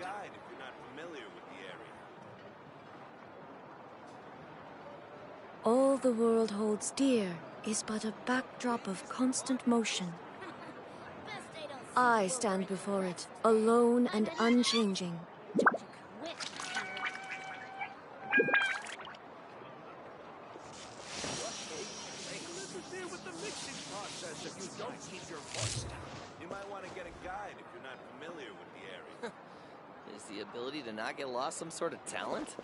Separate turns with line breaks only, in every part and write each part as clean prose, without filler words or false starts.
guide if you're not familiar with the area.
All the world holds dear is but a backdrop of constant motion. I stand before it, alone and unchanging.
With the mixing process if you don't keep your voice down. You might want to get a guide if you're not familiar with the area.
Is the ability to not get lost some sort of talent?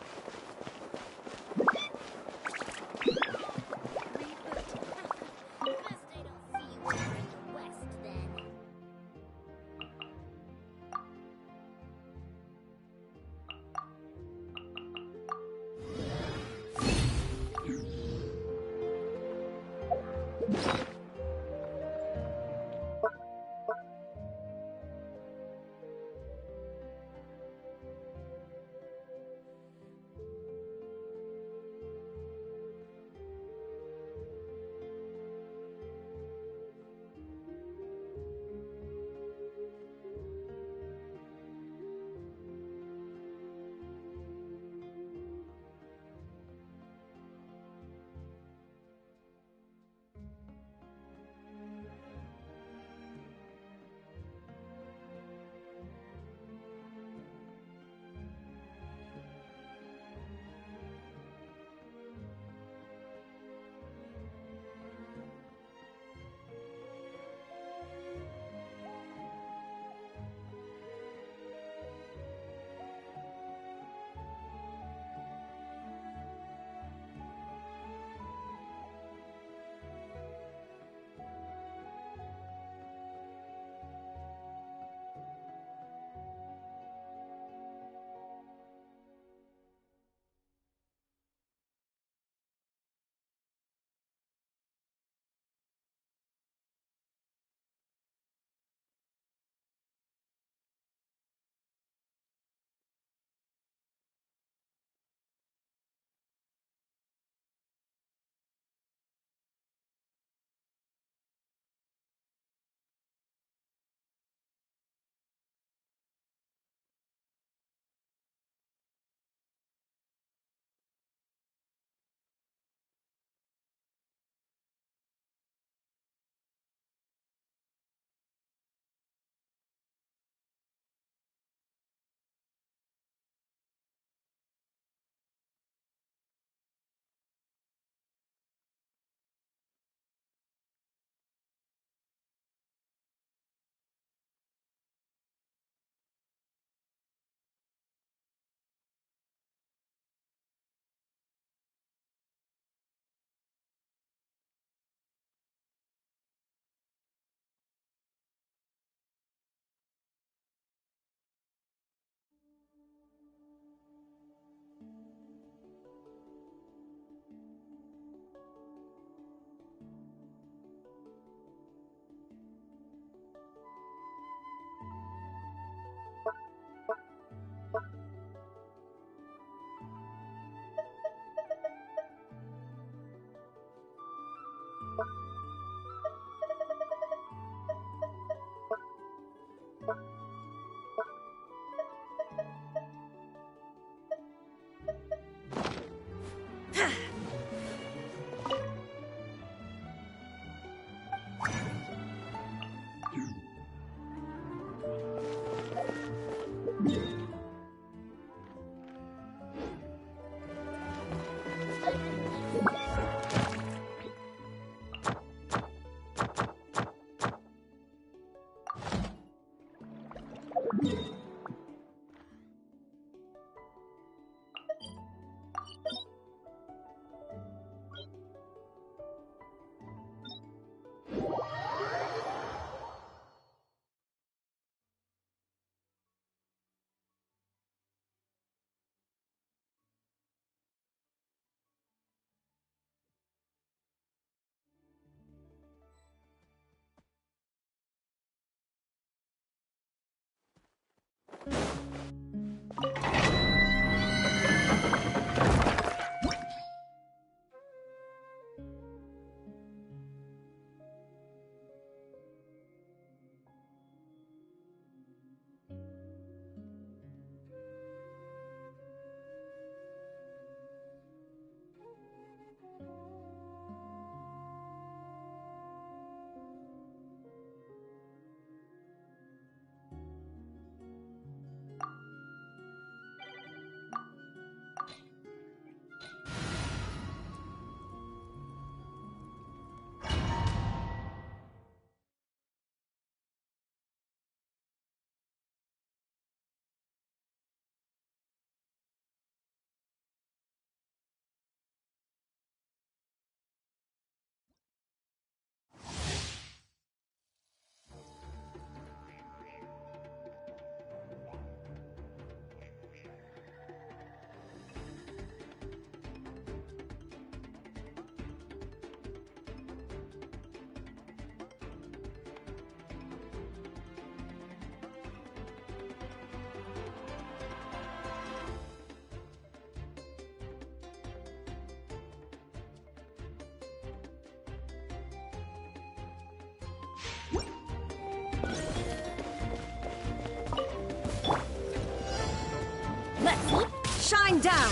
Rain down!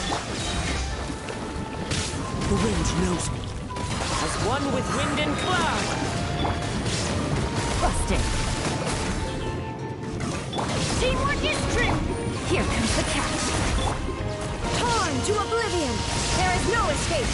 The wind knows me. As one with wind and cloud.
Busted! Teamwork is true! Here comes the catch! Torn to oblivion! There is no escape!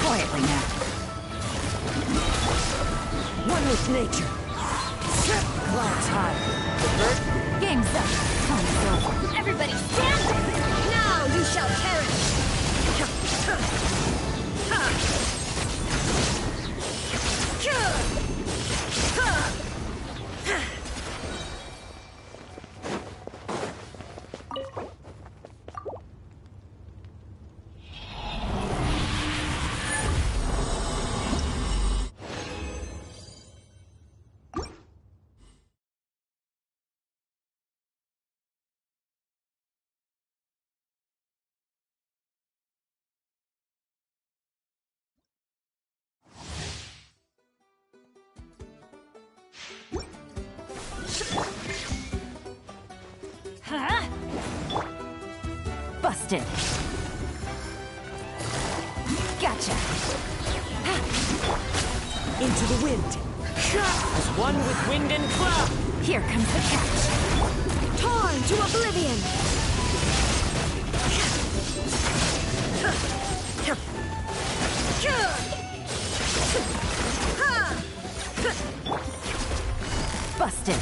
Quietly now. One with nature. Clouds high. The bird.
Game's up! Time's over! Everybody stand! Now you shall perish!
Busted. Gotcha. Into the wind. As one with wind and cloud.
Here comes the catch! Torn to oblivion!
Busted.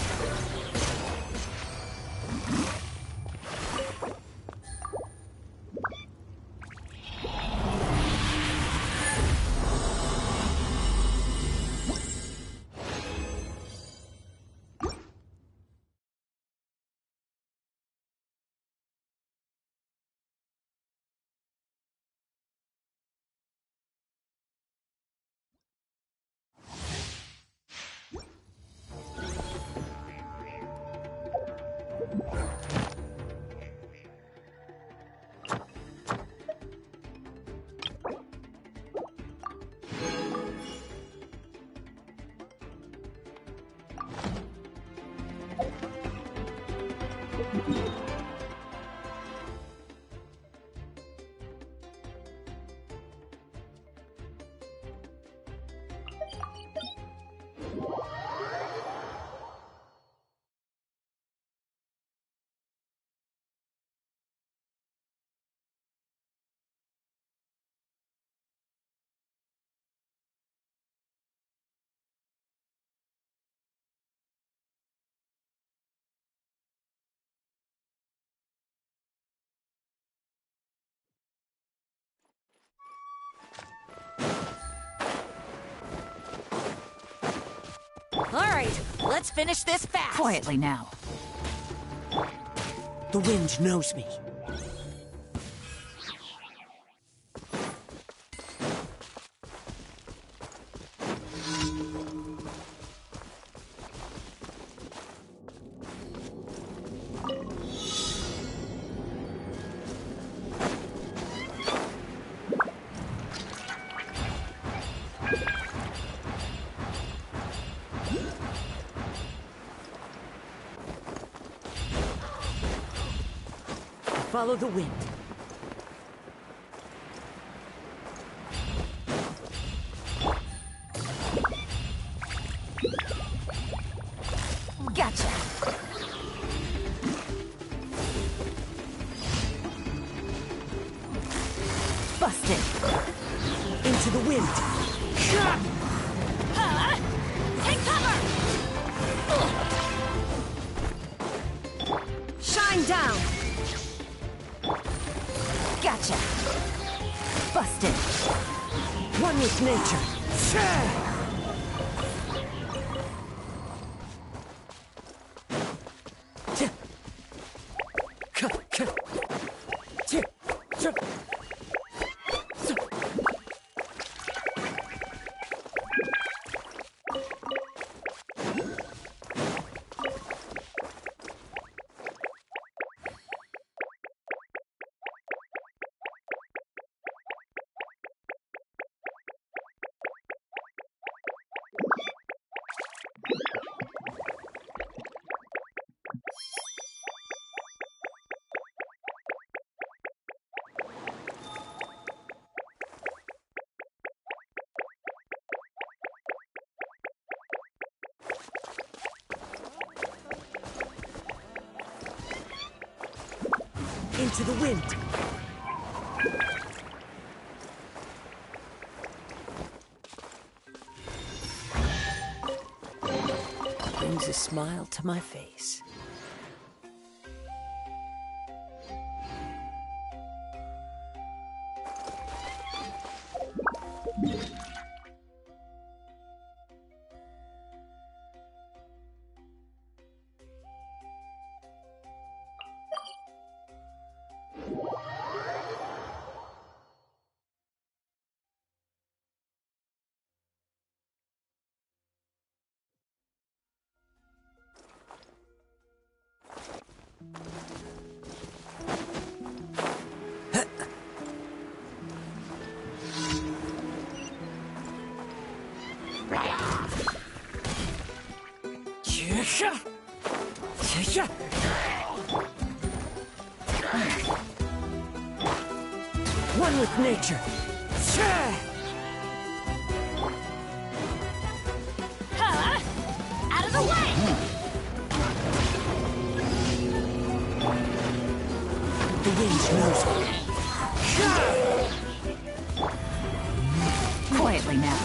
All right, let's finish this fast.
Quietly now.
The wind knows me. Follow the wind.
Gotcha!
Busted. Into the wind.
Take cover!
with nature. Into the wind. Brings a smile to my face. One with nature.
Out of the way!
The wind knows me.
Quietly now.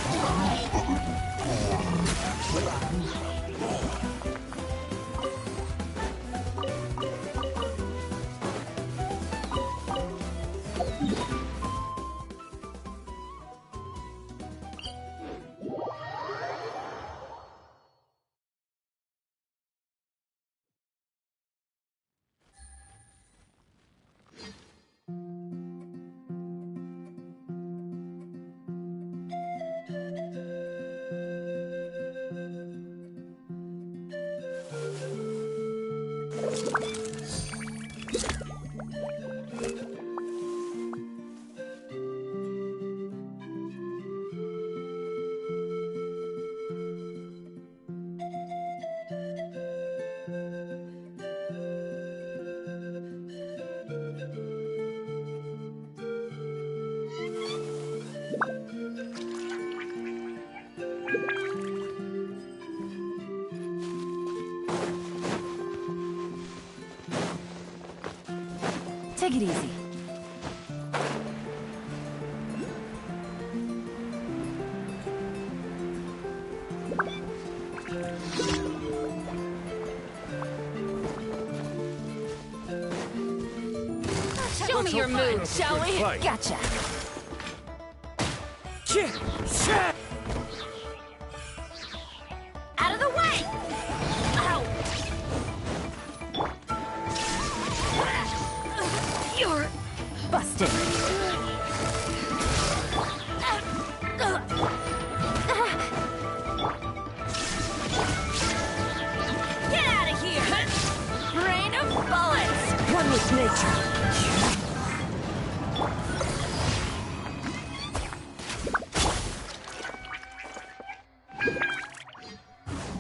Take it easy. Show me your moves, shall we? Gotcha. Out of the way! Ow! You're busted. Get out of here! Rain of bullets!
One with nature.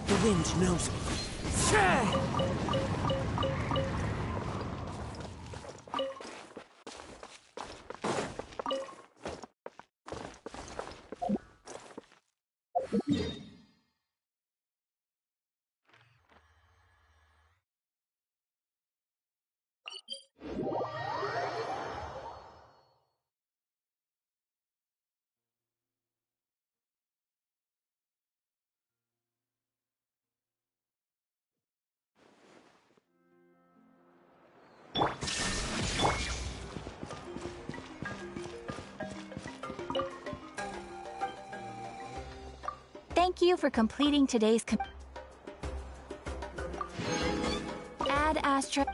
The wind knows me.
Thank you for completing today's Add Astra.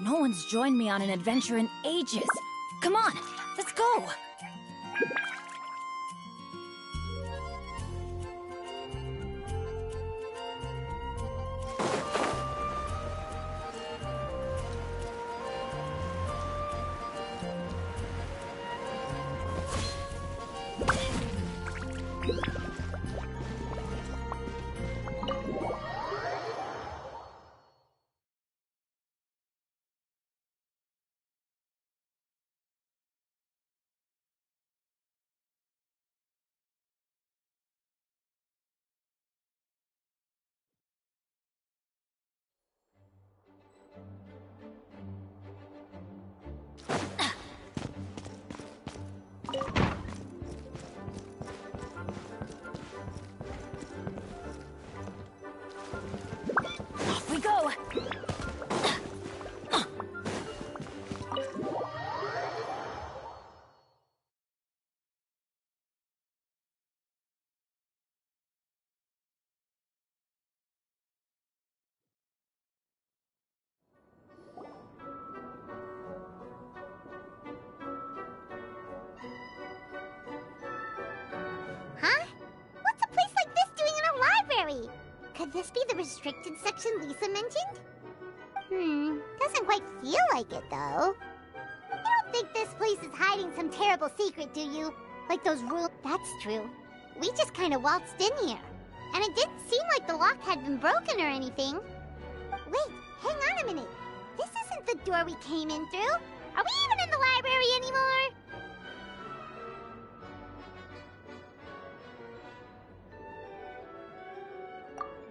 No one's joined me on an adventure in ages. Come on, let's go! Off we go!
Huh? What's a place like this doing in a library? Could this be the restricted section Lisa mentioned? Doesn't quite feel like it, though. You don't think this place is hiding some terrible secret, do you? Like those rules? That's true. We just kind of waltzed in here. And it didn't seem like the lock had been broken or anything. Wait, hang on a minute. This isn't the door we came in through. Are we even in the library anymore?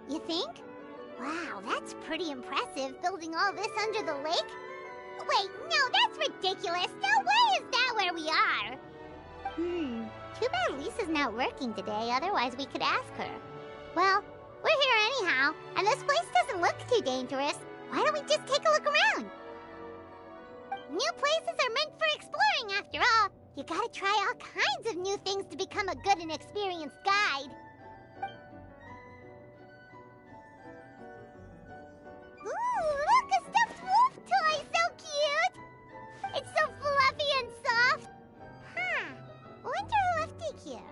You think? Wow, that's pretty impressive, building all this under the lake. Wait, no, that's ridiculous. No way is that where we are. Too bad Lisa's not working today, otherwise we could ask her. Well, we're here anyhow, and this place doesn't look too dangerous. Why don't we just take a look around? New places are meant for exploring, after all. You gotta try all kinds of new things to become a good and experienced guide. Ooh, look, a stuffed wolf toy! So cute! It's so fluffy and soft. Huh. Wonder who left it here.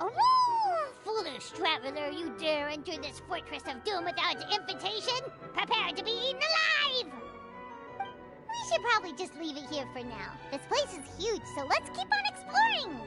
Oh, foolish traveler, you dare enter this fortress of doom without invitation? Prepare to be eaten alive! We should probably just leave it here for now. This place is huge, so let's keep on exploring!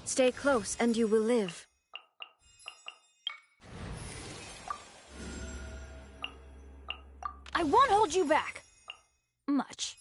Stay close and you will live. I won't hold you back. Much.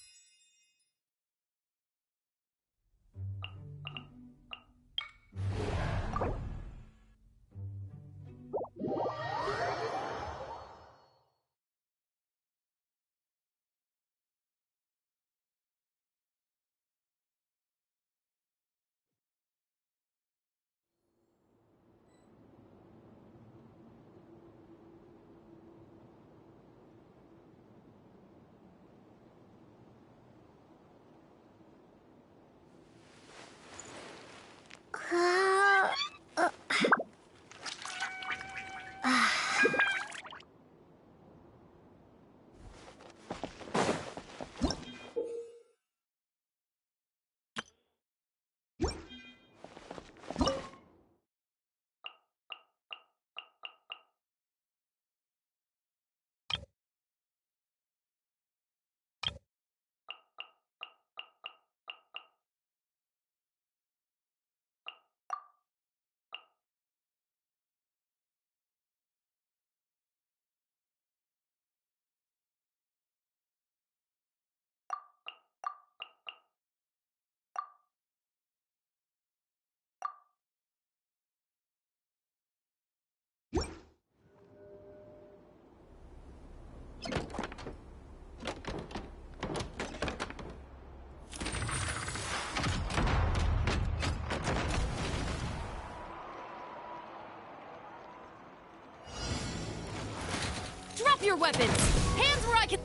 Drop your weapons! Hands where I can—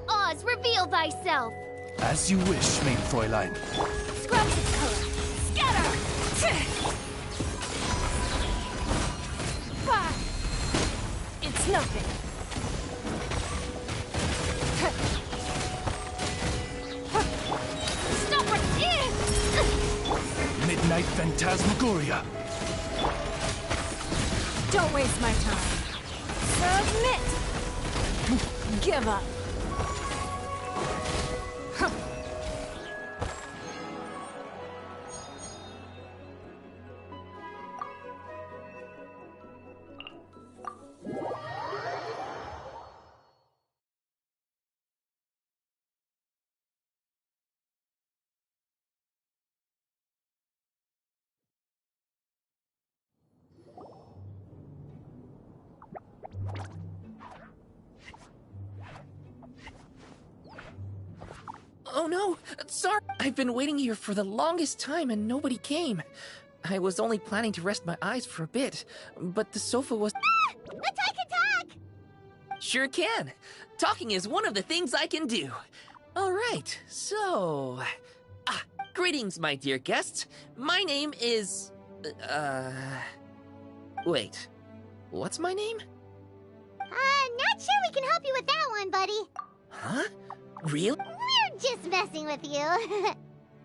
Oz, reveal thyself!
As you wish, main Fräulein.
Scrubs its color! Scatter! Bah! It's nothing. Stop right here!
Midnight Phantasmagoria.
Don't waste my time. Submit! Give up.
Oh no! Sorry! I've been waiting here for the longest time and nobody came. I was only planning to rest my eyes for a bit, but the sofa was—
But I can talk!
Sure can! Talking is one of the things I can do. Alright, so— greetings, my dear guests. My name is— Wait. What's my name?
Not sure we can help you with that one, buddy.
Huh? Really?
We're just messing with you.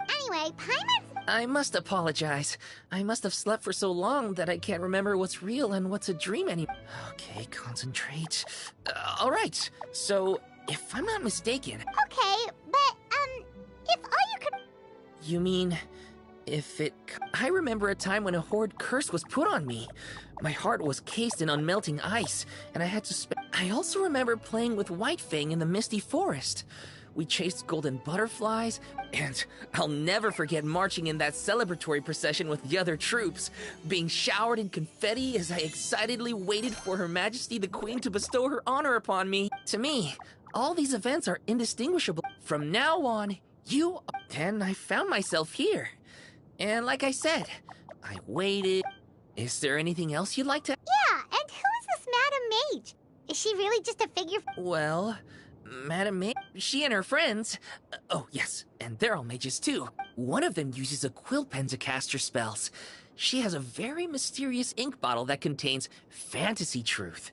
Anyway, Paimon's—
I must apologize. I must have slept for so long that I can't remember what's real and what's a dream anymore. Okay, concentrate. Alright, so, if I'm not mistaken—
Okay, but, if all you could—
You mean, if it— I remember a time when a horrid curse was put on me. My heart was cased in unmelting ice, and I had to I also remember playing with White Fang in the misty forest. We chased golden butterflies, and I'll never forget marching in that celebratory procession with the other troops, being showered in confetti as I excitedly waited for Her Majesty the Queen to bestow her honor upon me. To me, all these events are indistinguishable. From now on, and I found myself here. And like I said, I waited. Is there anything else you'd like to—
Yeah, and who is this Madam Mage? Is she really just a figure—
Well, Madam May, she and her friends— oh yes, and they're all mages too. One of them uses a quill pen to cast her spells. She has a very mysterious ink bottle that contains fantasy truth.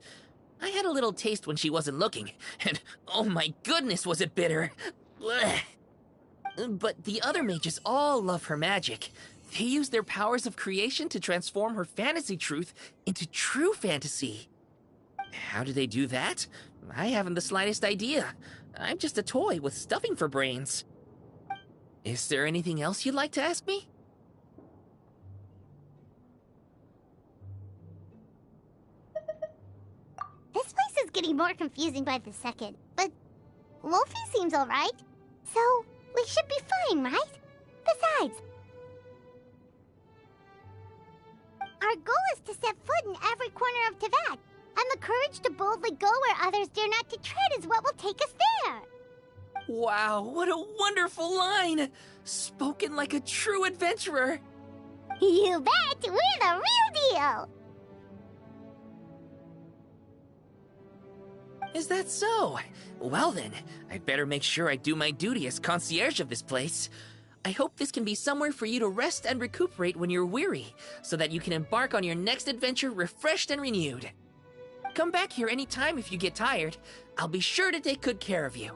I had a little taste when she wasn't looking, and oh my goodness was it bitter! Blech. But the other mages all love her magic. They use their powers of creation to transform her fantasy truth into true fantasy. How do they do that? I haven't the slightest idea. I'm just a toy with stuffing for brains. Is there anything else you'd like to ask me?
getting more confusing by the second. But Wolfie seems alright. So, we should be fine, right? Besides, our goal is to set foot in every corner of Teyvat. And the courage to boldly go where others dare not to tread is what will take us there.
Wow, what a wonderful line! Spoken like a true adventurer!
You bet! We're the real deal!
Is that so? Well then, I'd better make sure I do my duty as concierge of this place. I hope this can be somewhere for you to rest and recuperate when you're weary, so that you can embark on your next adventure refreshed and renewed. Come back here anytime if you get tired. I'll be sure to take good care of you.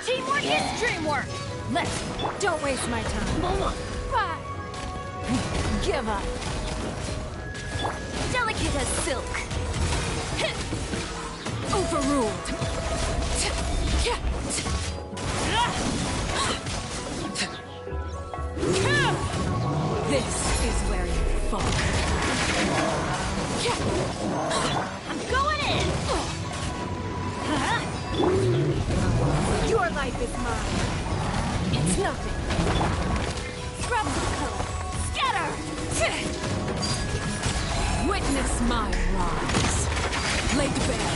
Teamwork is dreamwork! Don't waste my time. Bye. Give up. Delicate as silk. Overruled. This is where you fall. I'm going in! Your life is mine. It's nothing. Scrub the color. Scatter! Witness my rise. Laid bare.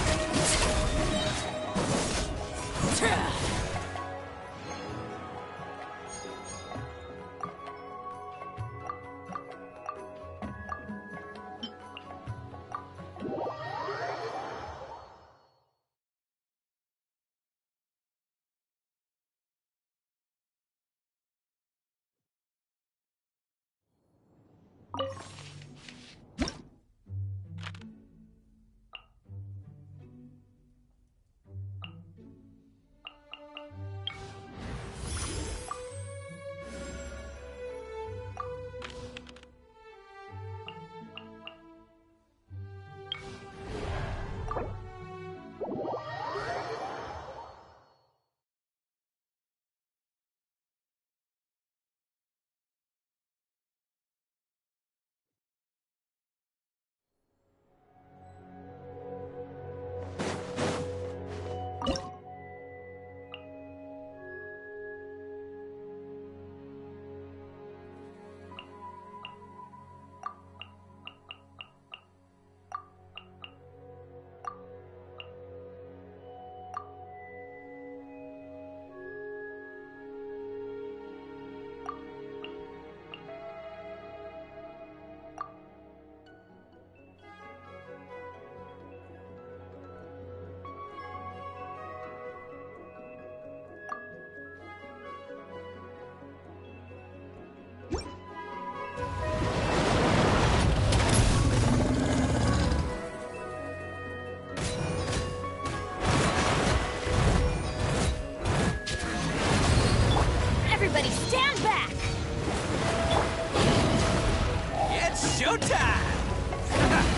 Showtime!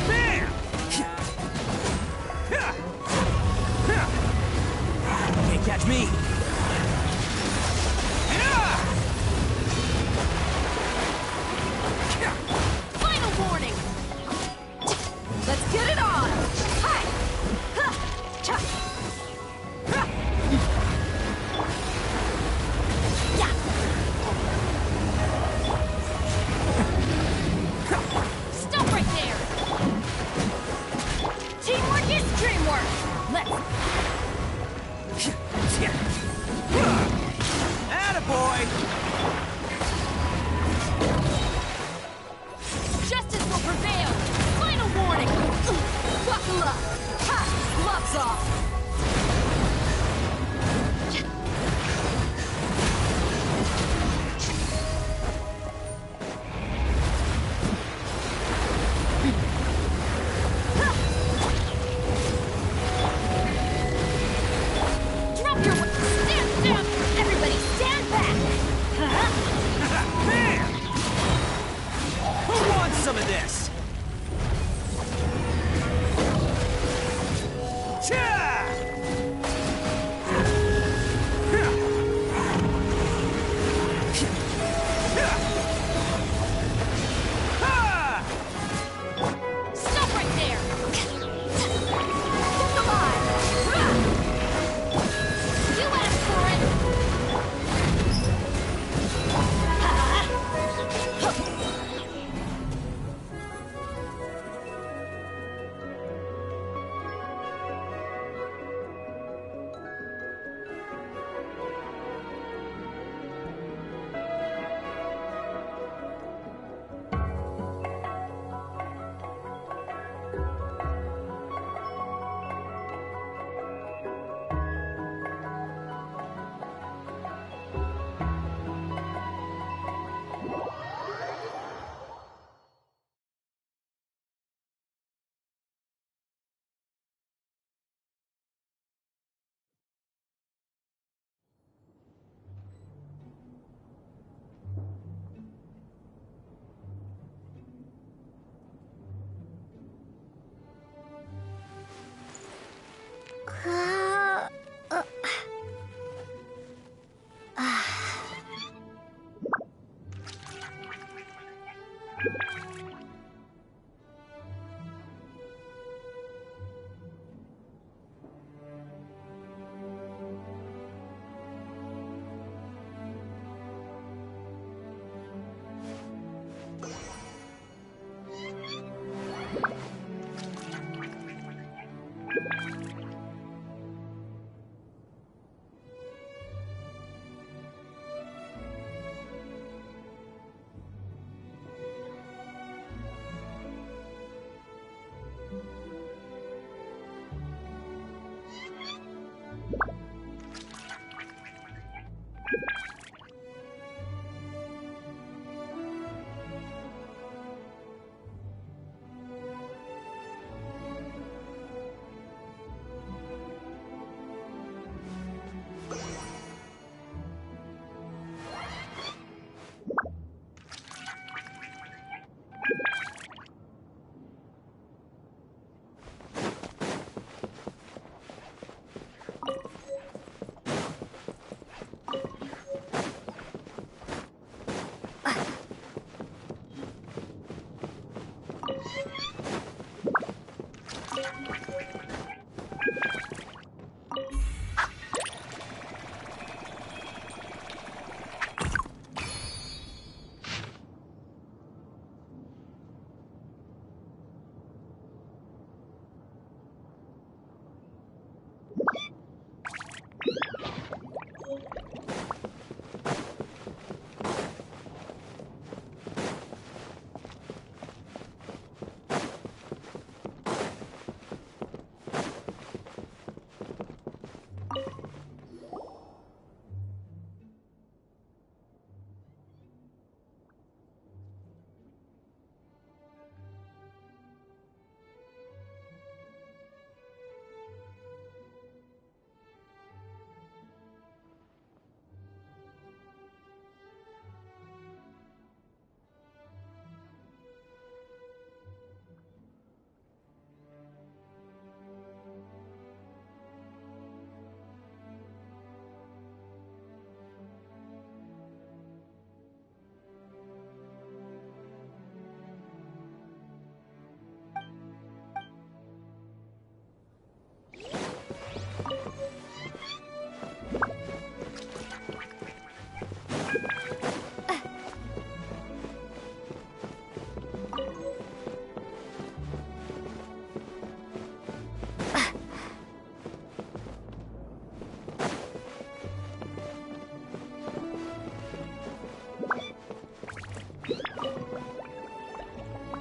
Bam! Can't catch me!
Final warning! Let's get it on! Hi! Ha! Cha! Ha! Yeah! Stop right there! Teamwork is dreamwork! Let's...
Attaboy!
Justice will prevail! Final warning! Buckle up! Ha! Gloves off! Drop your... Stand down! Everybody stand back!
Bam! Who wants some of this? Cha!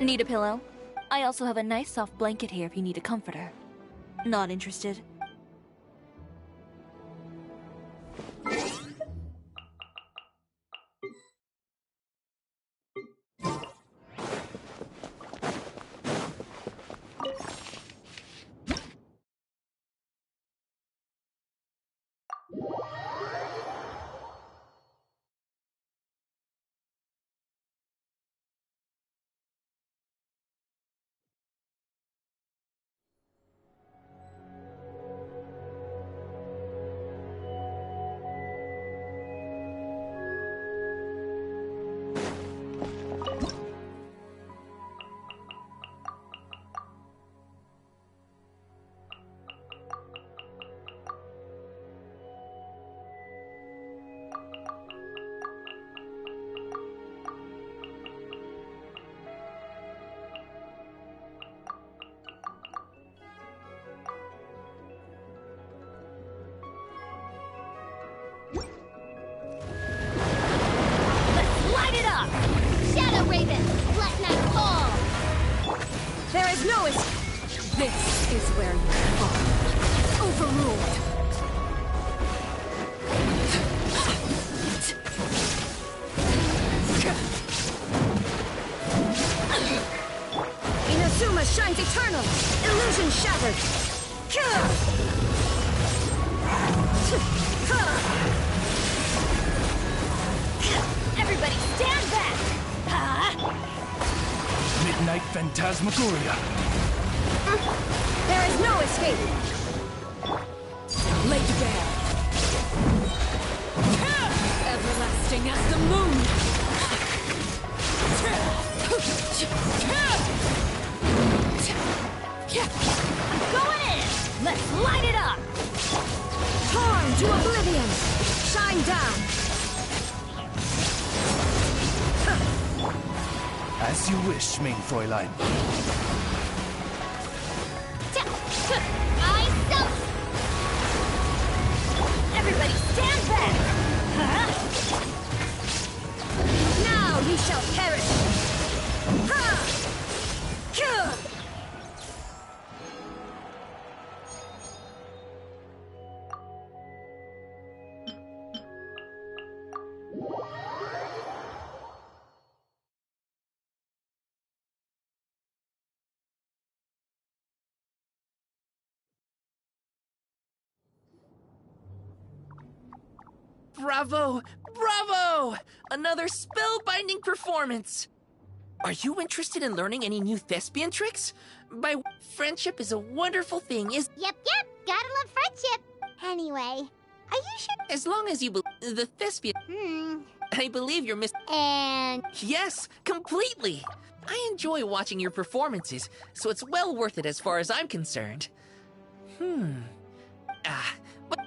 Need a pillow? I also have a nice soft blanket here if you need a comforter. Not interested?
This is where you fall. Overruled. Inazuma shines eternal. Illusion shattered.
Everybody stand back!
Midnight Phantasmagoria.
There is no escape. Laid bare. Everlasting as the moon.
I'm going in! Let's light it up!
Torn to oblivion. Shine down.
As you wish, main Fräulein.
Everybody stand back!
Now ye shall perish.
Bravo! Bravo! Another spellbinding performance! Are you interested in learning any new thespian tricks? Friendship is a wonderful thing,
Yep, gotta love friendship. Anyway, are you sure?
as long as you believe the thespian... I believe you're
And...
Yes, completely! I enjoy watching your performances, so it's well worth it as far as I'm concerned. But...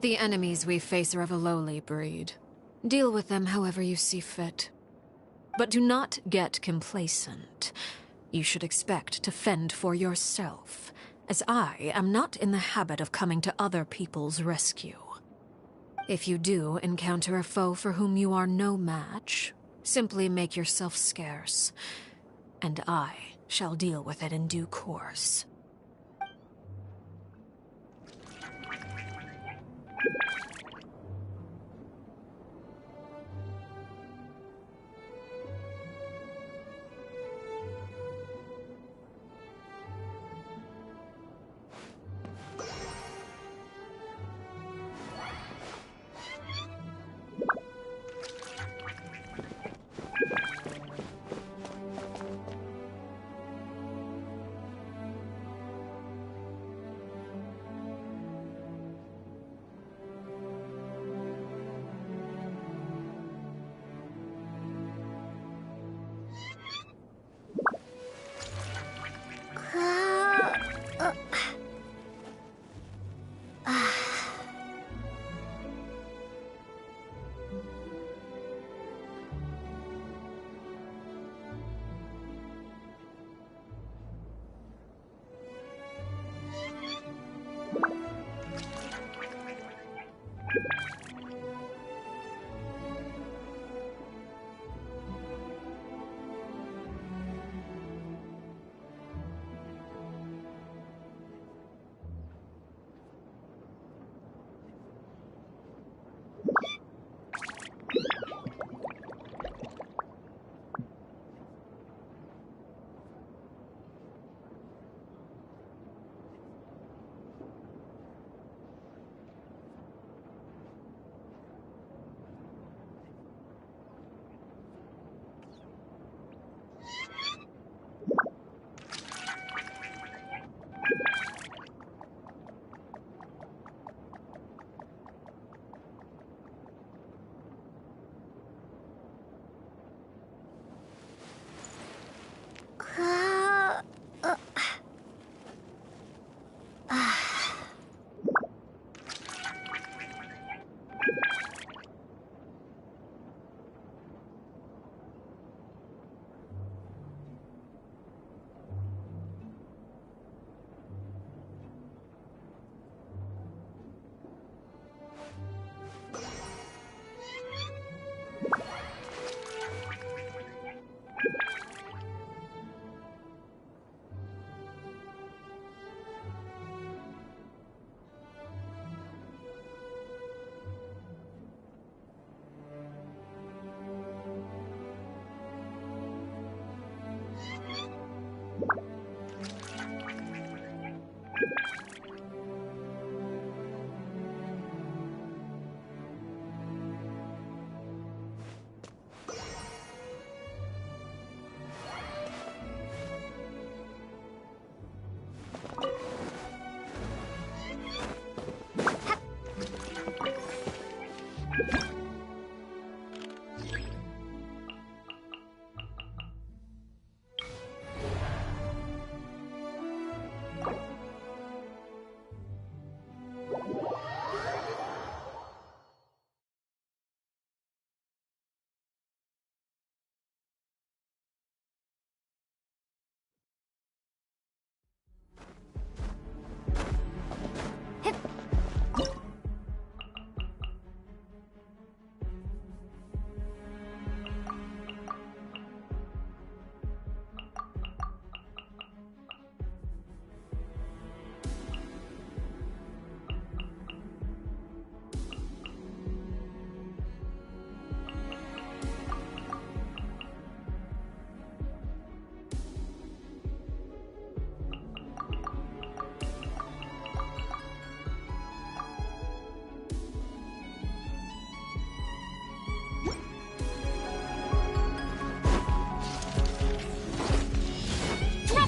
The enemies we face are of a lowly breed. Deal with them however you see fit. But do not get complacent. You should expect to fend for yourself, as I am not in the habit of coming to other people's rescue. If you do encounter a foe for whom you are no match, Simply make yourself scarce, and I shall deal with it in due course.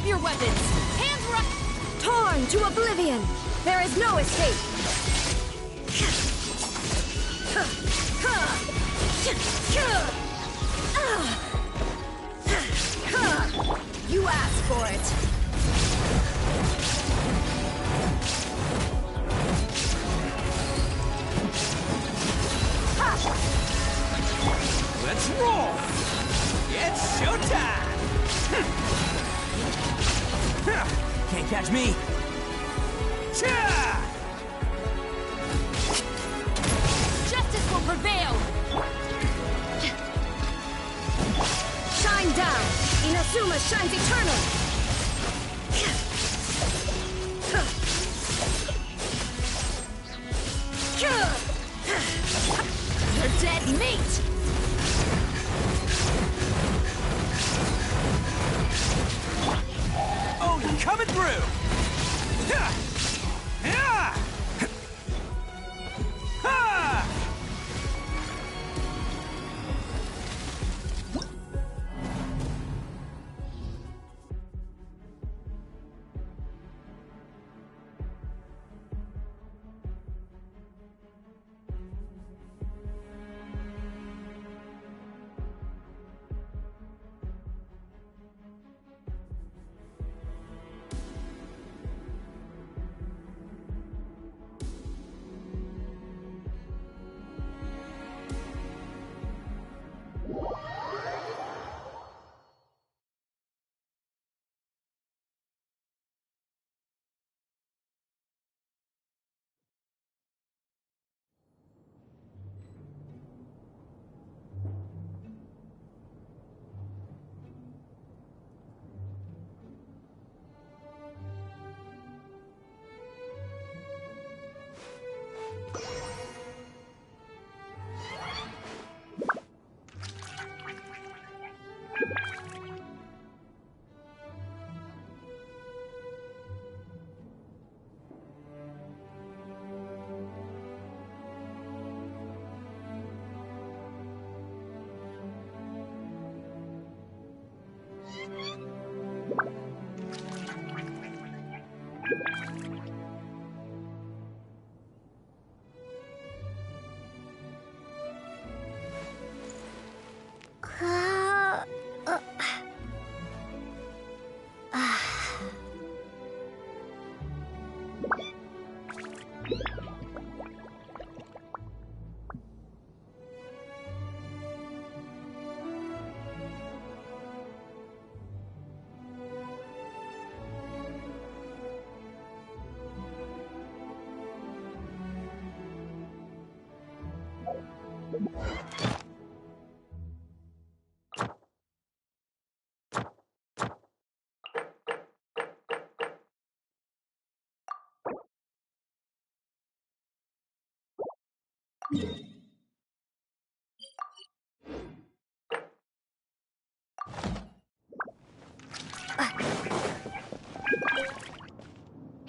Your weapons! Hands up! Torn to oblivion! There is no escape! You asked for it!
Let's roll! It's showtime! Can't catch me!
Justice will prevail! shines eternal! You're dead meat!
Oh, you're coming through! Ha! Ha! Ha!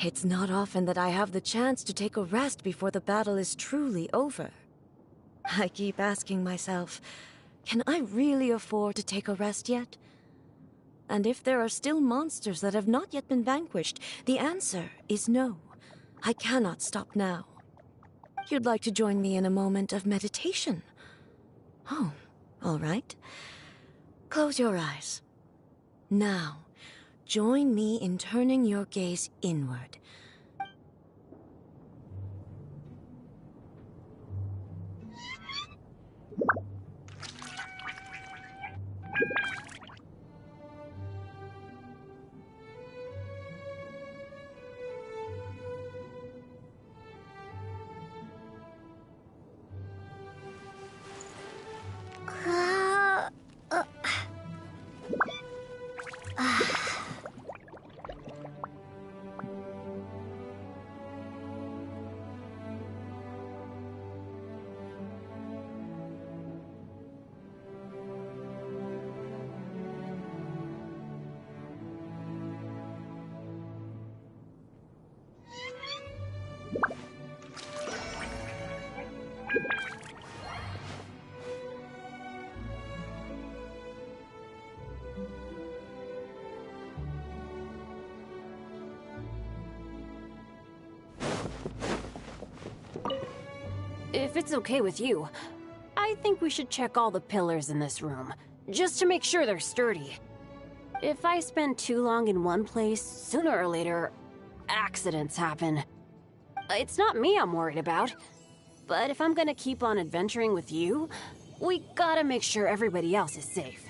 It's not often that I have the chance to take a rest before the battle is truly over. I keep asking myself, can I really afford to take a rest yet? And if there are still monsters that have not yet been vanquished, the answer is no. I cannot stop now. You'd like to join me in a moment of meditation? Oh, all right. Close your eyes. Now, join me in turning your gaze inward.
If it's okay with you, I think we should check all the pillars in this room, just to make sure they're sturdy. If I spend too long in one place, sooner or later, accidents happen. It's not me I'm worried about, but if I'm gonna keep on adventuring with you, we gotta make sure everybody else is safe.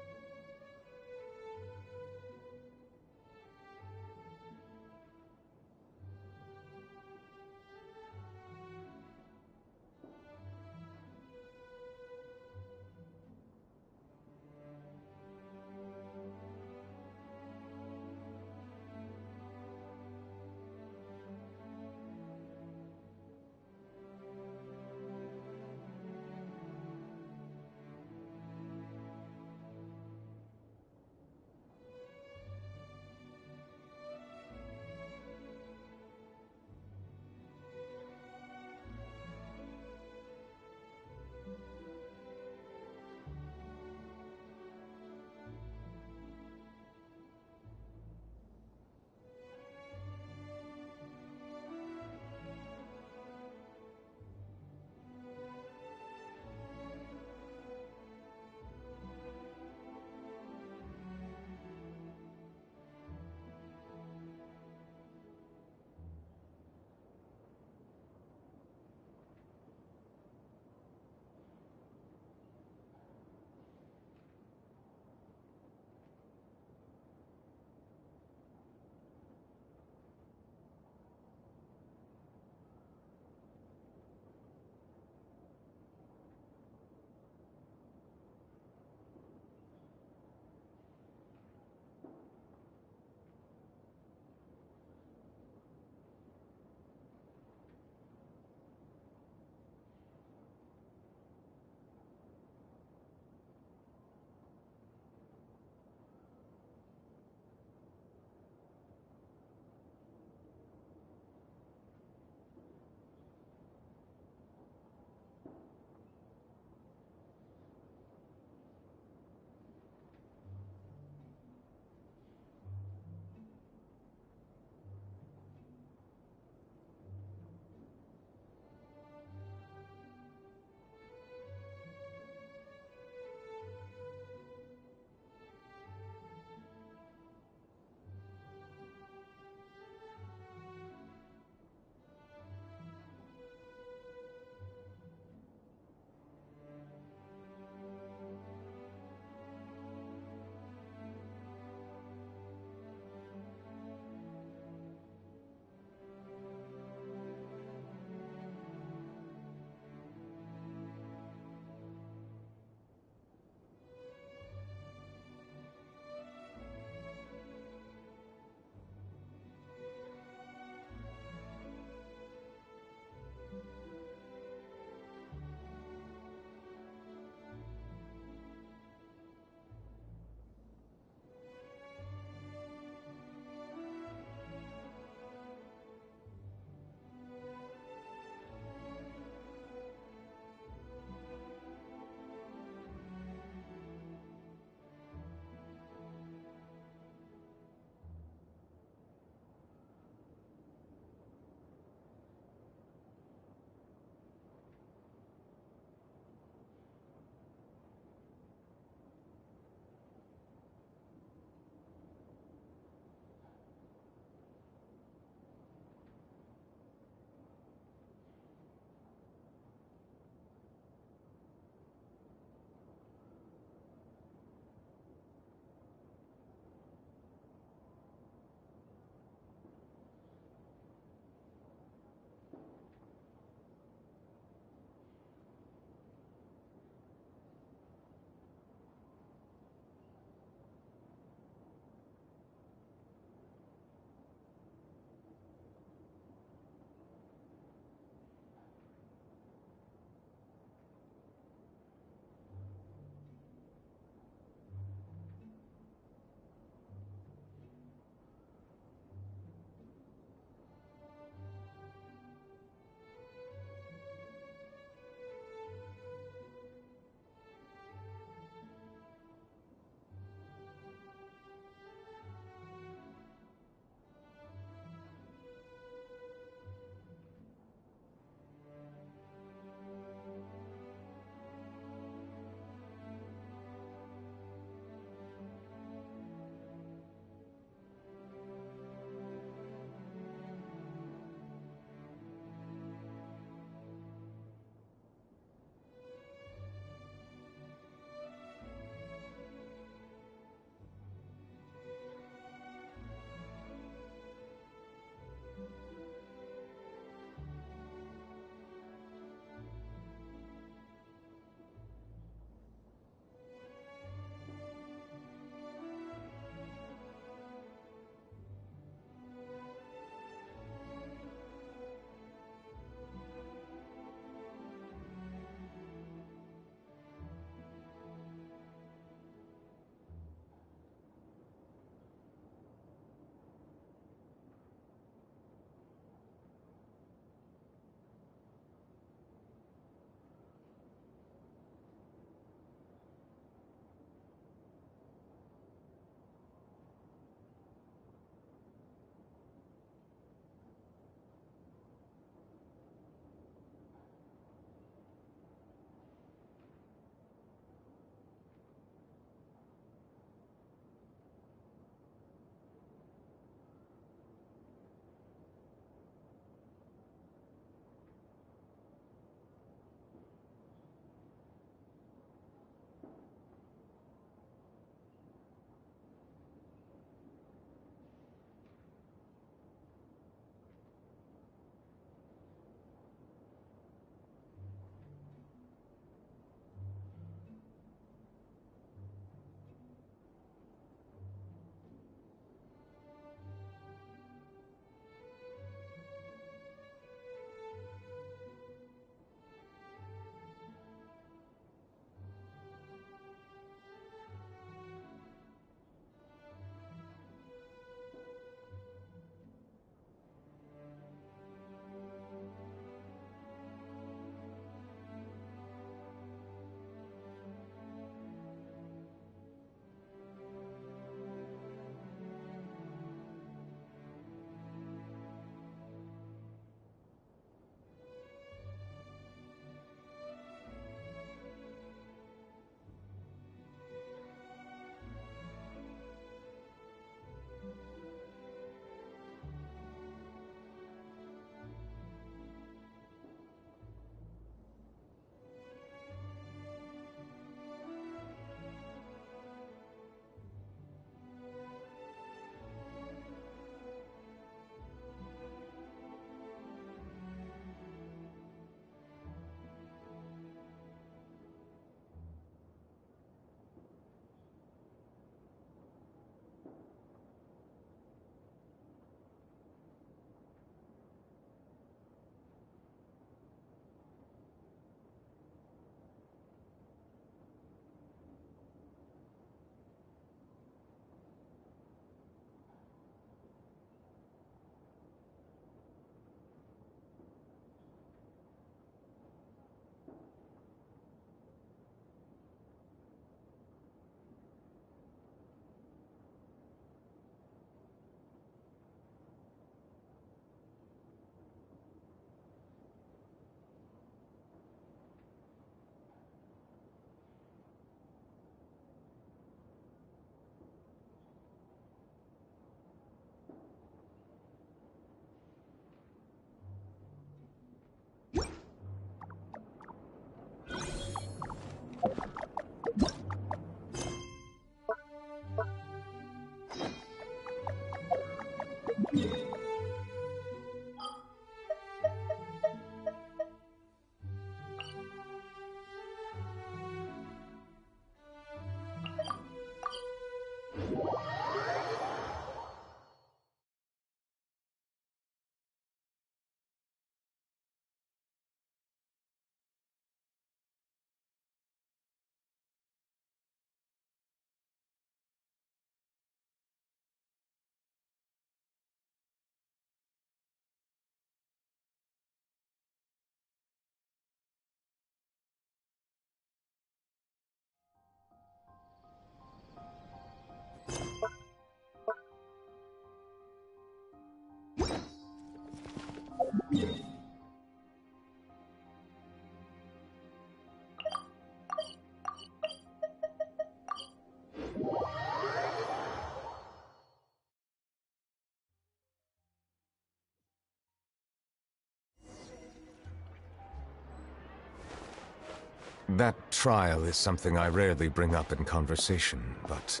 That trial is something I rarely bring up in conversation, but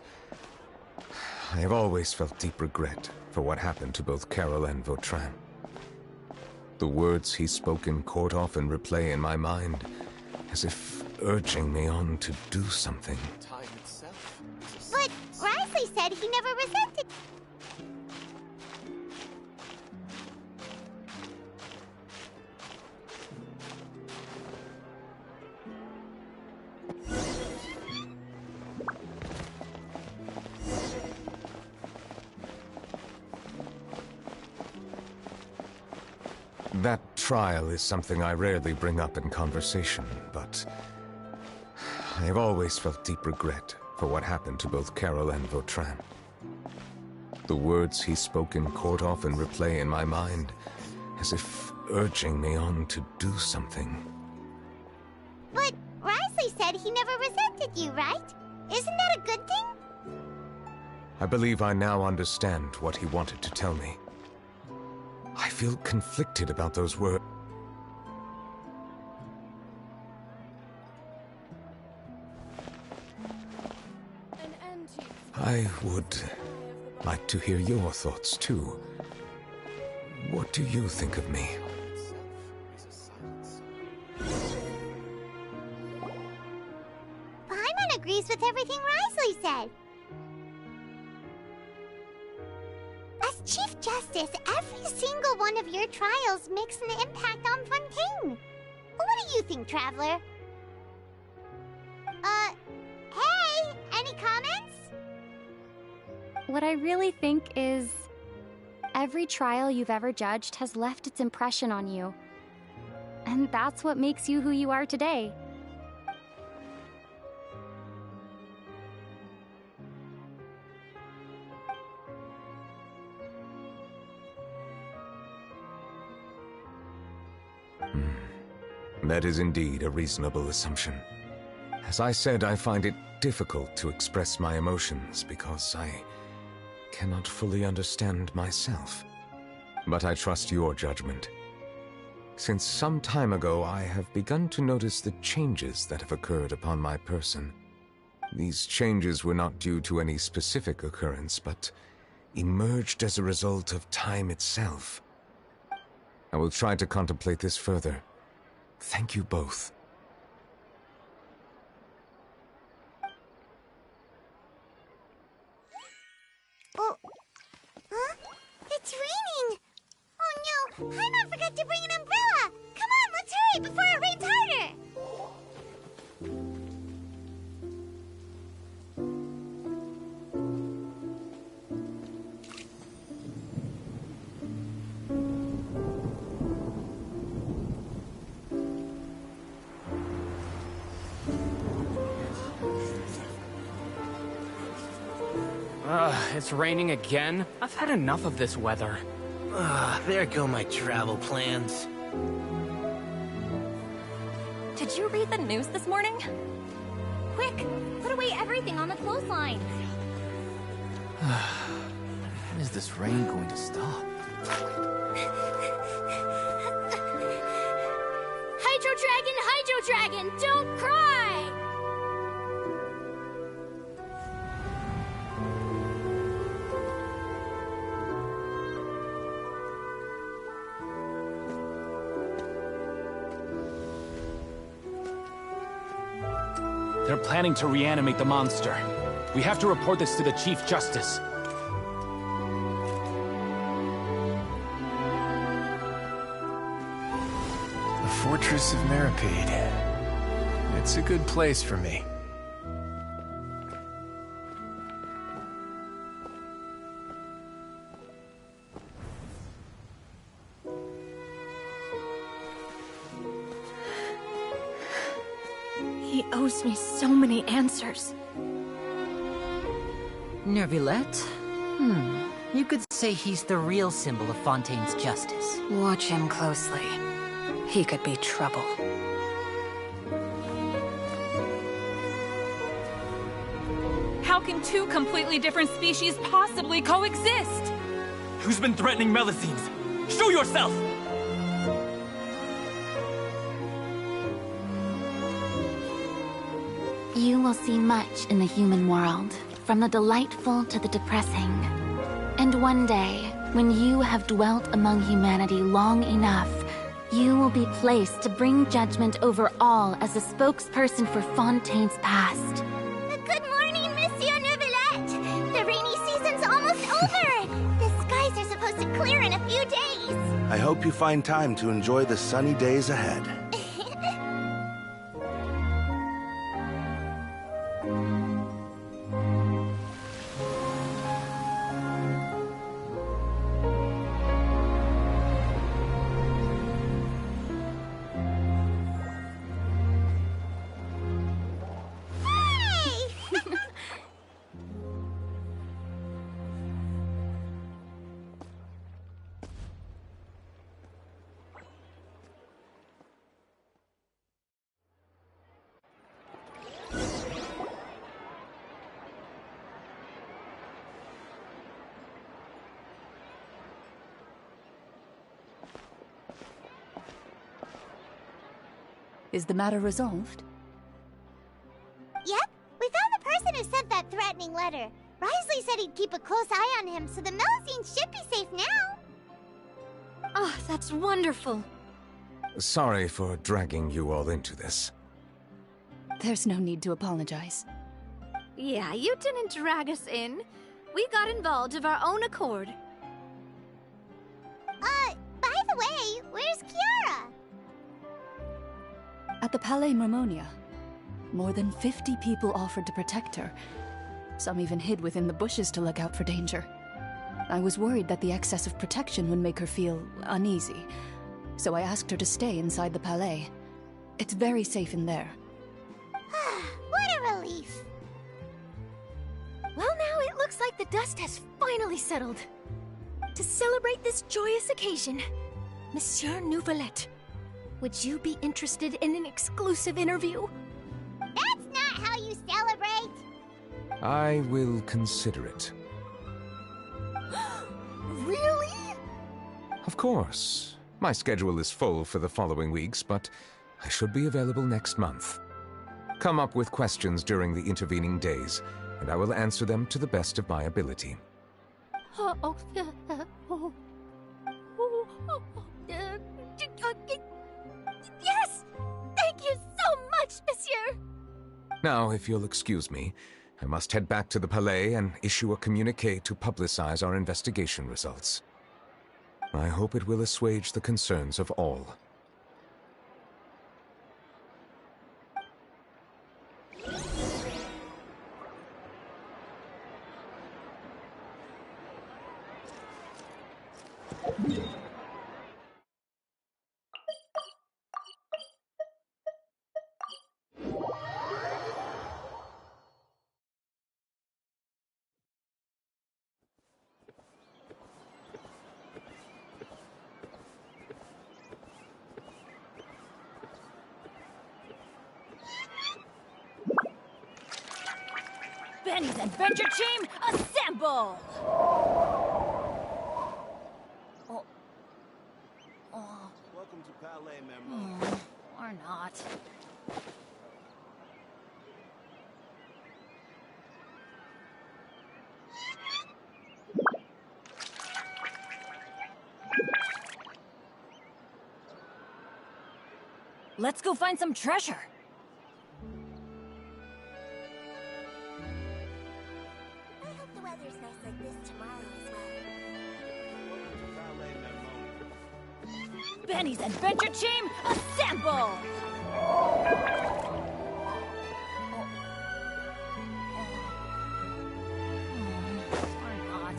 I have always felt deep regret for what happened to both Carol and Vautrin. The words he spoke in court often replay in my mind, as if urging me on to do something.
But Risley said he never resented.
That trial is something I rarely bring up in conversation, but I have always felt deep regret for what happened to both Carol and Vautrin. The words he spoke in court often replay in my mind, as if urging me on to do something.
But Risley said he never resented you, right? Isn't that a good thing?
I believe I now understand what he wanted to tell me. I feel conflicted about those words. I would like to hear your thoughts, too. What do you think of me?
Paimon agrees with everything Risley said. As Chief Justice, every single one of your trials makes an impact on Fontaine. What do you think, Traveler? Hey, any comments?
What I really think is, every trial you've ever judged has left its impression on you. And that's what makes you who you are today.
That is indeed a reasonable assumption. As I said, I find it difficult to express my emotions because I cannot fully understand myself. But I trust your judgment. Since some time ago, I have begun to notice the changes that have occurred upon my person. These changes were not due to any specific occurrence, but emerged as a result of time itself. I will try to contemplate this further. Thank you both.
Oh, huh? It's raining! Oh no, Paimon forgot to bring an umbrella! Come on, let's hurry before it rains harder!
It's raining again? I've had enough of this weather.
There go my travel plans.
Did you read the news this morning? Quick, put away everything on the clothesline.
When is this rain going to stop?
Hydro Dragon, don't cry!
They're planning to reanimate the monster. We have to report this to the Chief Justice.
The Fortress of Meripede. It's a good place for me.
He owes me so many answers.
Nervulette? You could say he's the real symbol of Fontaine's justice.
Watch him closely. He could be trouble.
How can two completely different species possibly coexist?
Who's been threatening Melusines? Show yourself!
You will see much in the human world, from the delightful to the depressing. And one day, when you have dwelt among humanity long enough, you will be placed to bring judgment over all as a spokesperson for Fontaine's past.
Good morning, Monsieur Neuvillette! The rainy season's almost over! The skies are supposed to clear in a few days!
I hope you find time to enjoy the sunny days ahead.
Is the matter resolved?
Yep, we found the person who sent that threatening letter. Risley said he'd keep a close eye on him, so the Melusine should be safe now.
Oh, that's wonderful.
Sorry for dragging you all into this.
There's no need to apologize.
Yeah, you didn't drag us in. We got involved of our own accord.
By the way, where's Kiara?
At the Palais Mermonia, more than 50 people offered to protect her. Some even hid within the bushes to look out for danger. I was worried that the excess of protection would make her feel uneasy, so I asked her to stay inside the Palais. It's very safe in there.
What a relief.
Well, now it looks like the dust has finally settled. To celebrate this joyous occasion, Monsieur Neuvillette, would you be interested in an exclusive interview?
That's not how you celebrate!
I will consider it.
Really?
Of course. My schedule is full for the following weeks, but I should be available next month. Come up with questions during the intervening days, and I will answer them to the best of my ability.
Yes! Thank you so much, Monsieur!
Now, if you'll excuse me, I must head back to the Palais and issue a communiqué to publicize our investigation results. I hope it will assuage the concerns of all.
Benny's Adventure Team, assemble!
Welcome to Palais Mermonia.
Or not. Let's go find some treasure.
I hope the weather's nice like this tomorrow as well.
Benny's Adventure Team, assemble! Or not.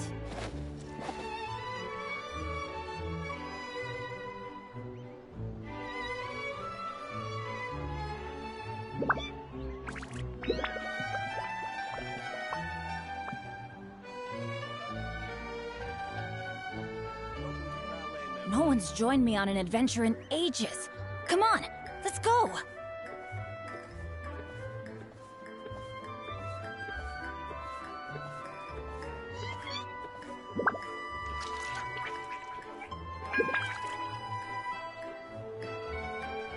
No one's joined me on an adventure in ages. Come on, let's go!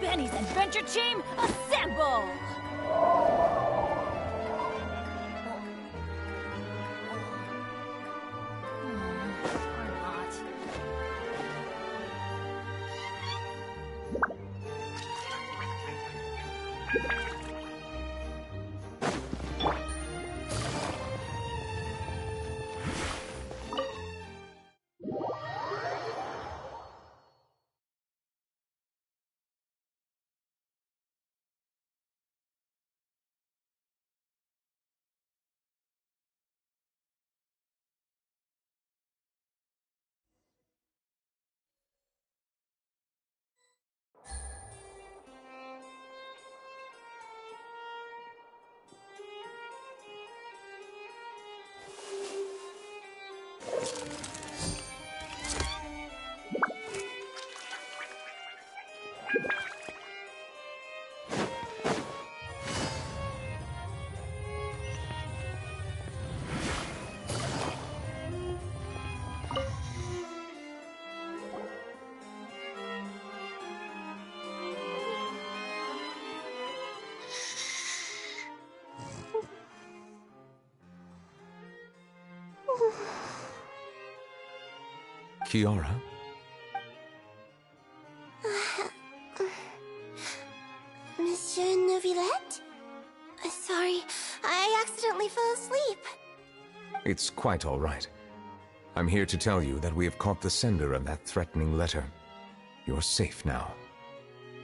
Benny's Adventure Team, assemble!
Kiara?
Monsieur Neuvillette? Sorry, I accidentally fell asleep.
It's quite all right. I'm here to tell you that we have caught the sender of that threatening letter. You're safe now.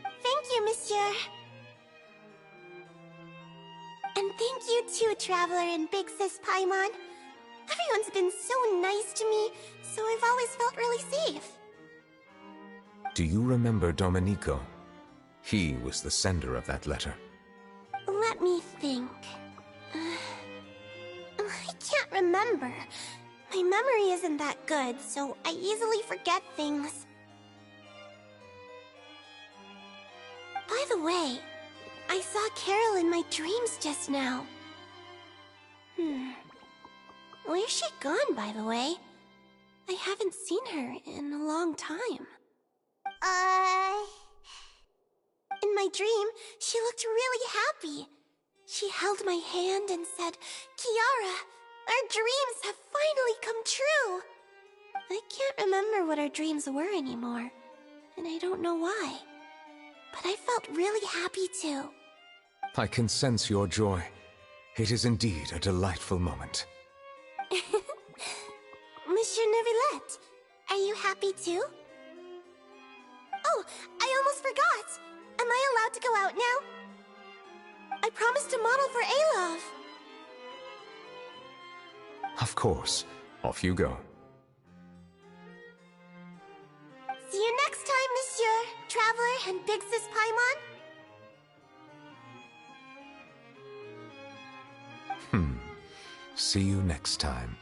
Thank you, Monsieur. And thank you too, Traveler and Big Sis Paimon. Everyone's been so nice to me, so I've always felt really safe.
Do you remember Domenico? He was the sender of that letter.
Let me think. I can't remember. My memory isn't that good, so I easily forget things. By the way, I saw Carol in my dreams just now. Where's she gone, by the way? I haven't seen her in a long time. In my dream, she looked really happy. She held my hand and said, "Kiara, our dreams have finally come true." I can't remember what our dreams were anymore, and I don't know why. But I felt really happy too.
I can sense your joy. It is indeed a delightful moment.
Monsieur Neuvillette, are you happy too? Oh, I almost forgot! Am I allowed to go out now? I promised to model for Alov.
Of course. Off you go.
See you next time, Monsieur, Traveler, and Big Sis Paimon.
See you next time.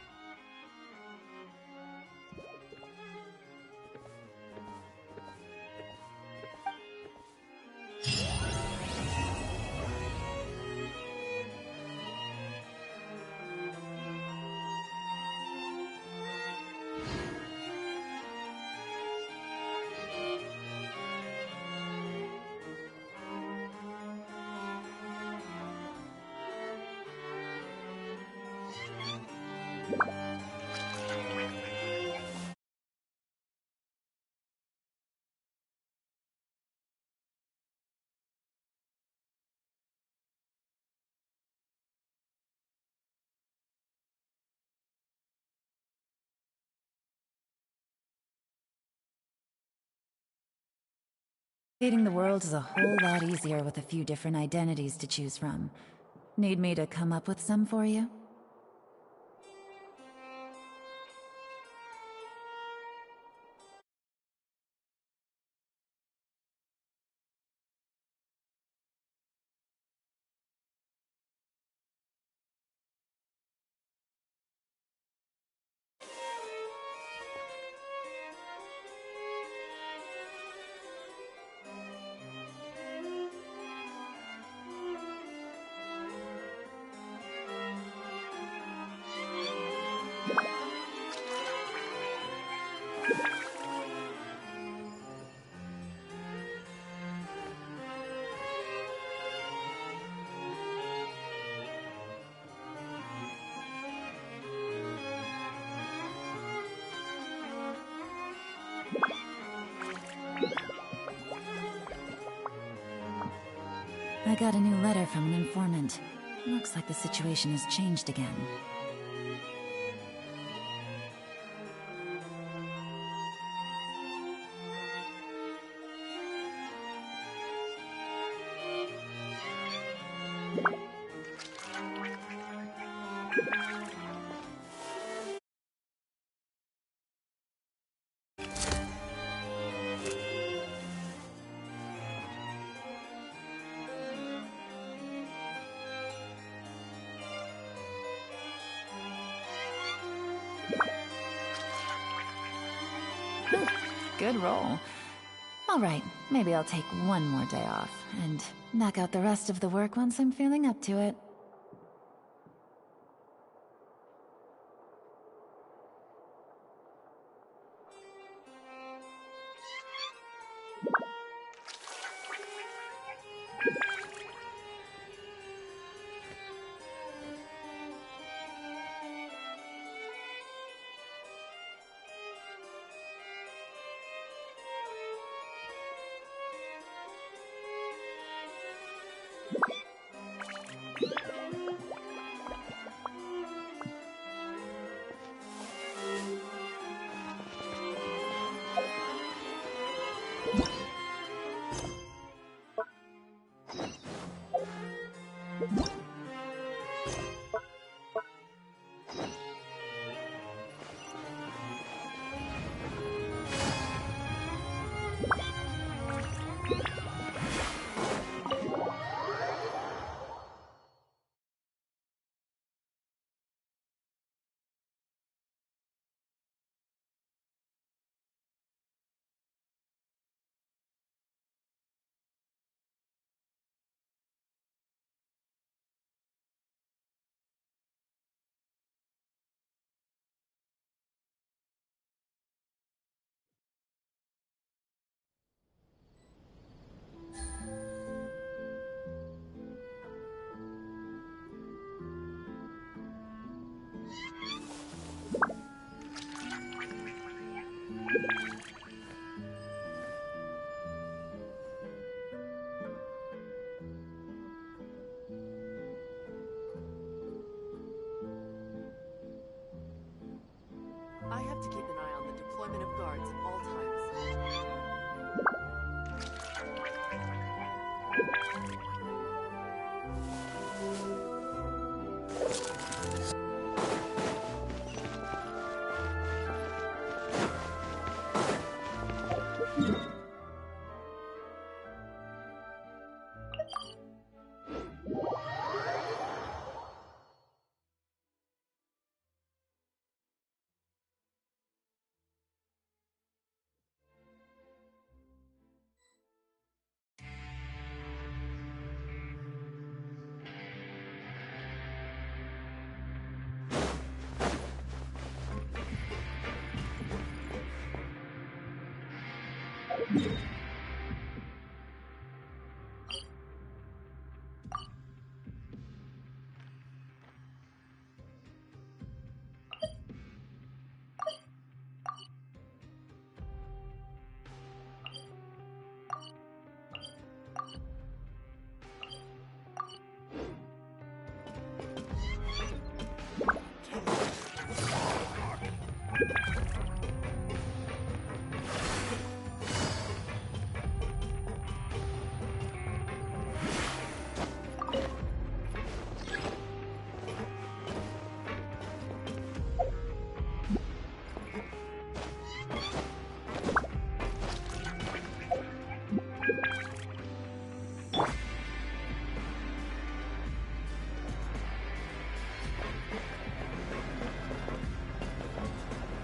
Navigating the world is a whole lot easier with a few different identities to choose from. Need me to come up with some for you? I got a new letter from an informant. Looks like the situation has changed again. Good roll. Alright, maybe I'll take one more day off, and knock out the rest of the work once I'm feeling up to it.
I have to keep an eye on the deployment of guards at all times.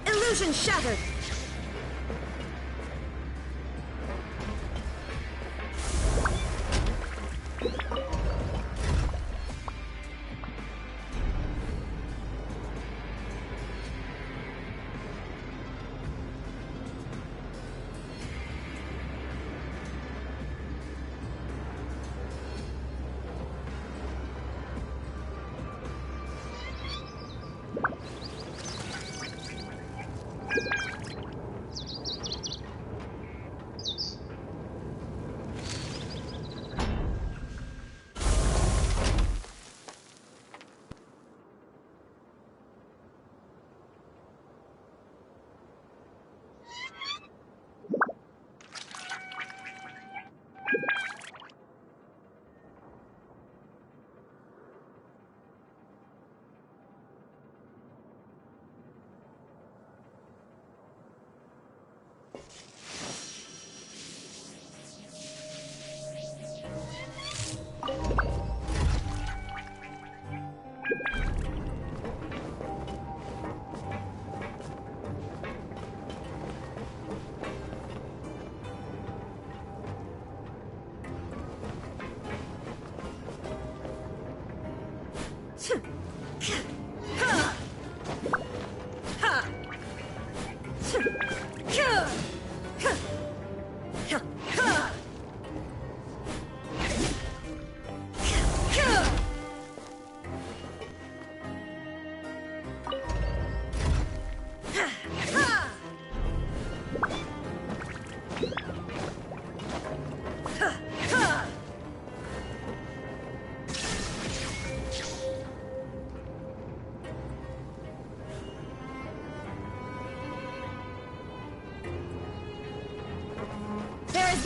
Illusion shattered!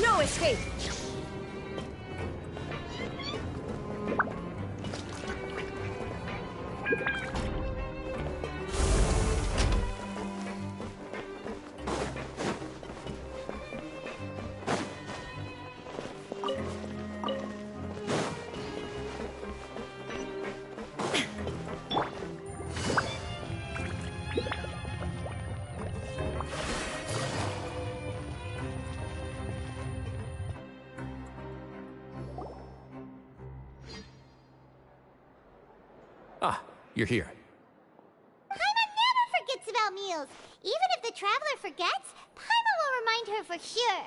No escape!
Ah, you're here.
Paimon never forgets about meals. Even if the traveler forgets, Paimon will remind her for sure.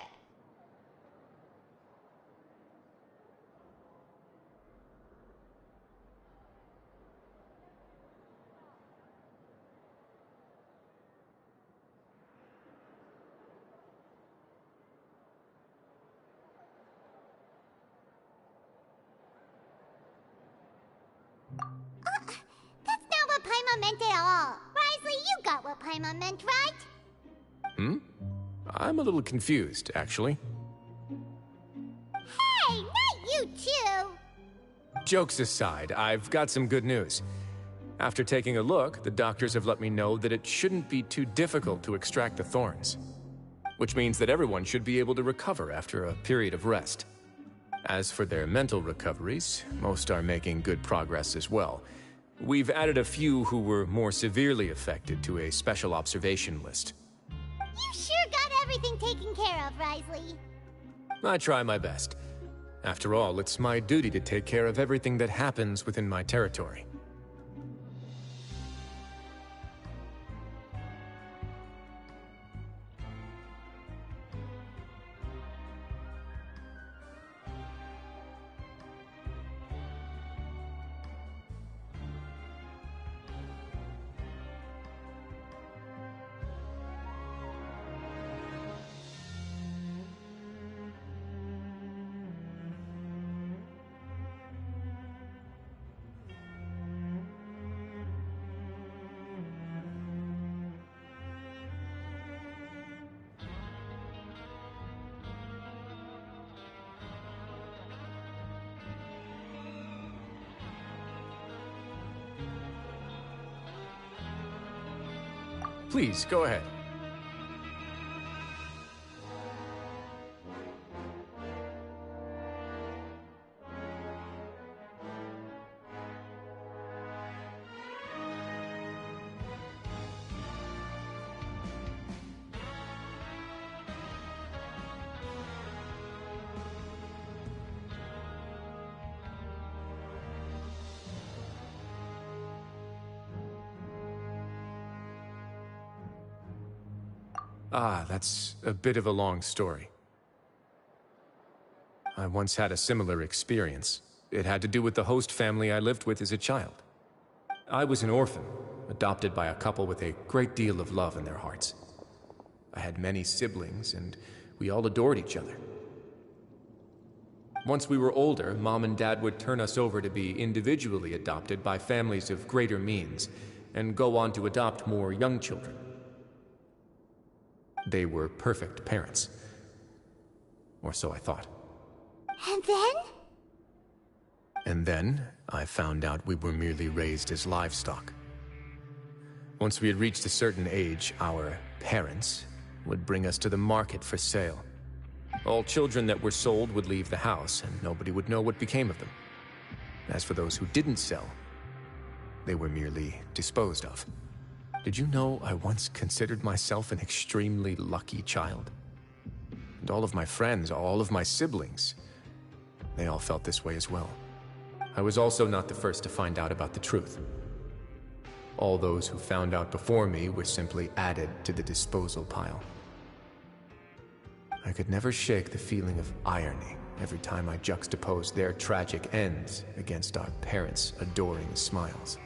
Paimon meant at all. Risley, you got what Paimon meant, right?
I'm a little confused, actually.
Hey, not you too!
Jokes aside, I've got some good news. After taking a look, the doctors have let me know that it shouldn't be too difficult to extract the thorns. Which means that everyone should be able to recover after a period of rest. As for their mental recoveries, most are making good progress as well. We've added a few who were more severely affected to a special observation list.
You sure got everything taken care of, Risley.
I try my best. After all, it's my duty to take care of everything that happens within my territory. Please, go ahead. That's a bit of a long story. I once had a similar experience. It had to do with the host family I lived with as a child. I was an orphan, adopted by a couple with a great deal of love in their hearts. I had many siblings, and we all adored each other. Once we were older, Mom and Dad would turn us over to be individually adopted by families of greater means, and go on to adopt more young children. They were perfect parents. Or so I thought.
And then?
And then, I found out we were merely raised as livestock. Once we had reached a certain age, our parents would bring us to the market for sale. All children that were sold would leave the house, and nobody would know what became of them. As for those who didn't sell, they were merely disposed of. Did you know I once considered myself an extremely lucky child? And all of my friends, all of my siblings, they all felt this way as well. I was also not the first to find out about the truth. All those who found out before me were simply added to the disposal pile. I could never shake the feeling of irony every time I juxtaposed their tragic ends against our parents' adoring smiles.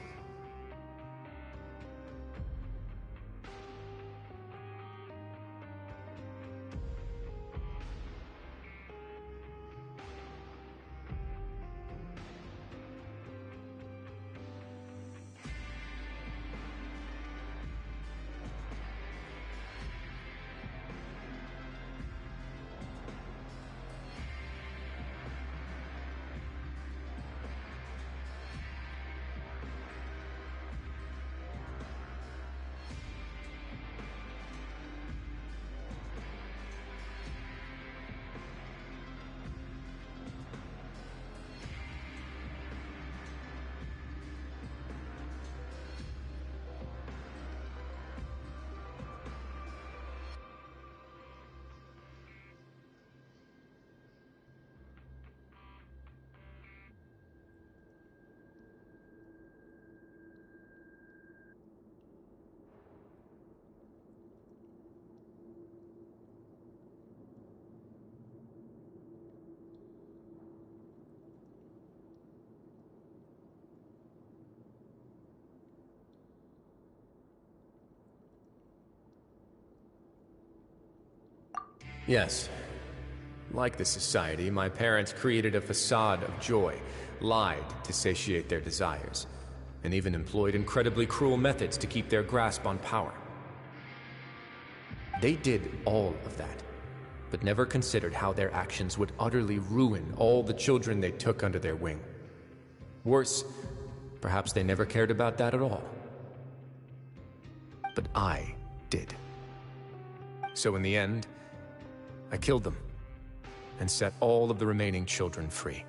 Yes. Like the society, my parents created a facade of joy, lied to satiate their desires. and even employed incredibly cruel methods to keep their grasp on power. They did all of that, but never considered how their actions would utterly ruin all the children they took under their wing. Worse, perhaps they never cared about that at all. But I did. So in the end, I killed them and set all of the remaining children free.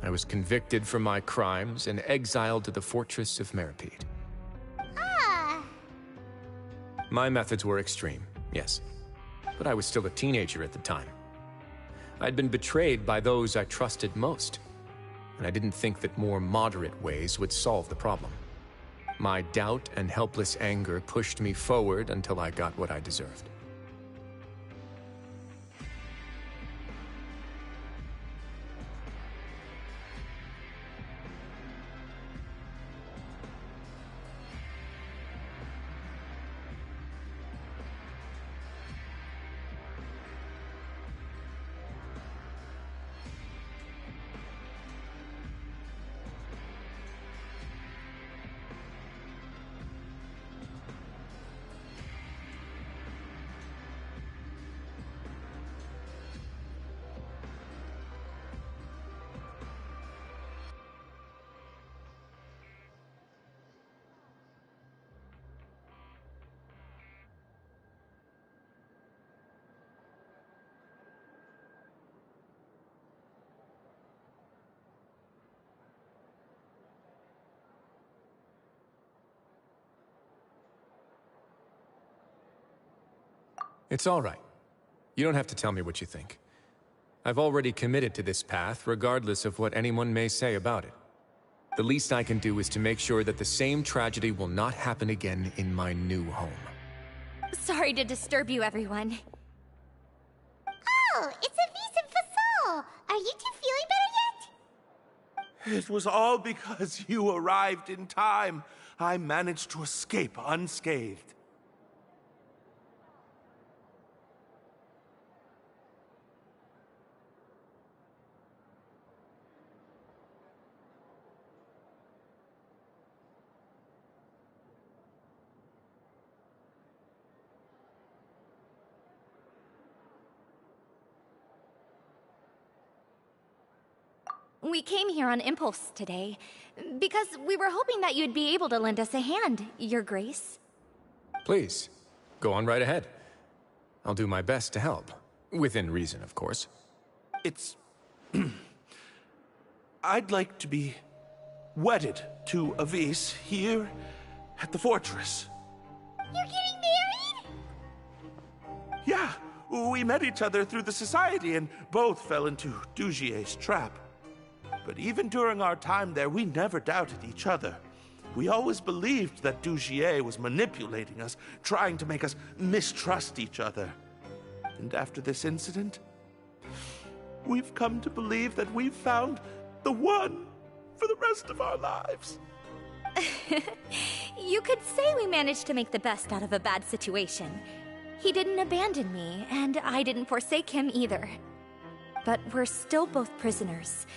I was convicted for my crimes and exiled to the fortress of Meropide.
Ah!
My methods were extreme, yes, but I was still a teenager at the time. I'd been betrayed by those I trusted most, and I didn't think that more moderate ways would solve the problem. My doubt and helpless anger pushed me forward until I got what I deserved. It's all right. You don't have to tell me what you think. I've already committed to this path, regardless of what anyone may say about it. The least I can do is to make sure that the same tragedy will not happen again in my new home.
Sorry to disturb you, everyone.
Oh, it's Avis and Fasol! Are you two feeling better yet?
It was all because you arrived in time. I managed to escape unscathed.
We came here on impulse today, because we were hoping that you'd be able to lend us a hand, Your Grace.
Please, go on right ahead. I'll do my best to help. Within reason, of course.
It's... I'd like to be wedded to Avis here at the fortress.
You're getting married?
Yeah, we met each other through the society and both fell into Dujier's trap. But even during our time there, we never doubted each other. We always believed that Dugier was manipulating us, trying to make us mistrust each other. And after this incident, we've come to believe that we've found the one for the rest of our lives.
You could say we managed to make the best out of a bad situation. He didn't abandon me, and I didn't forsake him either. But we're still both prisoners.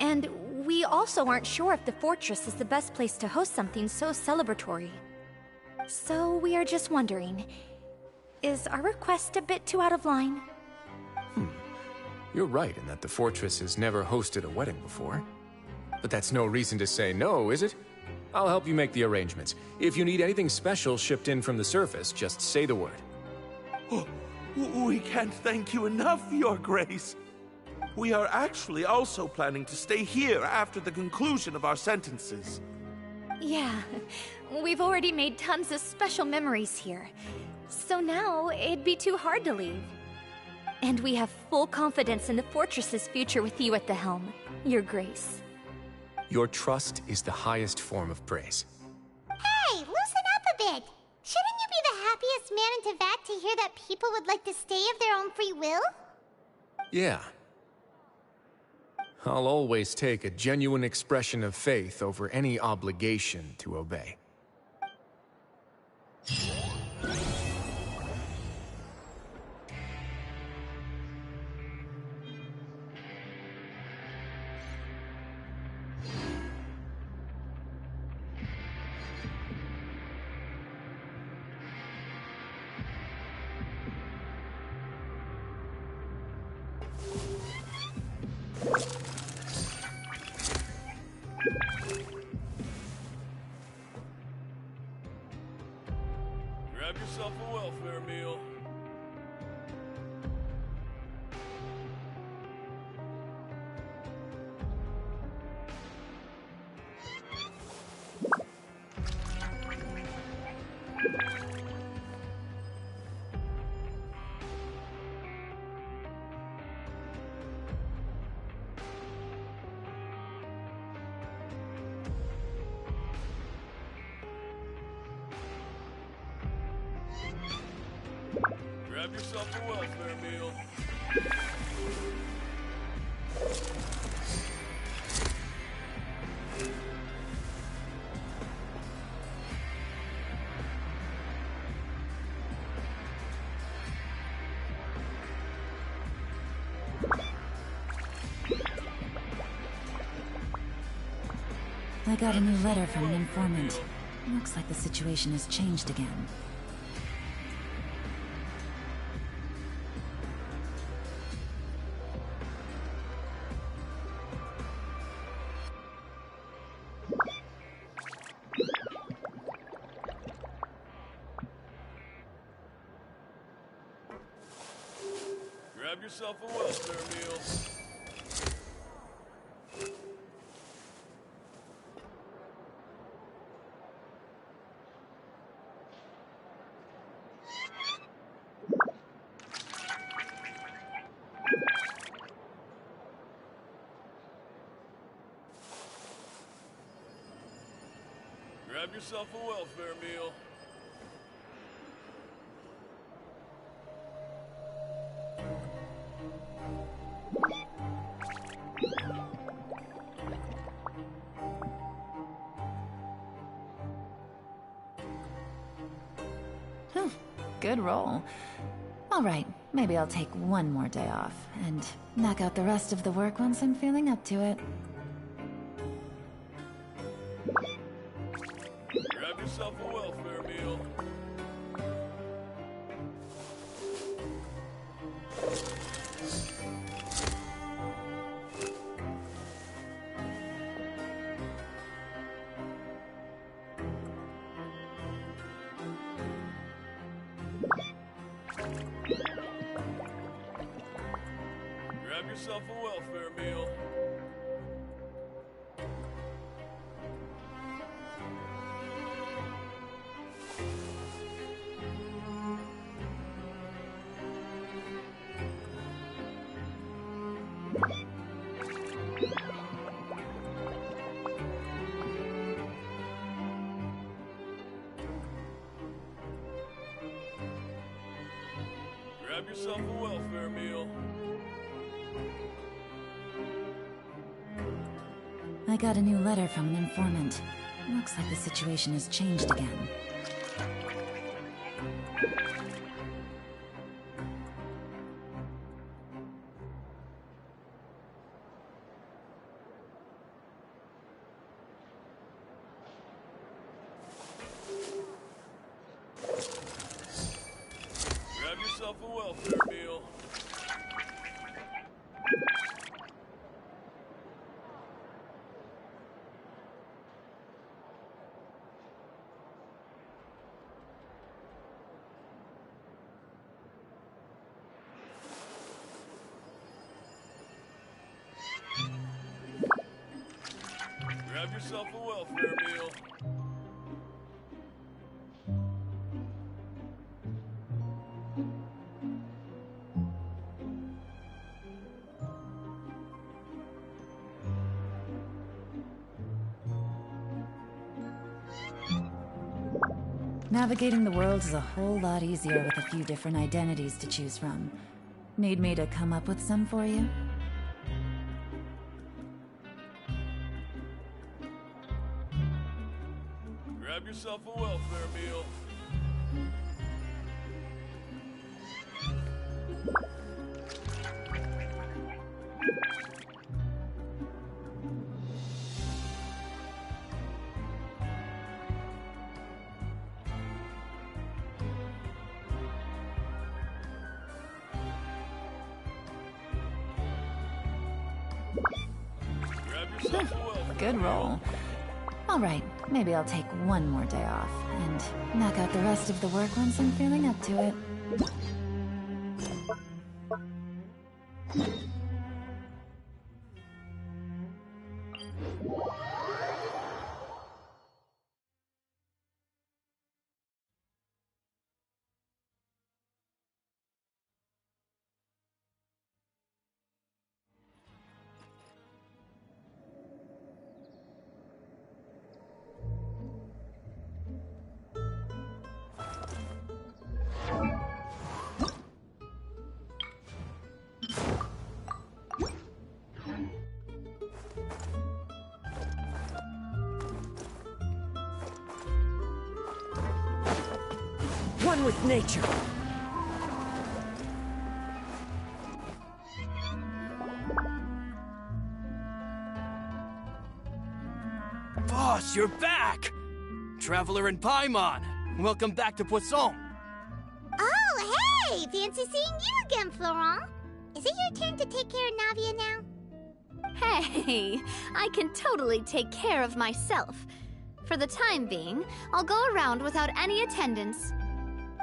And we also aren't sure if the fortress is the best place to host something so celebratory. So we are just wondering, is our request a bit too out of line?
You're right in that the fortress has never hosted a wedding before. But that's no reason to say no, is it? I'll help you make the arrangements. If you need anything special shipped in from the surface, just say the word.
Oh, we can't thank you enough, Your Grace. We are actually also planning to stay here after the conclusion of our sentences.
Yeah, we've already made tons of special memories here. So now, it'd be too hard to leave. And we have full confidence in the fortress's future with you at the helm, Your Grace.
Your trust is the highest form of praise.
Hey, loosen up a bit! Shouldn't you be the happiest man in Teyvat to hear that people would like to stay of their own free will?
Yeah. I'll always take a genuine expression of faith over any obligation to obey.
Grab yourself a welfare meal. Grab yourself a welfare meal.
I got a new letter from an informant. Looks like the situation has changed again.
Grab yourself a welfare meal. Grab yourself a welfare meal.
Good roll. Alright, maybe I'll take one more day off, and knock out the rest of the work once I'm feeling up to it.
Grab yourself a welfare meal. Grab yourself a welfare meal. Grab yourself a welfare meal.
I got a new letter from an informant. Looks like the situation has changed again.
Grab yourself a welfare meal. Grab yourself a welfare meal.
Navigating the world is a whole lot easier with a few different identities to choose from. Need me to come up with some for you?
Grab yourself a welfare meal.
Good roll. Alright, maybe I'll take one more day off and knock out the rest of the work once I'm feeling up to it.
One with nature.
Boss, you're back! Traveler in Paimon, welcome back to Poisson.
Oh, hey! Fancy seeing you again, Florent. Is it your turn to take care of Navia now?
Hey, I can totally take care of myself. For the time being, I'll go around without any attendance.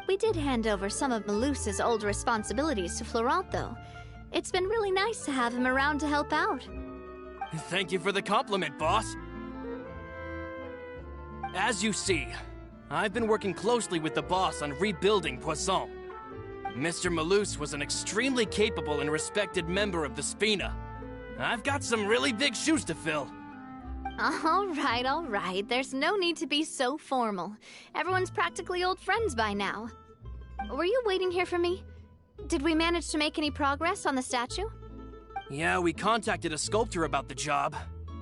We did hand over some of Malus's old responsibilities to Florent, though. It's been really nice to have him around to help out.
Thank you for the compliment, boss. As you see, I've been working closely with the boss on rebuilding Poisson. Mr. Malus was an extremely capable and respected member of the Spina. I've got some really big shoes to fill.
All right. There's no need to be so formal. Everyone's practically old friends by now. Were you waiting here for me? Did we manage to make any progress on the statue?
Yeah, we contacted a sculptor about the job,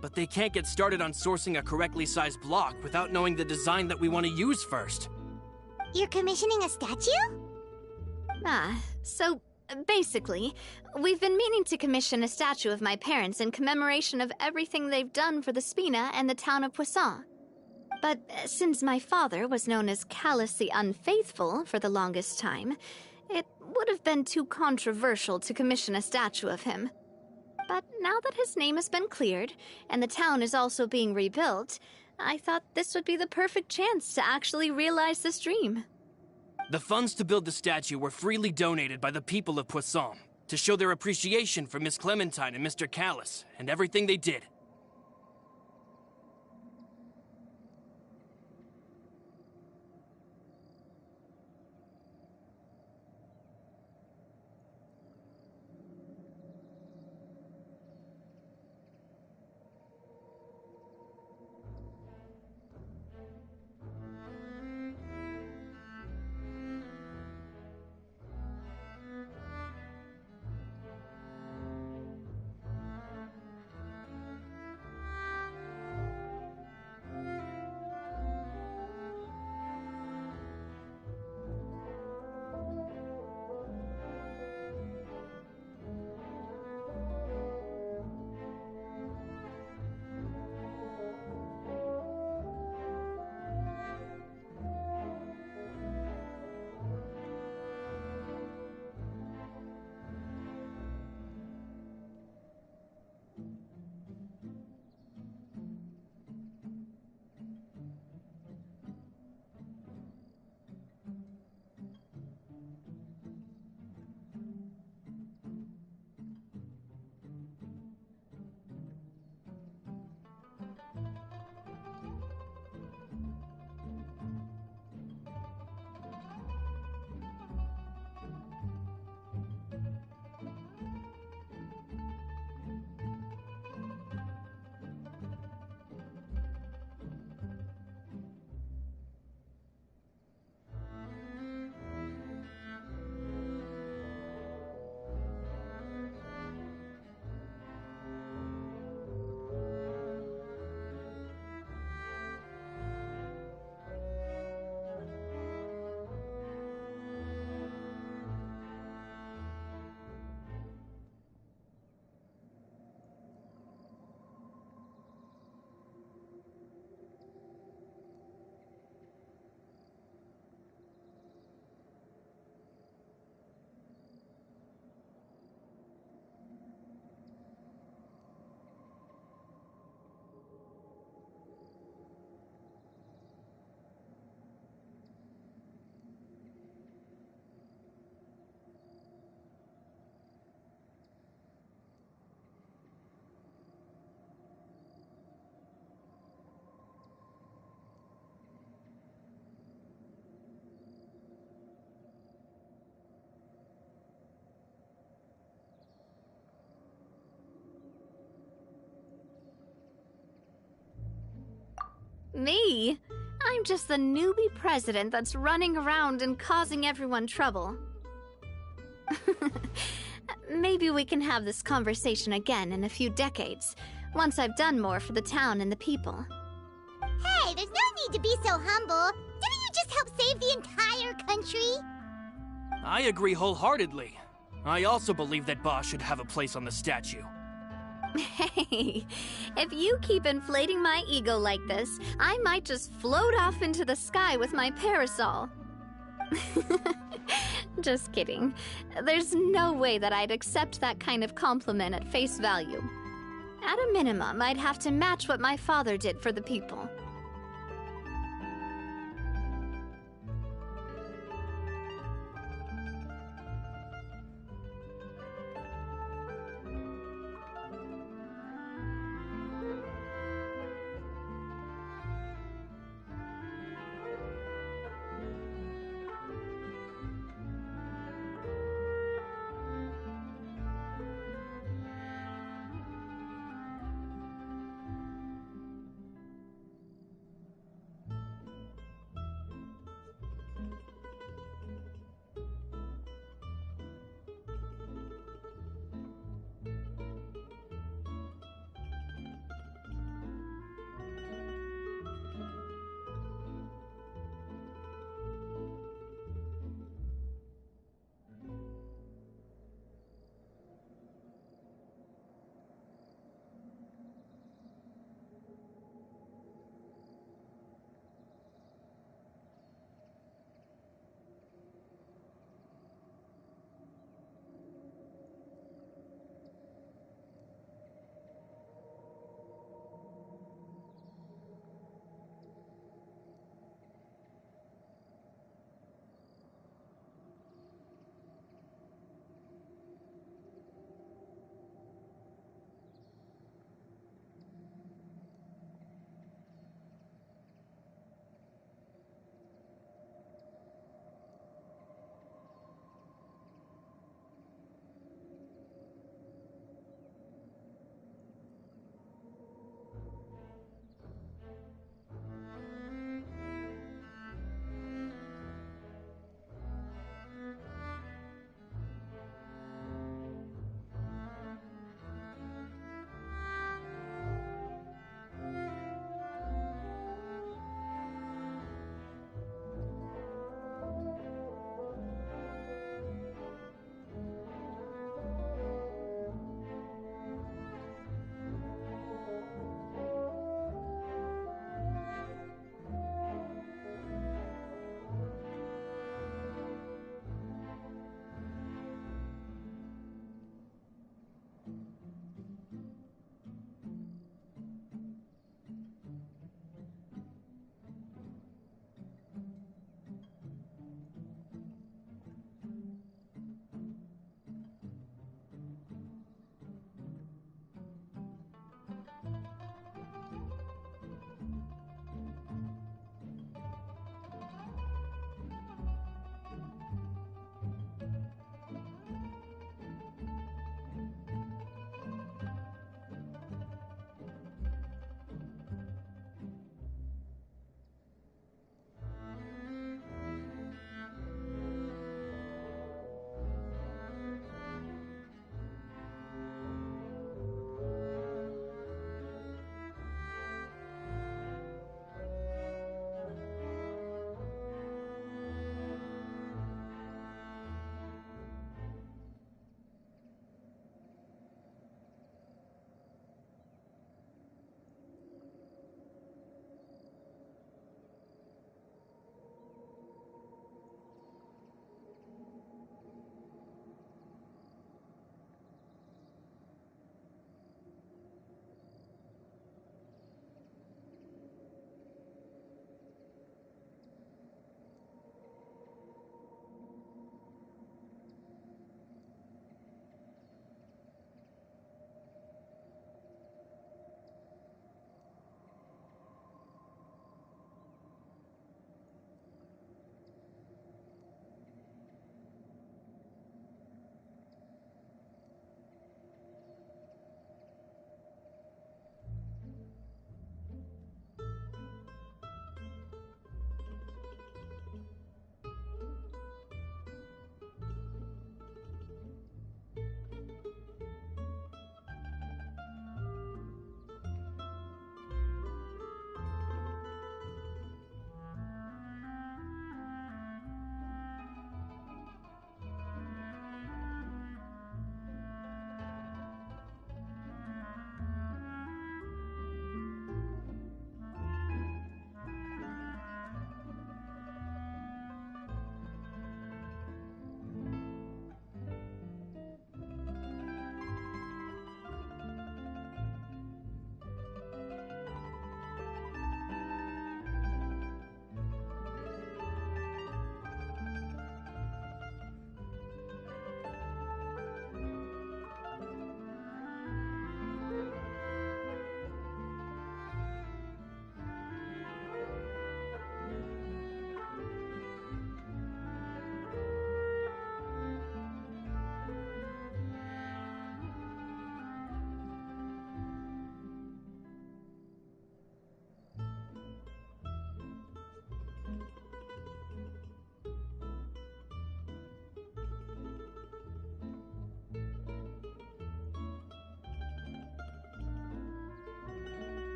but they can't get started on sourcing a correctly sized block without knowing the design that we want to use first.
You're commissioning a statue?
So basically, we've been meaning to commission a statue of my parents in commemoration of everything they've done for the Spina and the town of Poisson. But since my father was known as Callus the Unfaithful for the longest time, it would have been too controversial to commission a statue of him. But now that his name has been cleared, and the town is also being rebuilt, I thought this would be the perfect chance to actually realize this dream.
The funds to build the statue were freely donated by the people of Poisson to show their appreciation for Miss Clementine and Mr. Callus and everything they did.
Me? I'm just the newbie president that's running around and causing everyone trouble. Maybe we can have this conversation again in a few decades, once I've done more for the town and the people.
Hey, there's no need to be so humble. Didn't you just help save the entire country?
I agree wholeheartedly. I also believe that Boss should have a place on the statue.
Hey, if you keep inflating my ego like this, I might just float off into the sky with my parasol. Just kidding. There's no way that I'd accept that kind of compliment at face value. At a minimum, I'd have to match what my father did for the people.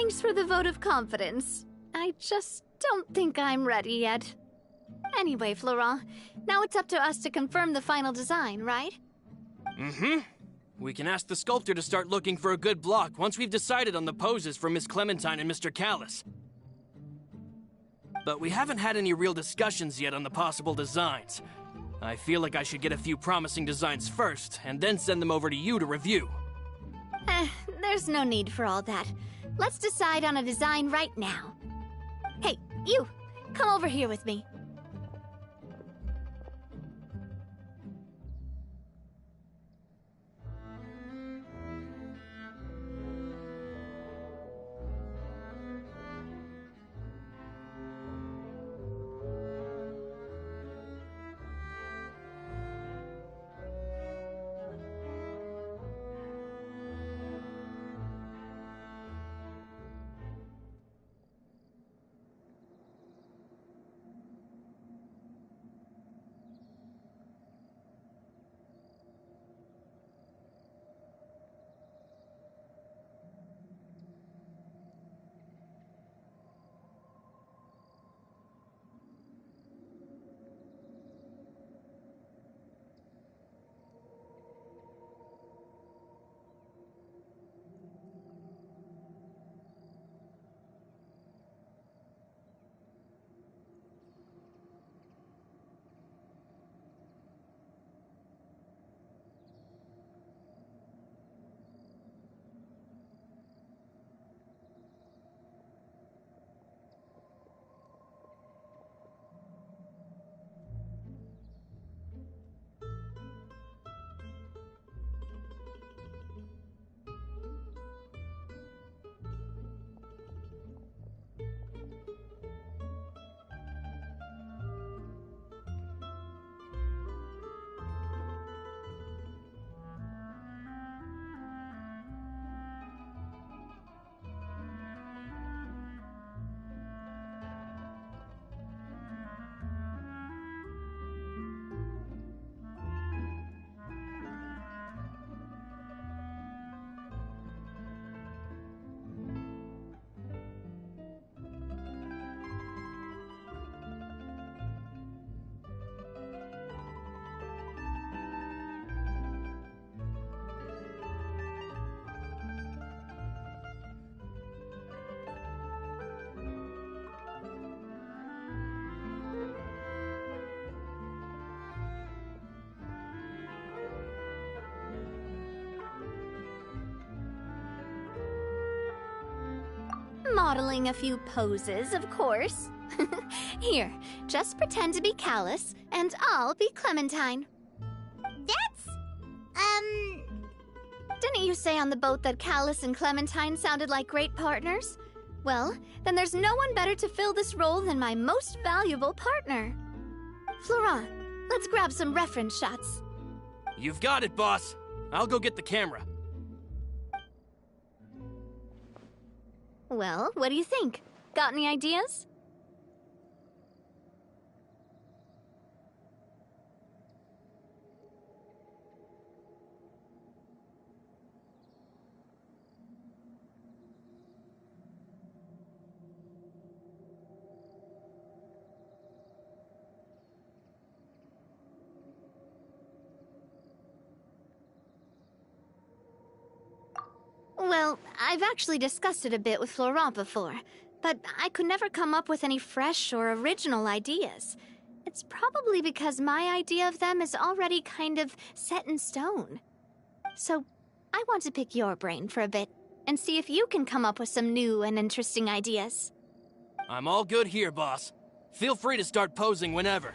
Thanks for the vote of confidence. I just don't think I'm ready yet. Anyway, Florent, now it's up to us to confirm the final design, right?
Mm-hmm. We can ask the sculptor to start looking for a good block once we've decided on the poses for Miss Clementine and Mr. Callis. But we haven't had any real discussions yet on the possible designs. I feel like I should get a few promising designs first, and then send them over to you to review.
There's no need for all that. Let's decide on a design right now. Hey, you! Come over here with me. Modeling a few poses, of course. Here, just pretend to be Callis, and I'll be Clementine.
That's...
Didn't you say on the boat that Callis and Clementine sounded like great partners? Well, then there's no one better to fill this role than my most valuable partner. Florent, let's grab some reference shots.
You've got it, boss. I'll go get the camera.
Well, what do you think? Got any ideas? Well, I've actually discussed it a bit with Florent before, but I could never come up with any fresh or original ideas. It's probably because my idea of them is already kind of set in stone. So, I want to pick your brain for a bit, and see if you can come up with some new and interesting ideas.
I'm all good here, boss. Feel free to start posing whenever.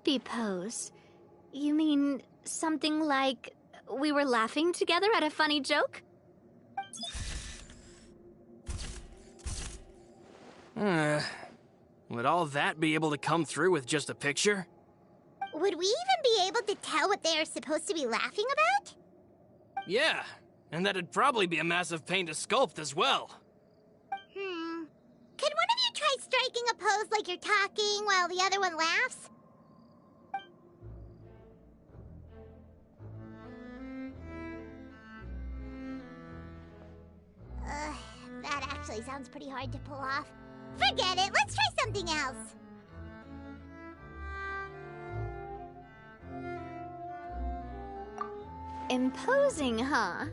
happy pose. You mean something like we were laughing together at a funny joke?
Would all that be able to come through with just a picture?
Would we even be able to tell what they are supposed to be laughing about?
Yeah, and that'd probably be a massive pain to sculpt as well.
Could one of you try striking a pose like you're talking while the other one laughs? That actually sounds pretty hard to pull off. Forget it, let's try something else.
Imposing, huh?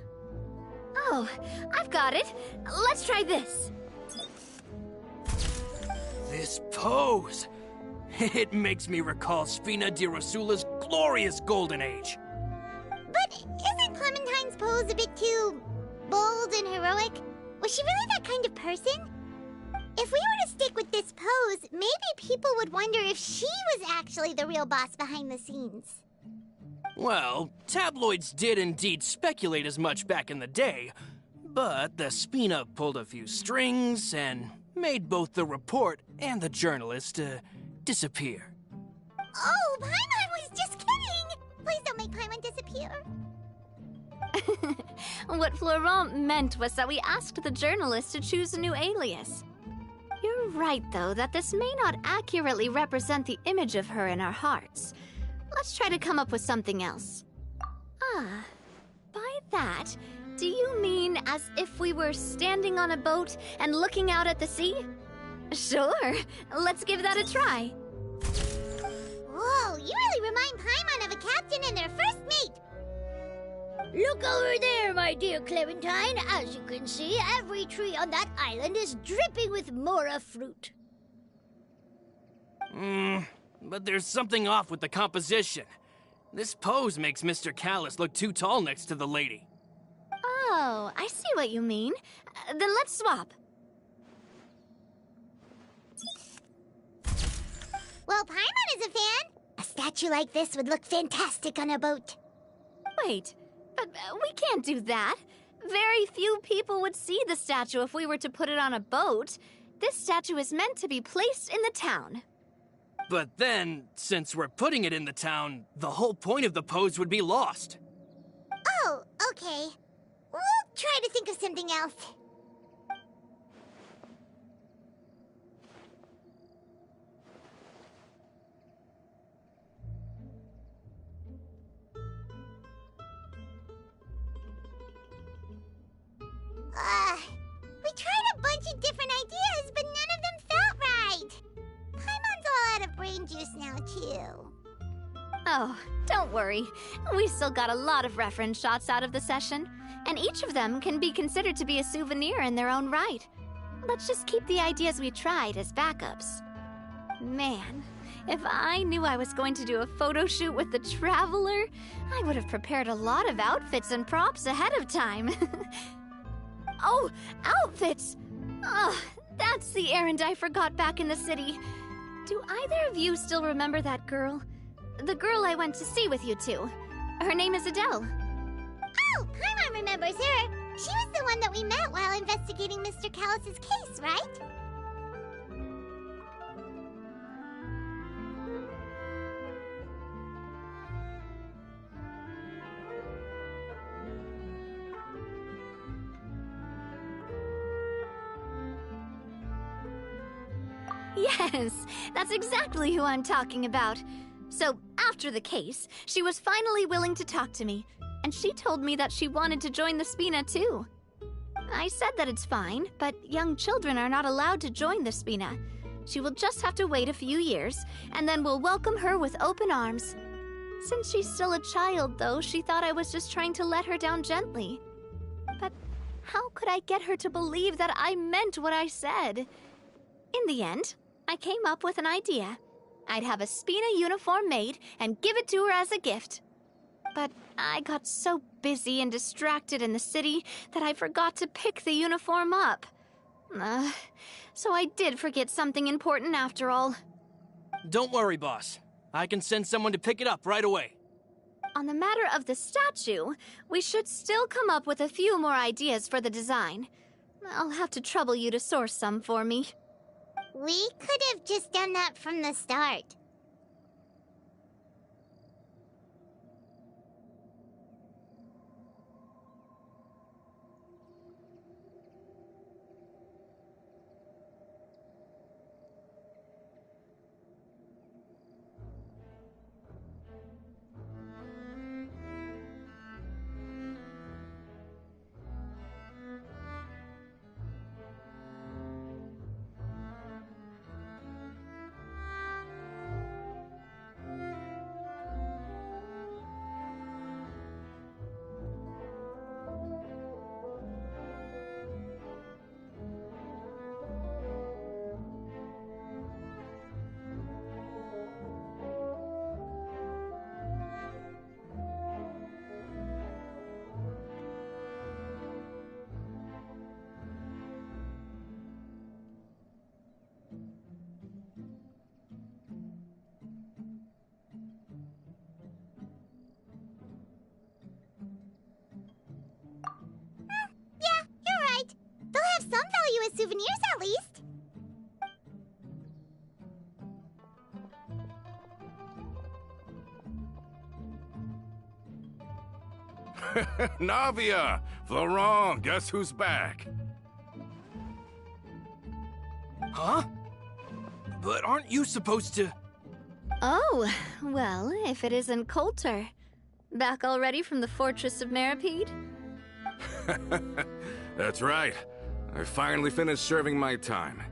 Oh, I've got it. Let's try this.
This pose! It makes me recall Sfina di Rasula's glorious golden age.
But isn't Clementine's pose a bit too bold and heroic? Was she really that kind of person? If we were to stick with this pose, maybe people would wonder if she was actually the real boss behind the scenes.
Well, tabloids did indeed speculate as much back in the day, but the Sfina pulled a few strings and made both the report and the journalist disappear.
Oh, Paimon was just kidding! Please don't make Paimon disappear.
What Florent meant was that we asked the journalist to choose a new alias. You're right, though, that this may not accurately represent the image of her in our hearts. Let's try to come up with something else. Ah, by that, do you mean as if we were standing on a boat and looking out at the sea? Sure, let's give that a try.
Whoa, you really remind Paimon of a captain and their first mate.
Look over there, my dear Clementine. As you can see, every tree on that island is dripping with mora fruit.
But there's something off with the composition. This pose makes Mr. Callus look too tall next to the lady.
Oh, I see what you mean. Then let's swap.
Well, Paimon is a fan. A statue like this would look fantastic on a boat.
Wait, but we can't do that. Very few people would see the statue if we were to put it on a boat. This statue is meant to be placed in the town.
But then, since we're putting it in the town, the whole point of the pose would be lost.
Oh, okay. We'll try to think of something else. We tried a bunch of different ideas, but none of them felt right. Paimon's all out of brain juice now, too.
Oh, don't worry. We still got a lot of reference shots out of the session, and each of them can be considered to be a souvenir in their own right. Let's just keep the ideas we tried as backups. Man, if I knew I was going to do a photo shoot with the Traveler, I would have prepared a lot of outfits and props ahead of time. Oh, outfits! Oh, that's the errand I forgot back in the city. Do either of you still remember that girl? The girl I went to see with you two. Her name is Adele.
Oh, Paimon remembers her. She was the one that we met while investigating Mr. Callus's case, right?
Yes, that's exactly who I'm talking about. So, after the case, she was finally willing to talk to me, and she told me that she wanted to join the Spina too. I said that it's fine, but young children are not allowed to join the Spina. She will just have to wait a few years, and then we'll welcome her with open arms. Since she's still a child, though, she thought I was just trying to let her down gently. But how could I get her to believe that I meant what I said? In the end, I came up with an idea. I'd have a Spina uniform made and give it to her as a gift. But I got so busy and distracted in the city that I forgot to pick the uniform up. So I did forget something important after all.
Don't worry, boss. I can send someone to pick it up right away.
On the matter of the statue, we should still come up with a few more ideas for the design. I'll have to trouble you to source some for me.
We could have just done that from the start. Yeah, you're right. They'll have some value as souvenirs at least.
Navia! Florent, guess who's back?
Huh? But aren't you supposed to...
Oh, well, if it isn't Coulter. Back already from the Fortress of Meropide?
That's right. I finally finished serving my time.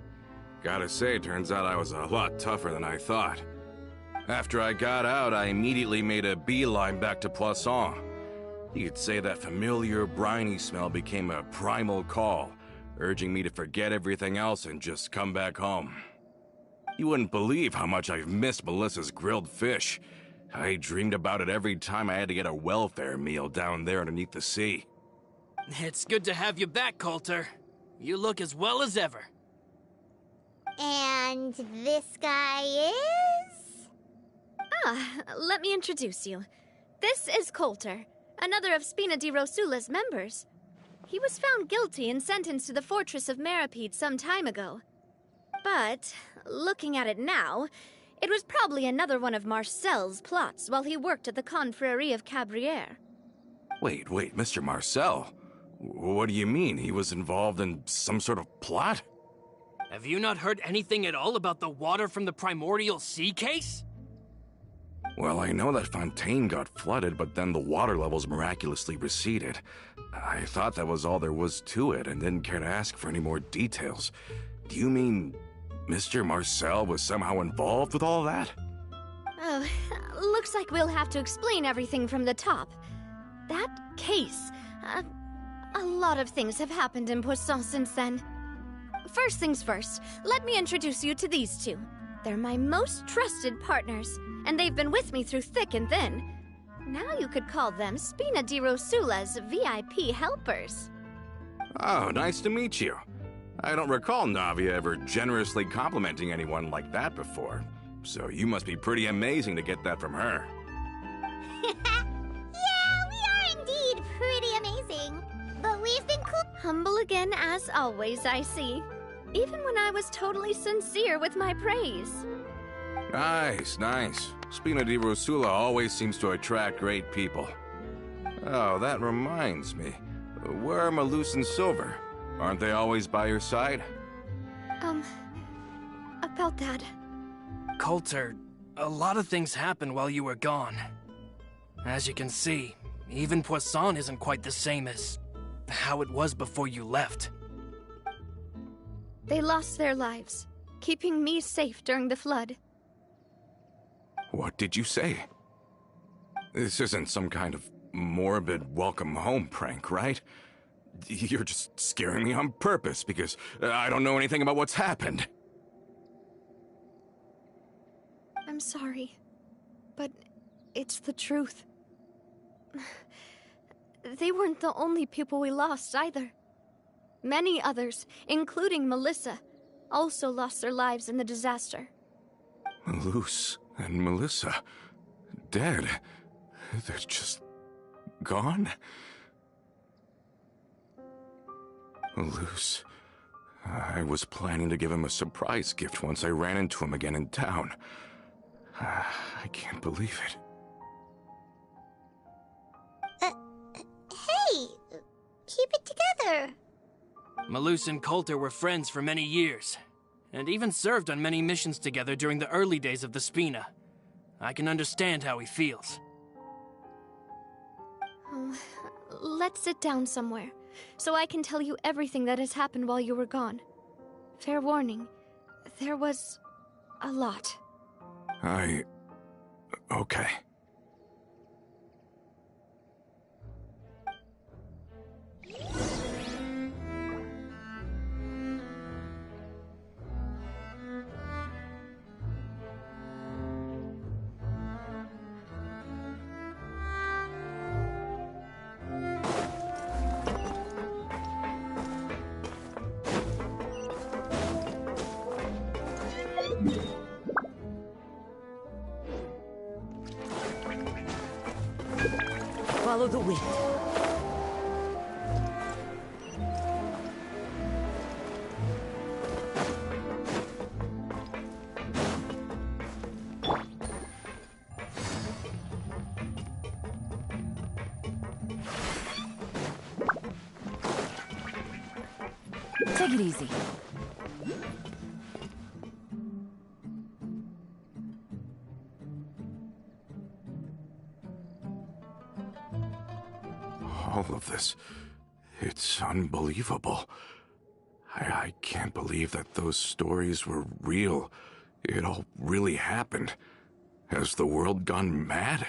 Gotta say, turns out I was a lot tougher than I thought. After I got out, I immediately made a beeline back to Poisson. You could say that familiar briny smell became a primal call, urging me to forget everything else and just come back home. You wouldn't believe how much I've missed Melissa's grilled fish. I dreamed about it every time I had to get a welfare meal down there underneath the sea.
It's good to have you back, Coulter. You look as well as ever.
And this guy is?
Let me introduce you. This is Coulter, another of Spina di Rosula's members. He was found guilty and sentenced to the Fortress of Meropide some time ago. But, looking at it now, it was probably another one of Marcel's plots while he worked at the Confrérie of Cabrières.
Wait, Mr. Marcel? What do you mean? He was involved in some sort of plot?
Have you not heard anything at all about the water from the primordial sea case?
Well, I know that Fontaine got flooded, but then the water levels miraculously receded. I thought that was all there was to it and didn't care to ask for any more details. Do you mean Mr. Marcel was somehow involved with all that?
Oh, looks like we'll have to explain everything from the top. That case, a lot of things have happened in Poisson since then. First things first, let me introduce you to these two. They're my most trusted partners, and they've been with me through thick and thin. Now you could call them Spina di Rosula's VIP helpers.
Oh, nice to meet you. I don't recall Navia ever generously complimenting anyone like that before, so you must be pretty amazing to get that from her.
Yeah, we are indeed pretty amazing. But we've been cool.
Humble again as always, I see. Even when I was totally sincere with my praise.
Nice. Spina di Rosula always seems to attract great people. Oh, that reminds me. Where are Malus and Silver? Aren't they always by your side?
About that.
Coulter, a lot of things happened while you were gone. As you can see, even Poisson isn't quite the same as how it was before you left.
They lost their lives, keeping me safe during the flood.
What did you say? This isn't some kind of morbid welcome home prank, right? You're just scaring me on purpose because I don't know anything about what's happened.
I'm sorry, but it's the truth. They weren't the only people we lost either. Many others, including Melissa, also lost their lives in the disaster.
Malus And Melissa, dead. They're just gone. Luce. I was planning to give him a surprise gift once I ran into him again in town. I can't believe it.
Hey! Keep it together!
Malus and Coulter were friends for many years, and even served on many missions together during the early days of the Spina. I can understand how he feels.
Oh, let's sit down somewhere, so I can tell you everything that has happened while you were gone. Fair warning, there was a lot.
Okay.
Follow the wind.
Take it easy.
All of this, it's unbelievable. I can't believe that those stories were real. It all really happened. Has the world gone mad?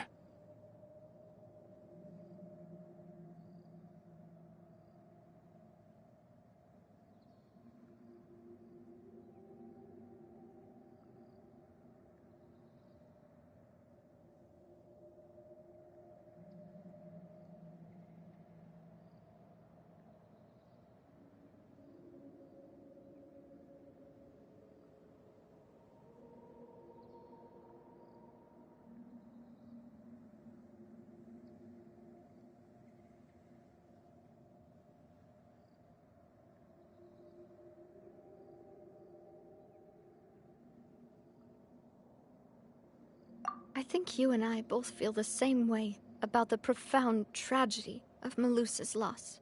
I think you and I both feel the same way about the profound tragedy of Malus's loss.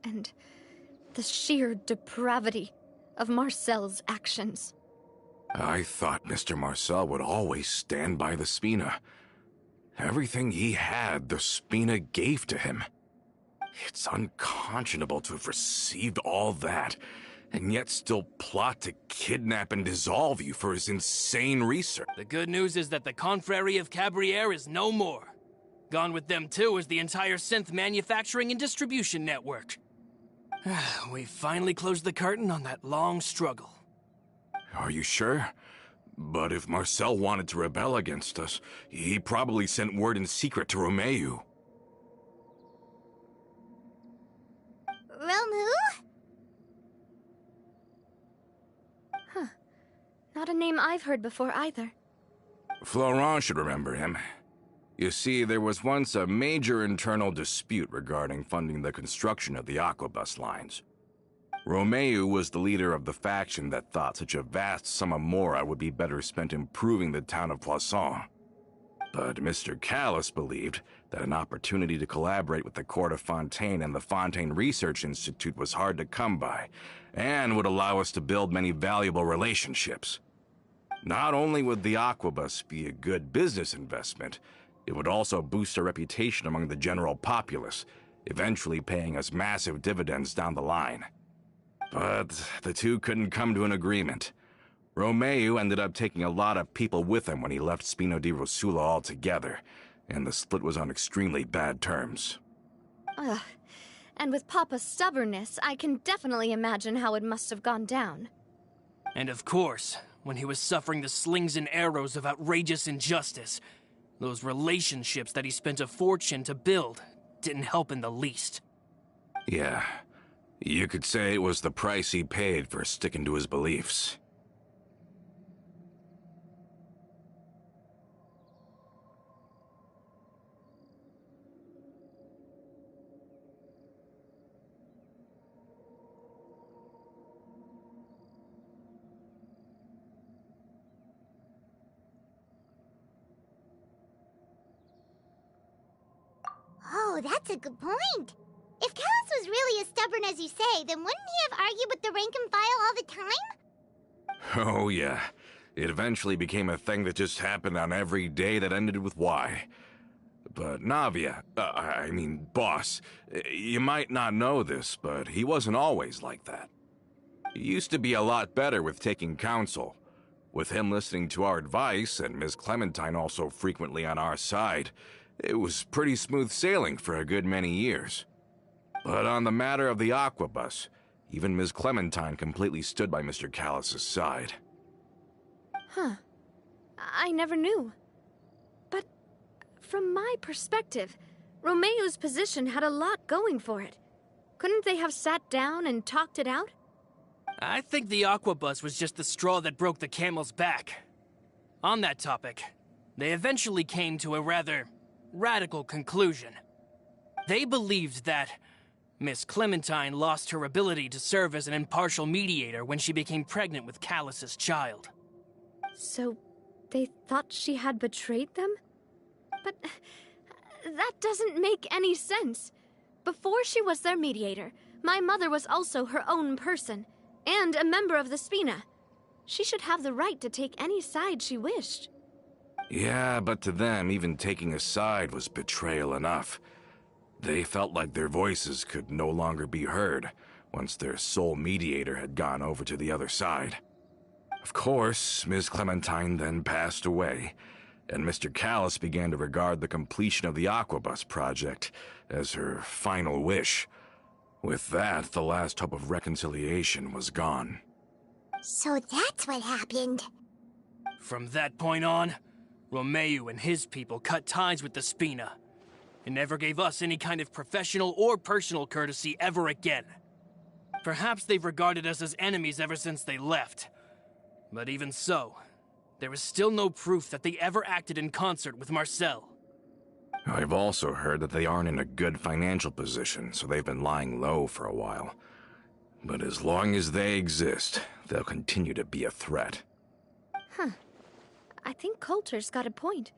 And the sheer depravity of Marcel's actions.
I thought Mr. Marcel would always stand by the Spina. Everything he had, the Spina gave to him. It's unconscionable to have received all that, and yet still plot to kidnap and dissolve you for his insane research.
The good news is that the Confrérie of Cabriere is no more. Gone with them too is the entire synth manufacturing and distribution network. We finally closed the curtain on that long struggle.
Are you sure? But if Marcel wanted to rebel against us, he probably sent word in secret to Romeu.
Romeu?
Huh. Not a name I've heard before either.
Florent should remember him. You see, there was once a major internal dispute regarding funding the construction of the Aquabus lines. Romeu was the leader of the faction that thought such a vast sum of mora would be better spent improving the town of Poisson. But Mr. Callis believed that an opportunity to collaborate with the court of Fontaine and the Fontaine Research Institute was hard to come by, and would allow us to build many valuable relationships. Not only would the Aquabus be a good business investment, it would also boost our reputation among the general populace, eventually paying us massive dividends down the line. But the two couldn't come to an agreement. Romeu ended up taking a lot of people with him when he left Spino di Rosula altogether, and the split was on extremely bad terms.
Ugh. And with Papa's stubbornness, I can definitely imagine how it must have gone down.
And of course, when he was suffering the slings and arrows of outrageous injustice, those relationships that he spent a fortune to build didn't help in the least.
Yeah, you could say it was the price he paid for sticking to his beliefs.
Oh, that's a good point. If Callus was really as stubborn as you say, then wouldn't he have argued with the rank and file all the time?
Oh, yeah. It eventually became a thing that just happened on every day that ended with Y. But Navia, boss, you might not know this, but he wasn't always like that. He used to be a lot better with taking counsel. With him listening to our advice, and Ms. Clementine also frequently on our side, it was pretty smooth sailing for a good many years. But on the matter of the Aquabus, even Ms. Clementine completely stood by Mr. Callus's side.
Huh. I never knew. But from my perspective, Romeo's position had a lot going for it. Couldn't they have sat down and talked it out?
I think the Aquabus was just the straw that broke the camel's back. On that topic, they eventually came to a rather radical conclusion. They believed that Miss Clementine lost her ability to serve as an impartial mediator when she became pregnant with Callus's child.
So, they thought she had betrayed them? But that doesn't make any sense. Before she was their mediator, my mother was also her own person, and a member of the Spina. She should have the right to take any side she wished.
Yeah, but to them, even taking a side was betrayal enough. They felt like their voices could no longer be heard once their sole mediator had gone over to the other side. Of course, Ms. Clementine then passed away, and Mr. Callus began to regard the completion of the Aquabus project as her final wish. With that, the last hope of reconciliation was gone.
So that's what happened.
From that point on, Romeo and his people cut ties with the Spina, and never gave us any kind of professional or personal courtesy ever again. Perhaps they've regarded us as enemies ever since they left. But even so, there is still no proof that they ever acted in concert with Marcel.
I've also heard that they aren't in a good financial position, so they've been lying low for a while. But as long as they exist, they'll continue to be a threat.
Huh. I think Coulter's got a point.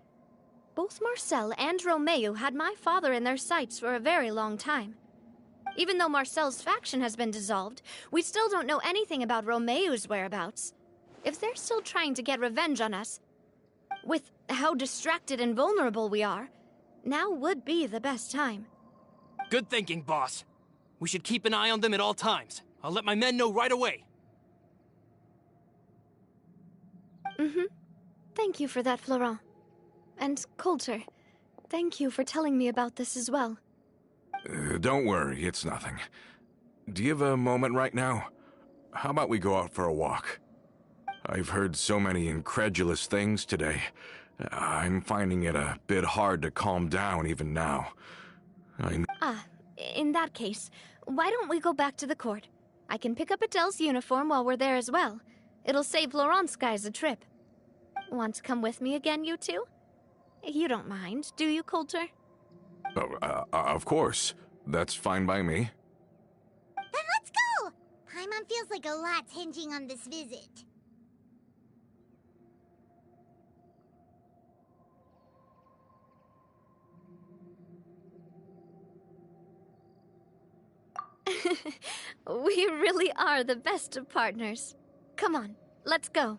Both Marcel and Romeo had my father in their sights for a very long time. Even though Marcel's faction has been dissolved, we still don't know anything about Romeo's whereabouts. If they're still trying to get revenge on us, with how distracted and vulnerable we are, now would be the best time.
Good thinking, boss. We should keep an eye on them at all times. I'll let my men know right away.
Thank you for that, Florent. And Coulter, thank you for telling me about this as well.
Don't worry, it's nothing. Do you have a moment right now? How about we go out for a walk? I've heard so many incredulous things today. I'm finding it a bit hard to calm down even now.
In that case, why don't we go back to the court? I can pick up Adele's uniform while we're there as well. It'll save Laurent's guys a trip. Want to come with me again, you two? You don't mind, do you, Coulter?
Of course. That's fine by me.
Then let's go! Paimon feels like a lot's hinging on this visit.
We really are the best of partners. Come on, let's go.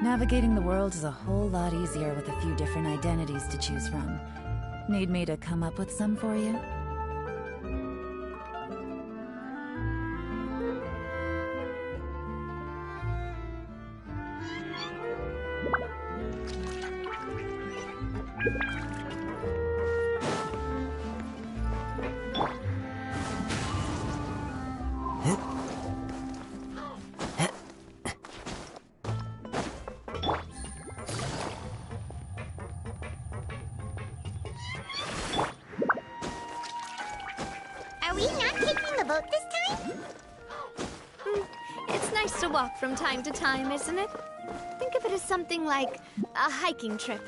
Navigating the world is a whole lot easier with a few different identities to choose from. Need me to come up with some for you?
boat this time?
It's nice to walk from time to time, isn't it? Think of it as something like a hiking trip.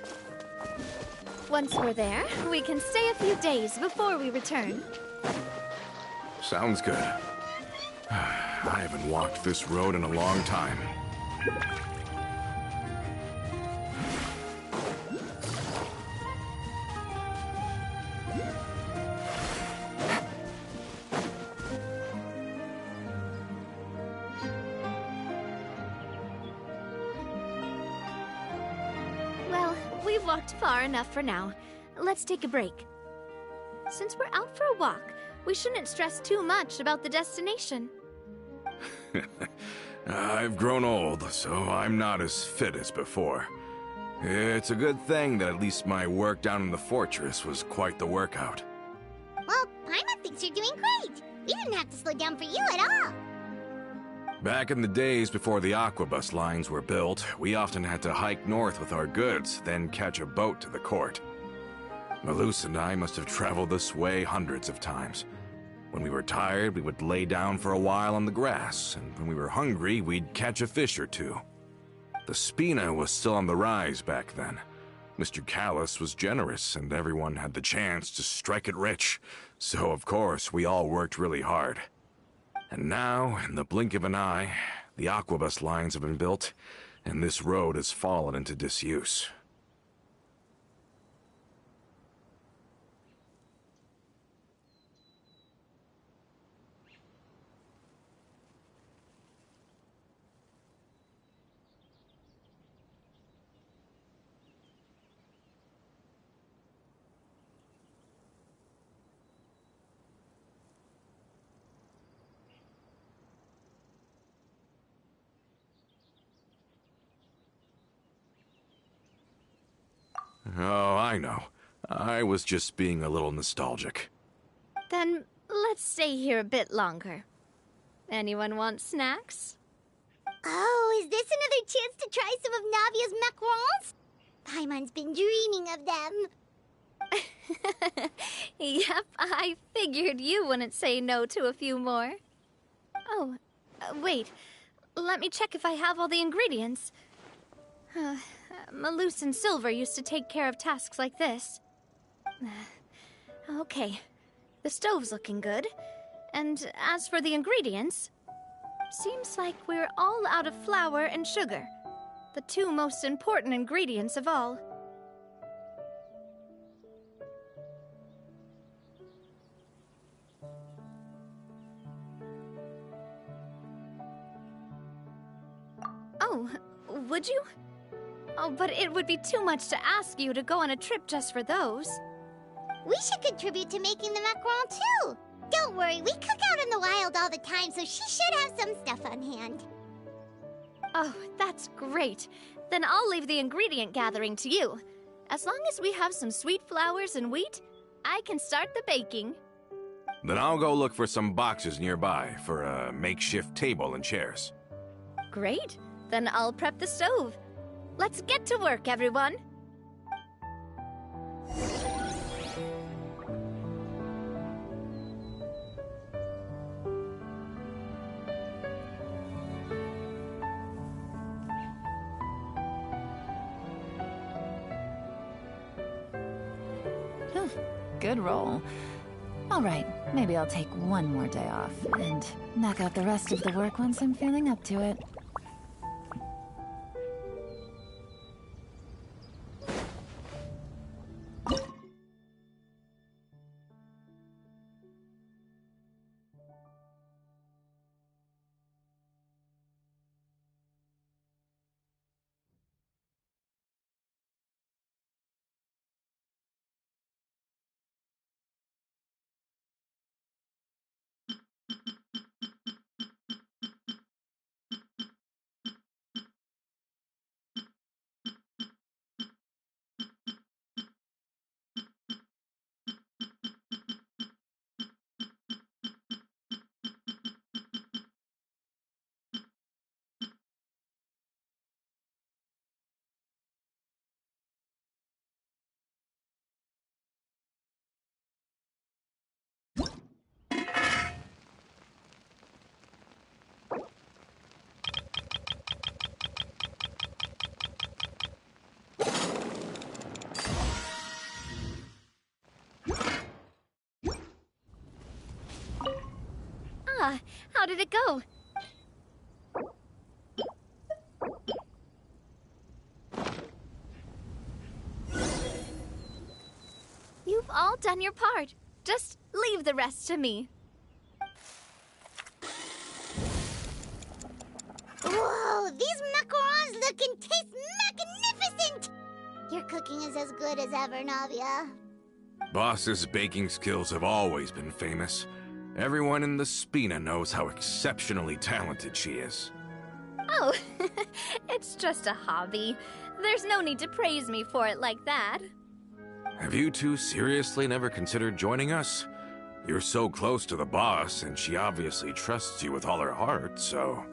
Once we're there, we can stay a few days before we return.
Sounds good. I haven't walked this road in a long time.
Well, we've walked far enough for now. Let's take a break. Since we're out for a walk, we shouldn't stress too much about the destination.
I've grown old, so I'm not as fit as before. It's a good thing that at least my work down in the fortress was quite the workout.
Well, Paimon thinks you're doing great. We didn't have to slow down for you at all.
Back in the days before the aquabus lines were built, we often had to hike north with our goods, then catch a boat to the court. Malus and I must have traveled this way hundreds of times. When we were tired, we would lay down for a while on the grass, and when we were hungry, we'd catch a fish or two. The Spina was still on the rise back then. Mr. Callus was generous, and everyone had the chance to strike it rich. So, of course, we all worked really hard. And now, in the blink of an eye, the aquabus lines have been built, and this road has fallen into disuse. Oh, I know. I was just being a little nostalgic.
Then let's stay here a bit longer. Anyone want snacks?
Oh, is this another chance to try some of Navia's macarons? Paimon's been dreaming of them.
Yep, I figured you wouldn't say no to a few more. Oh, wait. Let me check if I have all the ingredients. Malus and Silver used to take care of tasks like this. Okay, the stove's looking good. And as for the ingredients, seems like we're all out of flour and sugar, the two most important ingredients of all. Oh, would you? Oh, but it would be too much to ask you to go on a trip just for those.
We should contribute to making the macaron too. Don't worry, we cook out in the wild all the time, so she should have some stuff on hand.
Oh, that's great. Then I'll leave the ingredient gathering to you. As long as we have some sweet flours and wheat, I can start the baking.
Then I'll go look for some boxes nearby for a makeshift table and chairs.
Great. Then I'll prep the stove. Let's get to work, everyone.
Good roll. All right, maybe I'll take one more day off and knock out the rest of the work once I'm feeling up to it.
Yeah, how did it go? You've all done your part. Just leave the rest to me.
Whoa, these macarons look and taste magnificent! Your cooking is as good as ever, Navia.
Boss's baking skills have always been famous. Everyone in the Spina knows how exceptionally talented she is.
Oh, it's just a hobby. There's no need to praise me for it like that.
Have you two seriously never considered joining us? You're so close to the boss, and she obviously trusts you with all her heart, so...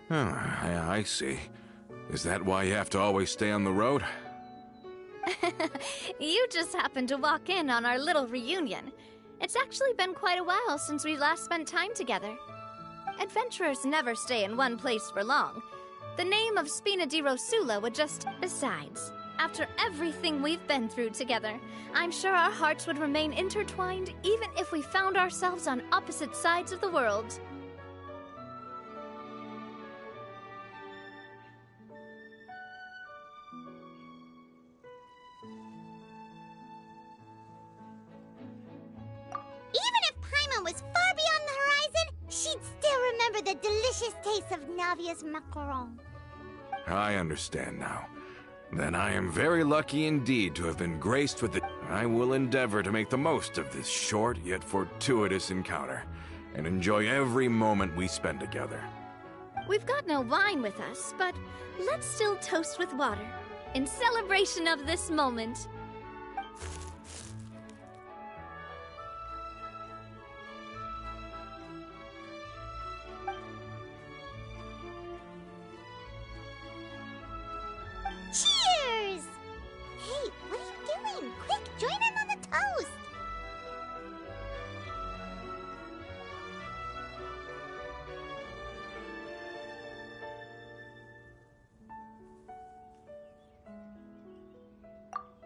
Oh, I see. Is that why you have to always stay on the road?
You just happened to walk in on our little reunion. It's actually been quite a while since we last spent time together. Adventurers never stay in one place for long. The name of Spina di Rosula would just... Besides, after everything we've been through together, I'm sure our hearts would remain intertwined even if we found ourselves on opposite sides of the world.
Was far beyond the horizon, she'd still remember the delicious taste of Navia's macaron.
I understand now. Then I am very lucky indeed to have been graced with the... I will endeavor to make the most of this short yet fortuitous encounter, and enjoy every moment we spend together.
We've got no wine with us, but let's still toast with water, in celebration of this moment.
Cheers! Hey, what are you doing? Quick, join in on the toast!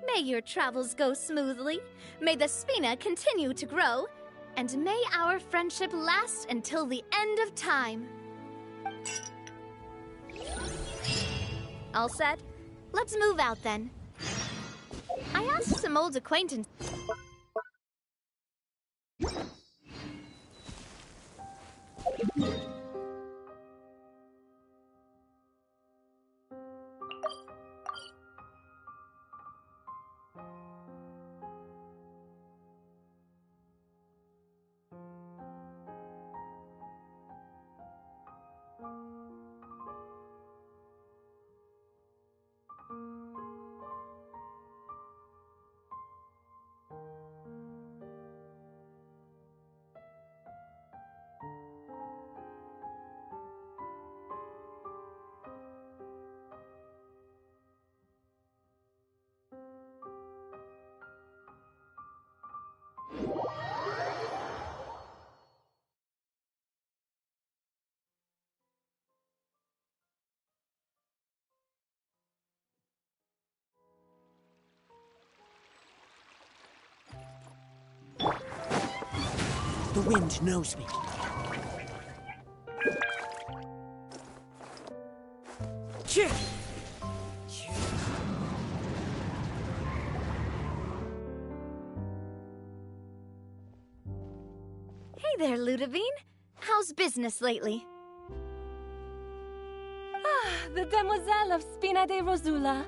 May your travels go smoothly. May the Spina continue to grow.
And may our friendship last until the end of time. All set? Let's move out then. I asked some old acquaintances.
The wind knows me. Chip!
Hey there, Ludovine. How's business lately?
The Demoiselle of Spina de Rosula.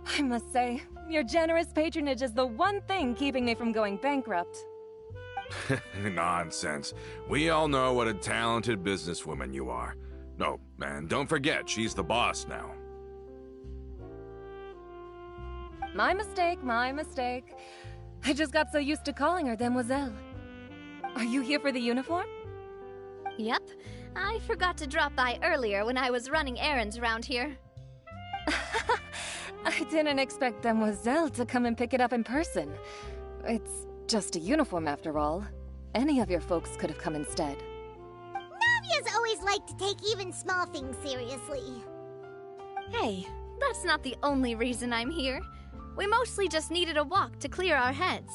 I must say, your generous patronage is the one thing keeping me from going bankrupt.
Nonsense. We all know what a talented businesswoman you are. No, and don't forget, she's the boss now.
My mistake, my mistake. I just got so used to calling her Demoiselle. Are you here for the uniform?
Yep. I forgot to drop by earlier when I was running errands around here.
I didn't expect Demoiselle to come and pick it up in person. It's just a uniform after all. Any of your folks could have come instead.
Navia's always liked to take even small things seriously.
Hey, that's not the only reason I'm here. We mostly just needed a walk to clear our heads.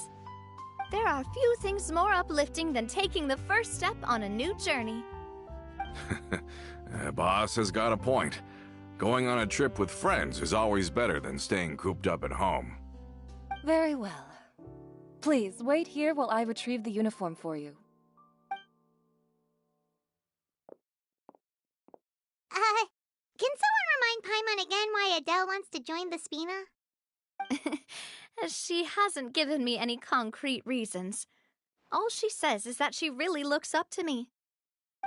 There are few things more uplifting than taking the first step on a new journey.
Boss has got a point. Going on a trip with friends is always better than staying cooped up at home.
Very well. Please, wait here while I retrieve the uniform for you.
Can someone remind Paimon again why Adele wants to join the Spina?
She hasn't given me any concrete reasons. All she says is that she really looks up to me.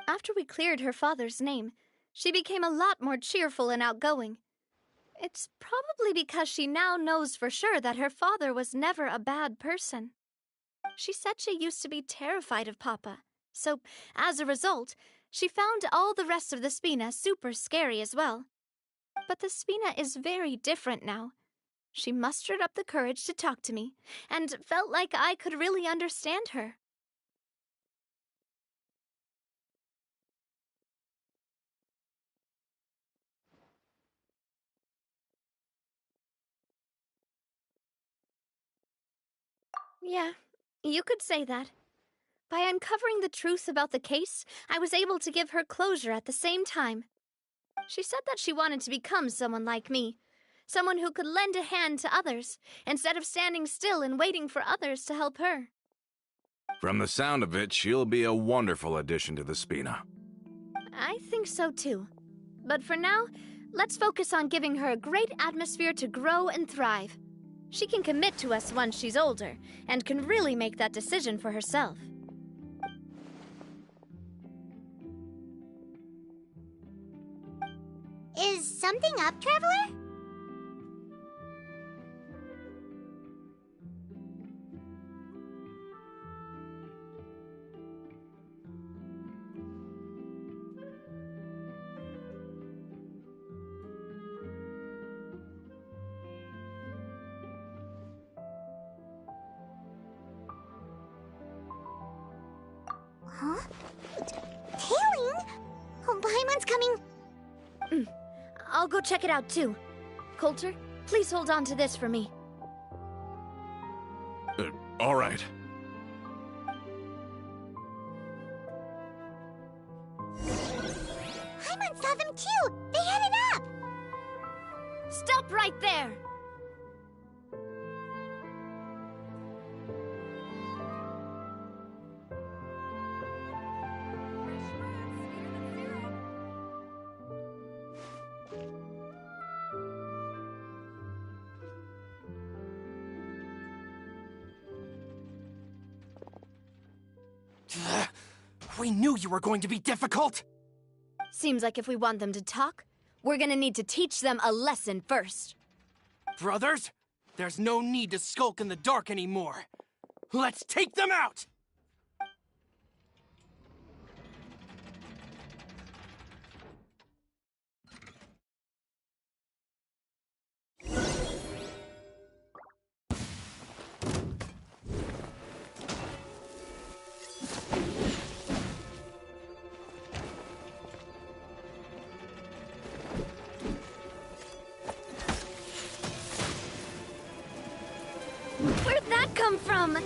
After we cleared her father's name, she became a lot more cheerful and outgoing. It's probably because she now knows for sure that her father was never a bad person. She said she used to be terrified of Papa, so as a result, she found all the rest of the Spina super scary as well. But the Spina is very different now. She mustered up the courage to talk to me, and felt like I could really understand her. Yeah, you could say that. By uncovering the truth about the case, I was able to give her closure at the same time. She said that she wanted to become someone like me, someone who could lend a hand to others, instead of standing still and waiting for others to help her.
From the sound of it, she'll be a wonderful addition to the Spina.
I think so too. But for now, let's focus on giving her a great atmosphere to grow and thrive. She can commit to us once she's older, and can really make that decision for herself.
Is something up, Traveler? Huh? Tailing? Oh, Paimon's coming.
I'll go check it out too. Coulter, please hold on to this for me.
All right.
them too! They headed up!
Stop right there!
We knew you were going to be difficult!
Seems like if we want them to talk, we're gonna need to teach them a lesson first.
Brothers, there's no need to skulk in the dark anymore. Let's take them out!
Where'd that come from?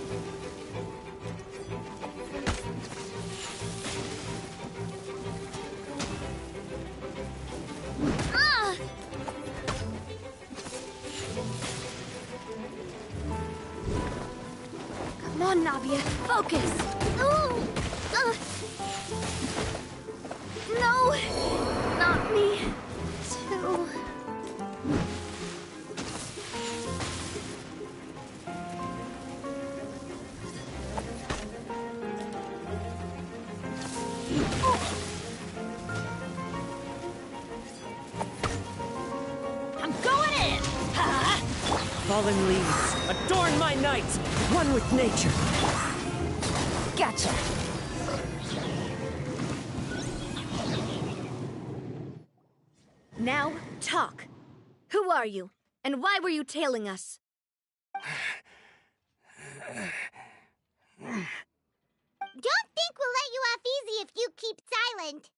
Ah! Come on, Navia, focus! Ooh! No! Not me, too.
I'm going in! Fallen leaves, adorn my night, one with nature.
Gotcha. Now, talk. Who are you? And why were you tailing us?
Don't think we'll let you off easy if you keep silent.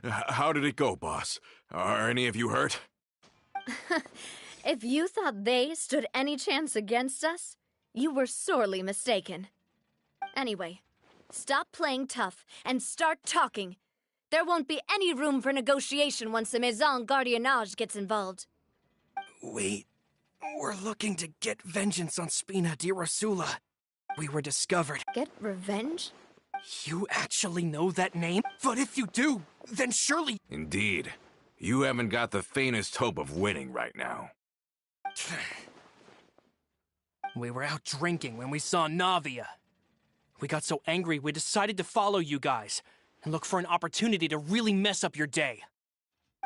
How did it go, boss? Are any of you hurt?
If you thought they stood any chance against us, you were sorely mistaken. Anyway, stop playing tough and start talking. There won't be any room for negotiation once the Maison Gardiennage gets involved.
We're looking to get vengeance on Spina di Rosula. We were discovered.
Get revenge?
You actually know that name? But if you do, then surely...
Indeed. You haven't got the faintest hope of winning right now.
We were out drinking when we saw Navia. We got so angry we decided to follow you guys and look for an opportunity to really mess up your day.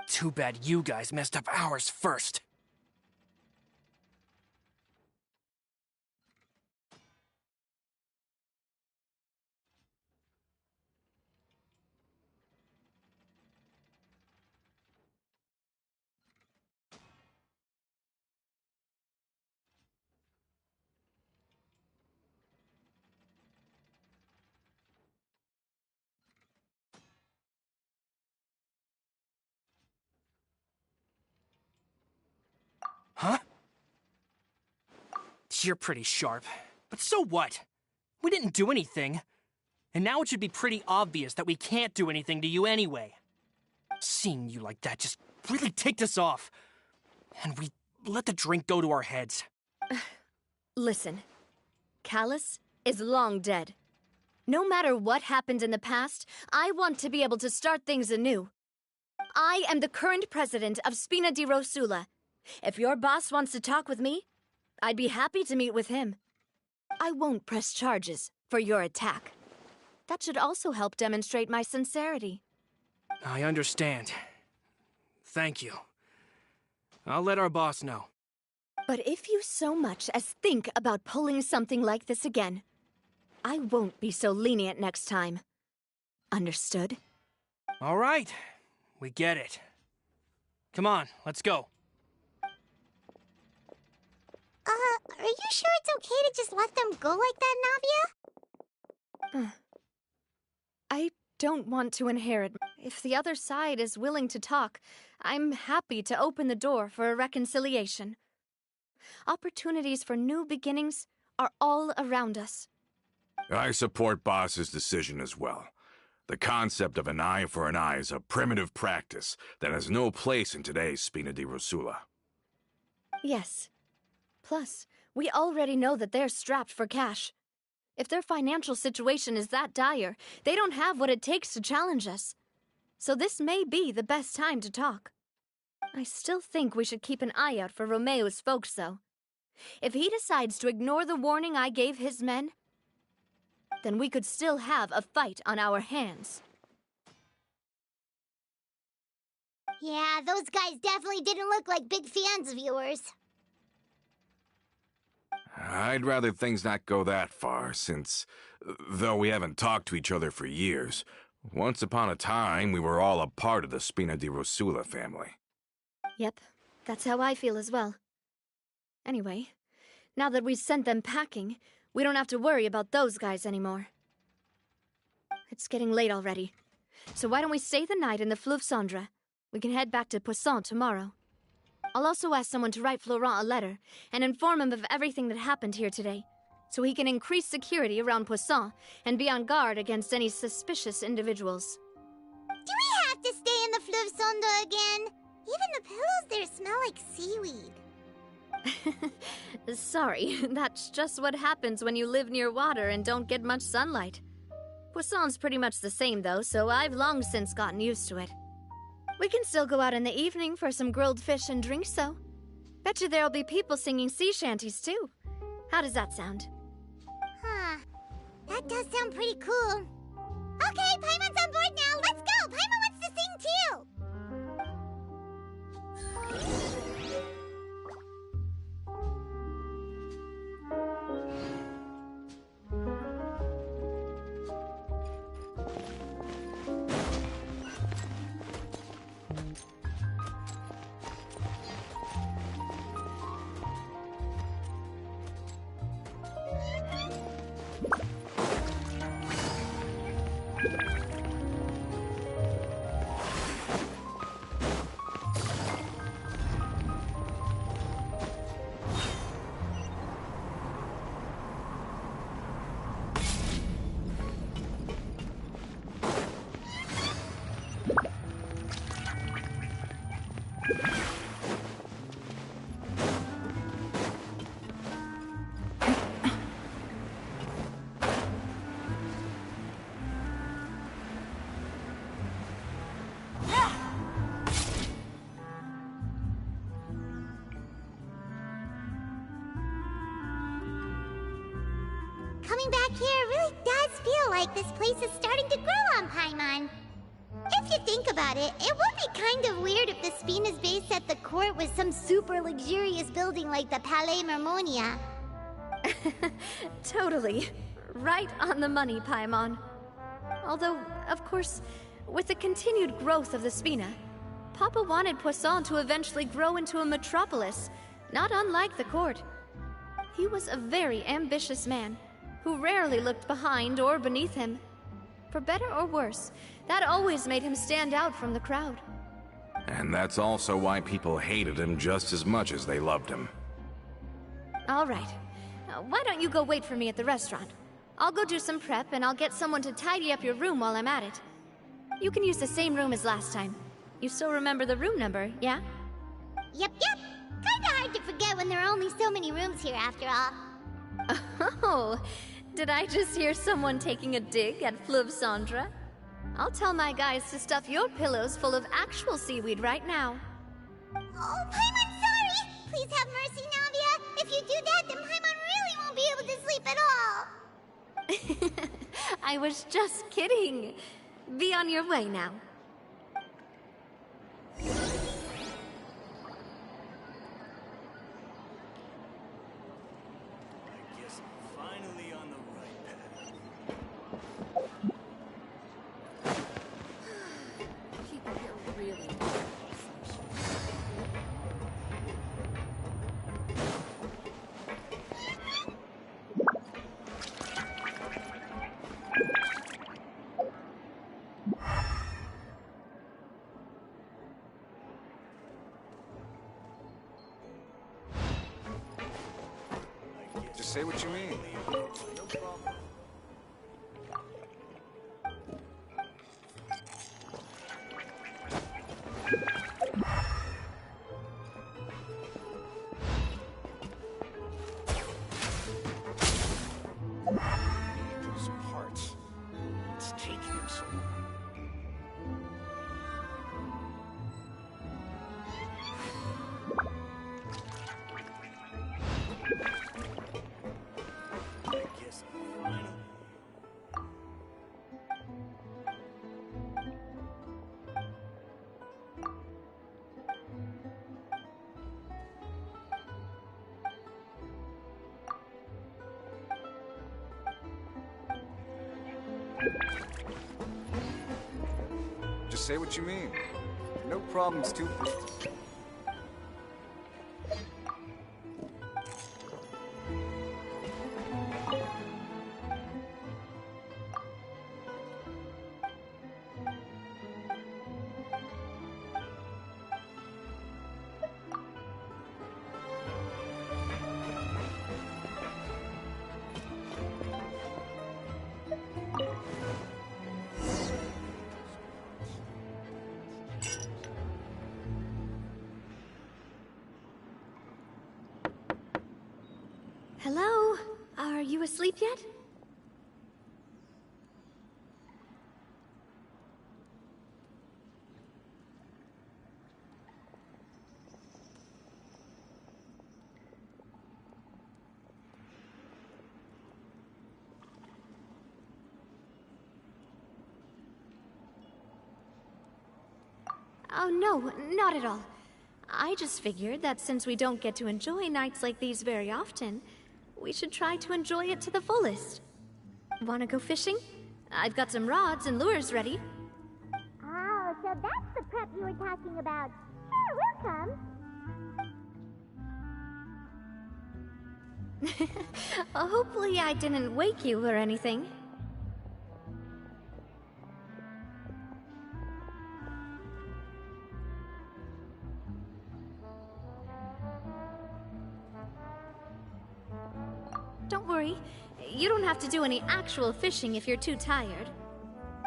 Too bad you guys messed up ours first. Huh? You're pretty sharp. But so what? We didn't do anything. And now it should be pretty obvious that we can't do anything to you anyway. Seeing you like that just really ticked us off. And we let the drink go to our heads.
Listen, Callus is long dead. No matter what happened in the past, I want to be able to start things anew. I am the current president of Spina di Rosula. If your boss wants to talk with me, I'd be happy to meet with him. I won't press charges for your attack. That should also help demonstrate my sincerity.
I understand. Thank you. I'll let our boss know.
But if you so much as think about pulling something like this again, I won't be so lenient next time. Understood?
All right. We get it. Come on, let's go.
Are you sure it's okay to just let them go like that, Navia?
I don't want to inherit. If the other side is willing to talk, I'm happy to open the door for a reconciliation. Opportunities for new beginnings are all around us.
I support Boss's decision as well. The concept of an eye for an eye is a primitive practice that has no place in today's Spina di Rosula.
Yes. Plus, we already know that they're strapped for cash. If their financial situation is that dire, they don't have what it takes to challenge us. So this may be the best time to talk. I still think we should keep an eye out for Romeo's folks, though. If he decides to ignore the warning I gave his men, then we could still have a fight on our hands.
Yeah, those guys definitely didn't look like big fans of yours.
I'd rather things not go that far, since, though we haven't talked to each other for years, once upon a time we were all a part of the Spina di Rosula family.
Yep, that's how I feel as well. Anyway, now that we've sent them packing, we don't have to worry about those guys anymore. It's getting late already, so why don't we stay the night in the Fleuve Cendre? We can head back to Poisson tomorrow. I'll also ask someone to write Florent a letter and inform him of everything that happened here today, so he can increase security around Poisson and be on guard against any suspicious individuals.
Do we have to stay in the Fleuve Cendre again? Even the pillows there smell like seaweed.
Sorry, that's just what happens when you live near water and don't get much sunlight. Poisson's pretty much the same though, so I've long since gotten used to it. We can still go out in the evening for some grilled fish and drinks, though. Bet you there'll be people singing sea shanties, too. How does that sound?
Huh. That does sound pretty cool. Okay, Paimon's on board now. Let's go! Paimon wants to sing, too! Coming back here really does feel like this place is starting to grow on Paimon. If you think about it, it would be kind of weird if the Spina's base at the court was some super luxurious building like the Palais Mermonia.
Totally. Right on the money, Paimon. Although, of course, with the continued growth of the Spina, Papa wanted Poisson to eventually grow into a metropolis, not unlike the court. He was a very ambitious man, who rarely looked behind or beneath him. For better or worse, that always made him stand out from the crowd.
And that's also why people hated him just as much as they loved him.
All right. Why don't you go wait for me at the restaurant? I'll go do some prep, and I'll get someone to tidy up your room while I'm at it. You can use the same room as last time. You still remember the room number, yeah?
Yep. Kinda hard to forget when there are only so many rooms here after all.
Oh, did I just hear someone taking a dig at Fleuve Cendre? I'll tell my guys to stuff your pillows full of actual seaweed right now.
Oh, Paimon, sorry! Please have mercy, Navia. If you do that, then Paimon really won't be able to sleep at all.
I was just kidding. Be on your way now.
Finally on the right path.
People here really
Just say what you mean.
No problem.
Those parts. It's taking him so long.
I guess finally.
Just say what you mean. No problems, too.
Hello? Are you asleep yet? Oh, no, not at all. I just figured that since we don't get to enjoy nights like these very often, we should try to enjoy it to the fullest. Wanna go fishing? I've got some rods and lures ready.
Oh, so that's the prep you were talking about. Sure, we'll come.
Hopefully I didn't wake you or anything. Don't worry. You don't have to do any actual fishing if you're too tired.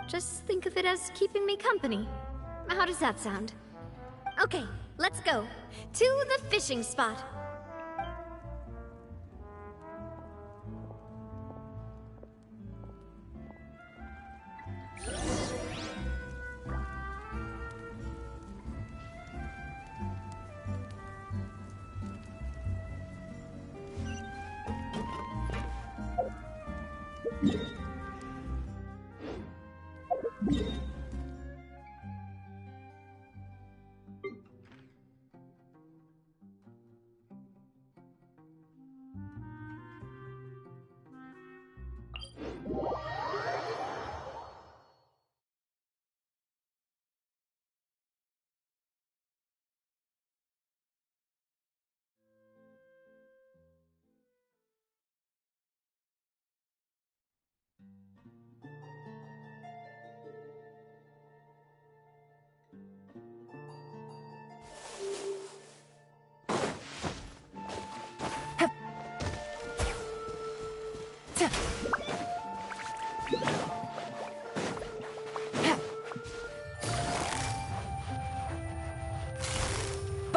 Just think of it as keeping me company. How does that sound? Okay, let's go. To the fishing spot.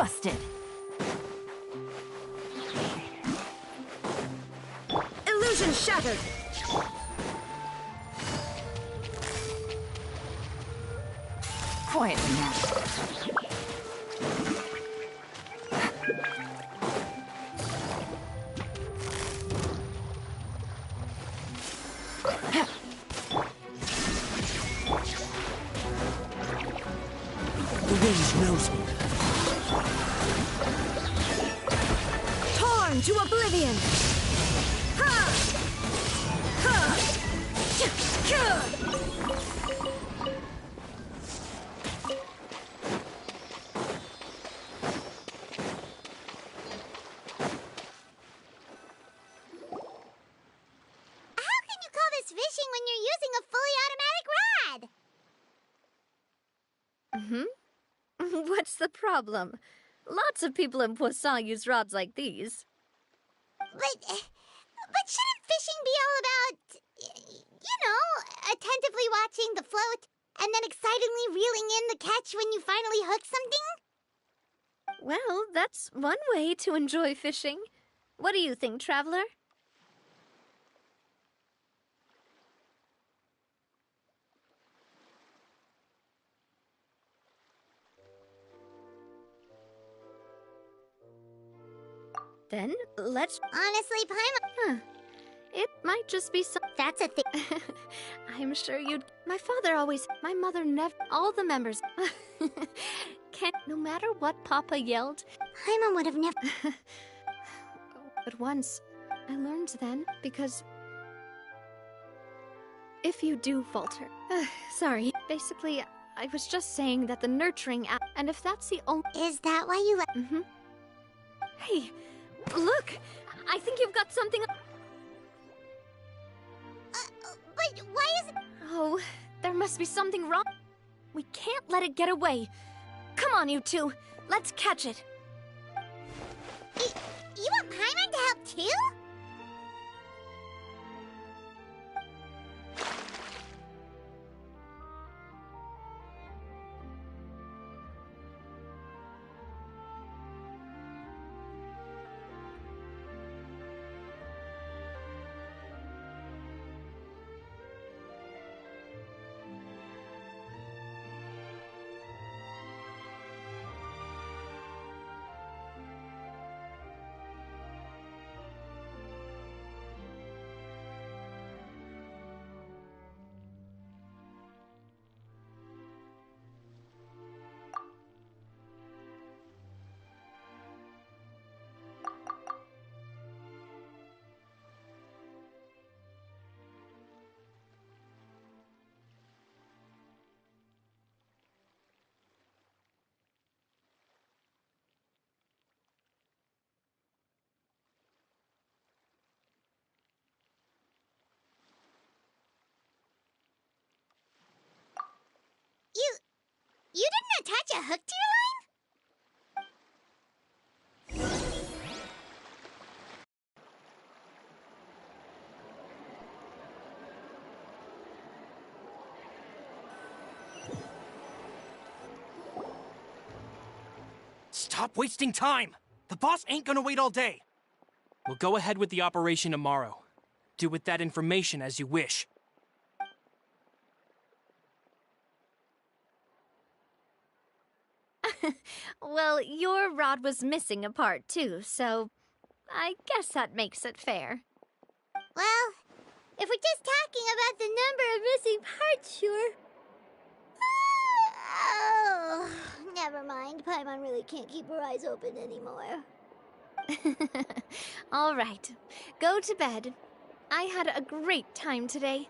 Busted.
Illusion shattered.
Quietly now.
The wind knows me.
Torn to oblivion. Ha! Ha!
How can you call this fishing when you're using a fully automatic rod?
What's the problem? Lots of people in Poisson use rods like these.
But shouldn't fishing be all about, attentively watching the float and then excitedly reeling in the catch when you finally hook something?
Well, that's one way to enjoy fishing. What do you think, Traveler? Then, let's...
Honestly, Paimon...
It might just be some...
That's a thing.
I'm sure you'd... My father always... My mother never... All the members... No matter what Papa yelled...
Paimon would have never...
But once, I learned then, because... If you do falter... Sorry. Basically, I was just saying that the nurturing... And if that's the only...
Is that why you let...
Hey, look! I think you've got something...
But why is it...
Oh, there must be something wrong. We can't let it get away. Come on, you two. Let's catch it.
You want Paimon to help too? You didn't attach a hook to your line?
Stop wasting time! The boss ain't gonna wait all day! We'll go ahead with the operation tomorrow. Do with that information as you wish.
Well, your rod was missing a part too, so I guess that makes it fair.
Well, if we're just talking about the number of missing parts, sure. Oh, never mind. Paimon really can't keep her eyes open anymore.
All right, go to bed. I had a great time today.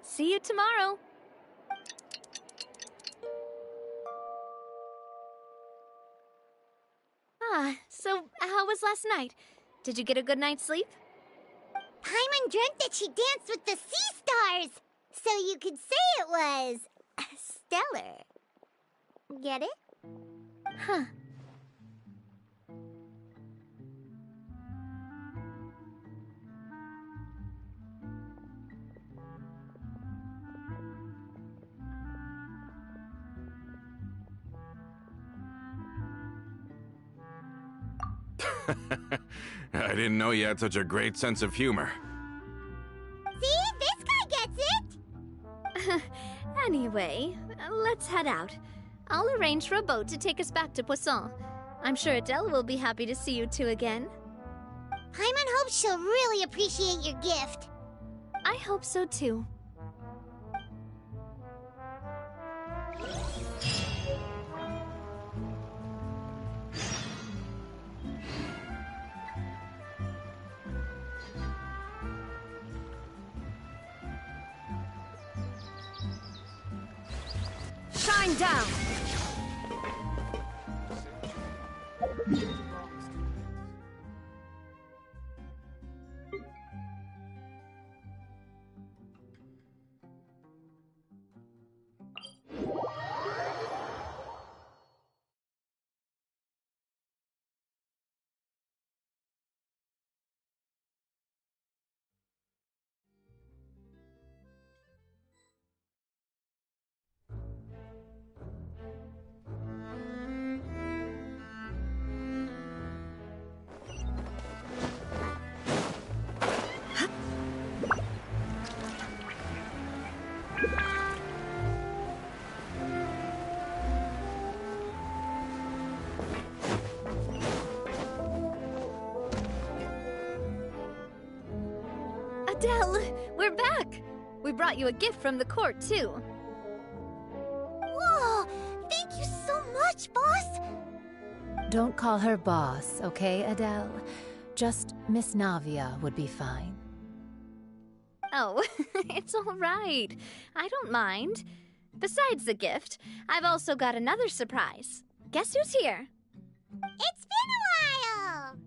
See you tomorrow. So how was last night? Did you get a good night's sleep?
Paimon dreamt that she danced with the sea stars, so you could say it was stellar. Get it?
Huh.
I didn't know you had such a great sense of humor.
See? This guy gets it!
Anyway, let's head out. I'll arrange for a boat to take us back to Poisson. I'm sure Adele will be happy to see you two again.
Paimon hopes she'll really appreciate your gift.
I hope so too.
Shine down!
Adele, we're back! We brought you a gift from the court, too.
Whoa! Thank you so much, boss!
Don't call her boss, okay, Adele? Just Miss Navia would be fine.
Oh, it's all right. I don't mind. Besides the gift, I've also got another surprise. Guess who's here?
It's been a while!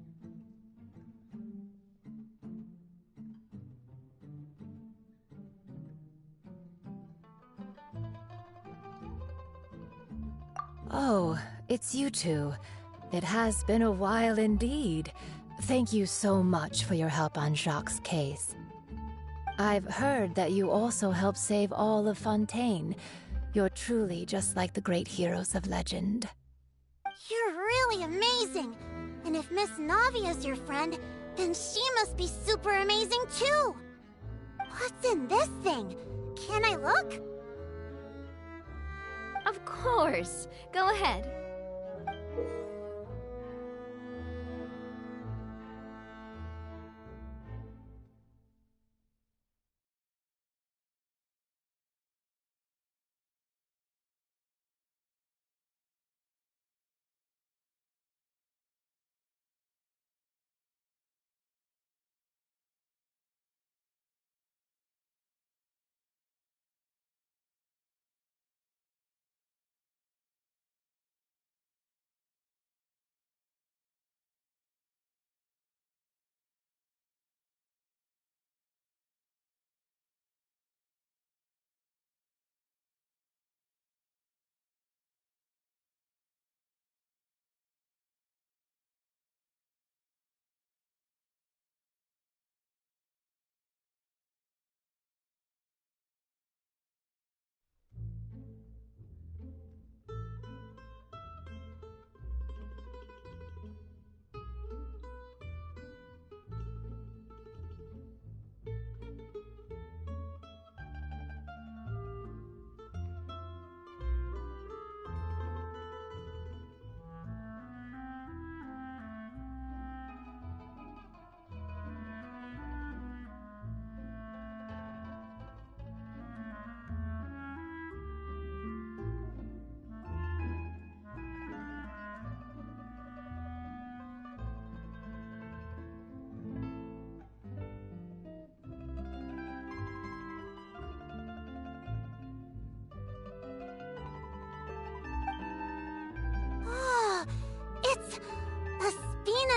Oh, it's you two. It has been a while indeed. Thank you so much for your help on Jacques' case. I've heard that you also helped save all of Fontaine. You're truly just like the great heroes of legend.
You're really amazing! And if Miss Navia's your friend, then she must be super amazing too! What's in this thing? Can I look?
Of course. Go ahead.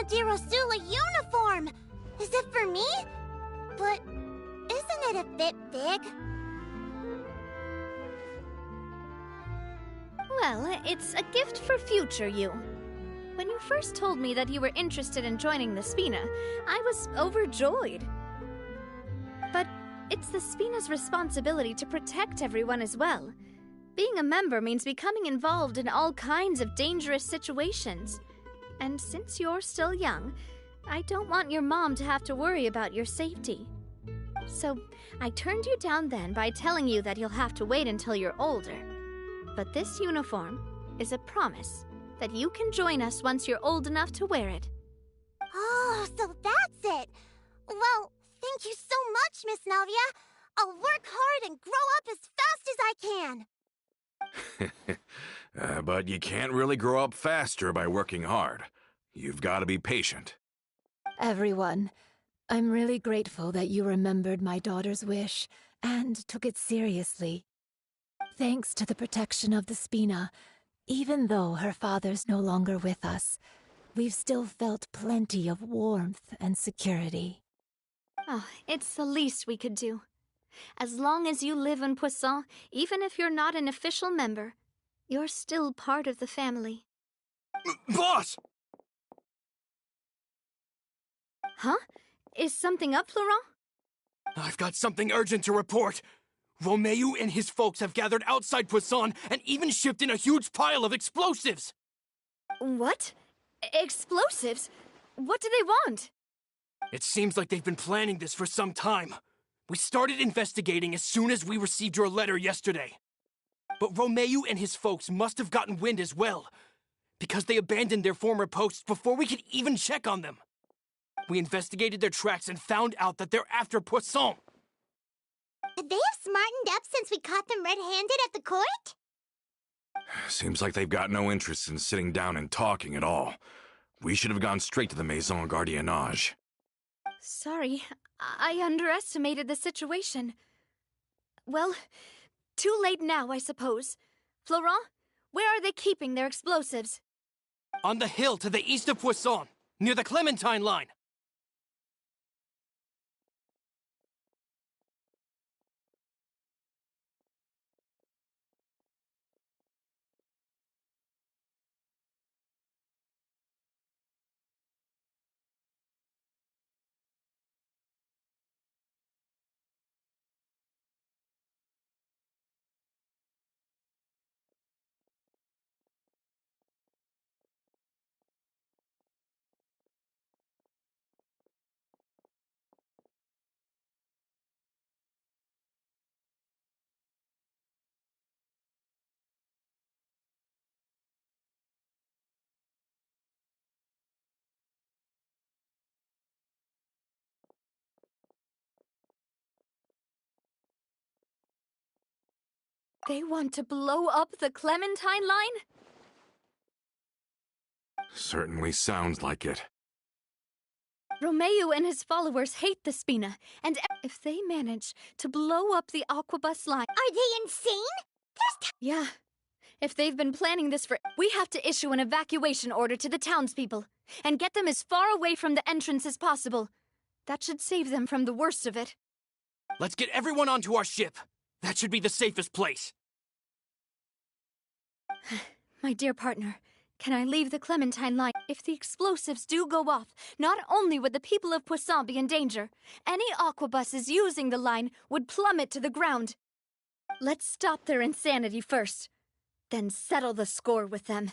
de Rosula uniform! Is it for me? But isn't it a bit big?
Well, it's a gift for future you. When you first told me that you were interested in joining the Spina, I was overjoyed. But it's the Spina's responsibility to protect everyone as well. Being a member means becoming involved in all kinds of dangerous situations. And since you're still young, I don't want your mom to have to worry about your safety. So I turned you down then by telling you that you'll have to wait until you're older. But this uniform is a promise that you can join us once you're old enough to wear it.
Oh, so that's it! Well, thank you so much, Miss Navia. I'll work hard and grow up as fast as I can.
But you can't really grow up faster by working hard. You've got to be patient.
Everyone, I'm really grateful that you remembered my daughter's wish and took it seriously. Thanks to the protection of the Spina, even though her father's no longer with us, we've still felt plenty of warmth and security.
Oh, it's the least we could do. As long as you live in Poisson, even if you're not an official member, you're still part of the family.
Boss!
Huh? Is something up, Florent?
I've got something urgent to report. Romeu and his folks have gathered outside Poisson and even shipped in a huge pile of explosives!
What? Explosives? What do they want?
It seems like they've been planning this for some time. We started investigating as soon as we received your letter yesterday. But Romeu and his folks must have gotten wind as well, because they abandoned their former posts before we could even check on them. We investigated their tracks and found out that they're after Poisson.
Could they have smartened up since we caught them red-handed at the court?
Seems like they've got no interest in sitting down and talking at all. We should have gone straight to the Maison Gardiennage.
Sorry, I underestimated the situation. Well, too late now, I suppose. Florent, where are they keeping their explosives?
On the hill to the east of Poisson, near the Clementine line.
They want to blow up the Clementine line?
Certainly sounds like it.
Romeu and his followers hate the Spina, and if they manage to blow up the Aquabus line...
Are they insane?
Yeah. If they've been planning this for... We have to issue an evacuation order to the townspeople, and get them as far away from the entrance as possible. That should save them from the worst of it.
Let's get everyone onto our ship. That should be the safest place.
My dear partner, can I leave the Clementine line? If the explosives do go off, not only would the people of Poisson be in danger, any aquabuses using the line would plummet to the ground. Let's stop their insanity first, then settle the score with them.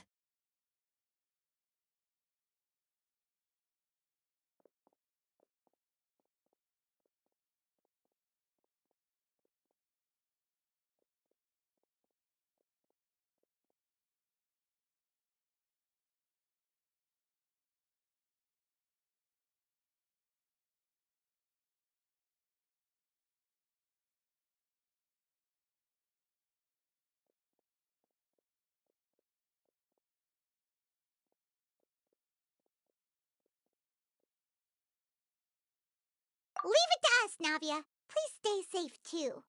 Leave it to us, Navia. Please stay safe, too.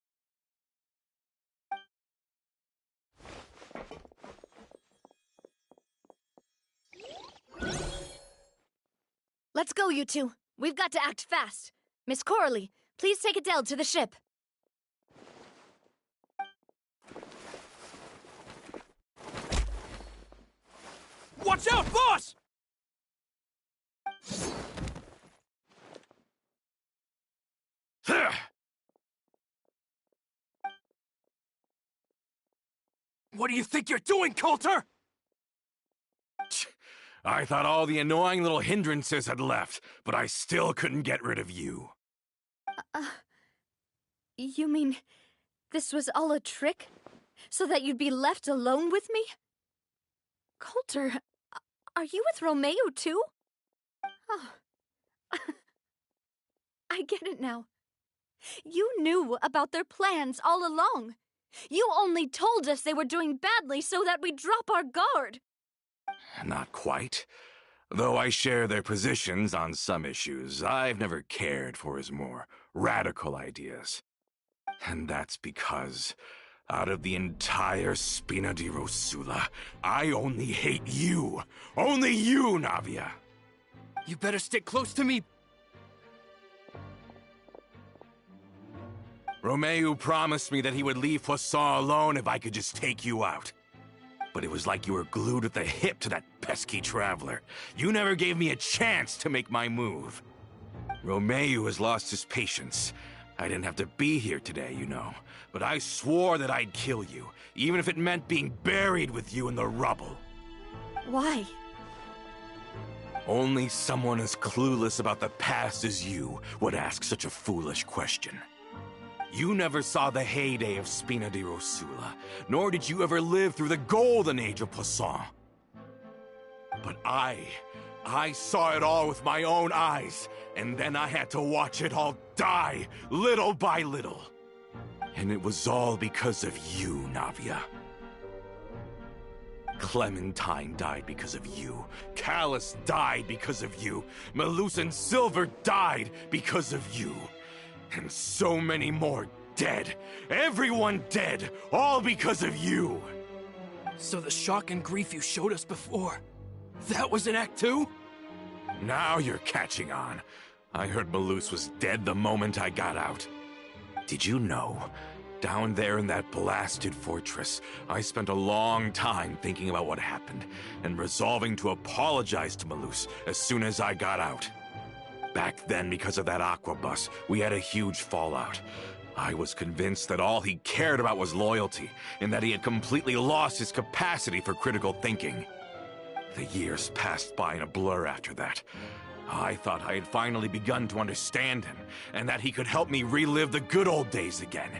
Let's go, you two. We've got to act fast. Miss Coralie, please take Adele to the ship.
Watch out, boss! What do you think you're doing, Coulter?
I thought all the annoying little hindrances had left, but I still couldn't get rid of you.
You mean this was all a trick? So that you'd be left alone with me? Coulter, are you with Romeo too? Oh. I get it now. You knew about their plans all along. You only told us they were doing badly so that we'd drop our guard.
Not quite. Though I share their positions on some issues, I've never cared for his more radical ideas. And that's because, out of the entire Spina di Rosula, I only hate you. Only you, Navia.
You better stick close to me.
Romeo promised me that he would leave Poisson alone if I could just take you out. But it was like you were glued at the hip to that pesky traveler. You never gave me a chance to make my move. Romeo has lost his patience. I didn't have to be here today, you know. But I swore that I'd kill you, even if it meant being buried with you in the rubble.
Why?
Only someone as clueless about the past as you would ask such a foolish question. You never saw the heyday of Spina di Rosula, nor did you ever live through the golden age of Poisson. But I saw it all with my own eyes, and then I had to watch it all die, little by little. And it was all because of you, Navia. Clementine died because of you. Callus died because of you. Melus and Silver died because of you. And so many more dead. Everyone dead. All because of you.
So the shock and grief you showed us before, that was in Act 2?
Now you're catching on. I heard Melus was dead the moment I got out. Did you know? Down there in that blasted fortress, I spent a long time thinking about what happened, and resolving to apologize to Melus as soon as I got out. Back then, because of that aquabus, we had a huge fallout. I was convinced that all he cared about was loyalty, and that he had completely lost his capacity for critical thinking. The years passed by in a blur after that. I thought I had finally begun to understand him, and that he could help me relive the good old days again.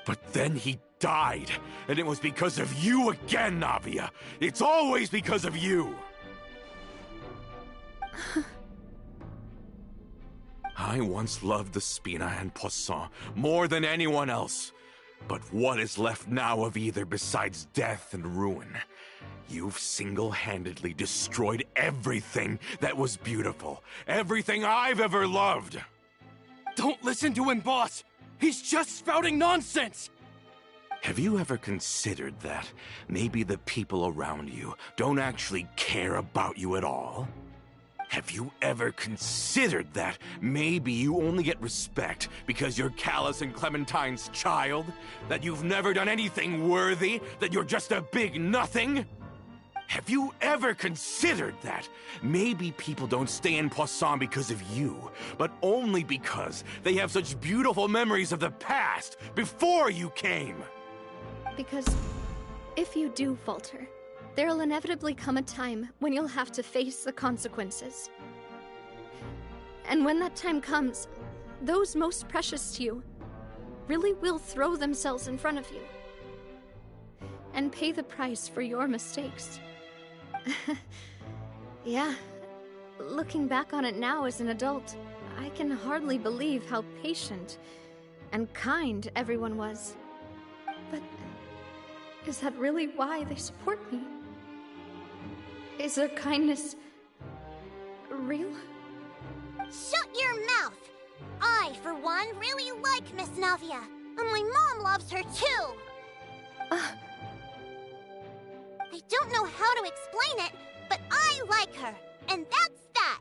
But then he died, and it was because of you again, Navia. It's always because of you. I once loved the Spina and Poisson more than anyone else. But what is left now of either besides death and ruin? You've single-handedly destroyed everything that was beautiful. Everything I've ever loved.
Don't listen to him, boss! He's just spouting nonsense!
Have you ever considered that maybe the people around you don't actually care about you at all? Have you ever considered that maybe you only get respect because you're Callus and Clementine's child? That you've never done anything worthy? That you're just a big nothing? Have you ever considered that maybe people don't stay in Poisson because of you, but only because they have such beautiful memories of the past before you came?
Because if you do falter, there'll inevitably come a time when you'll have to face the consequences. And when that time comes, those most precious to you really will throw themselves in front of you and pay the price for your mistakes. Yeah, looking back on it now as an adult, I can hardly believe how patient and kind everyone was. But is that really why they support me? Is their kindness real?
Shut your mouth! I, for one, really like Miss Navia, and my mom loves her too! I don't know how to explain it, but I like her, and that's that!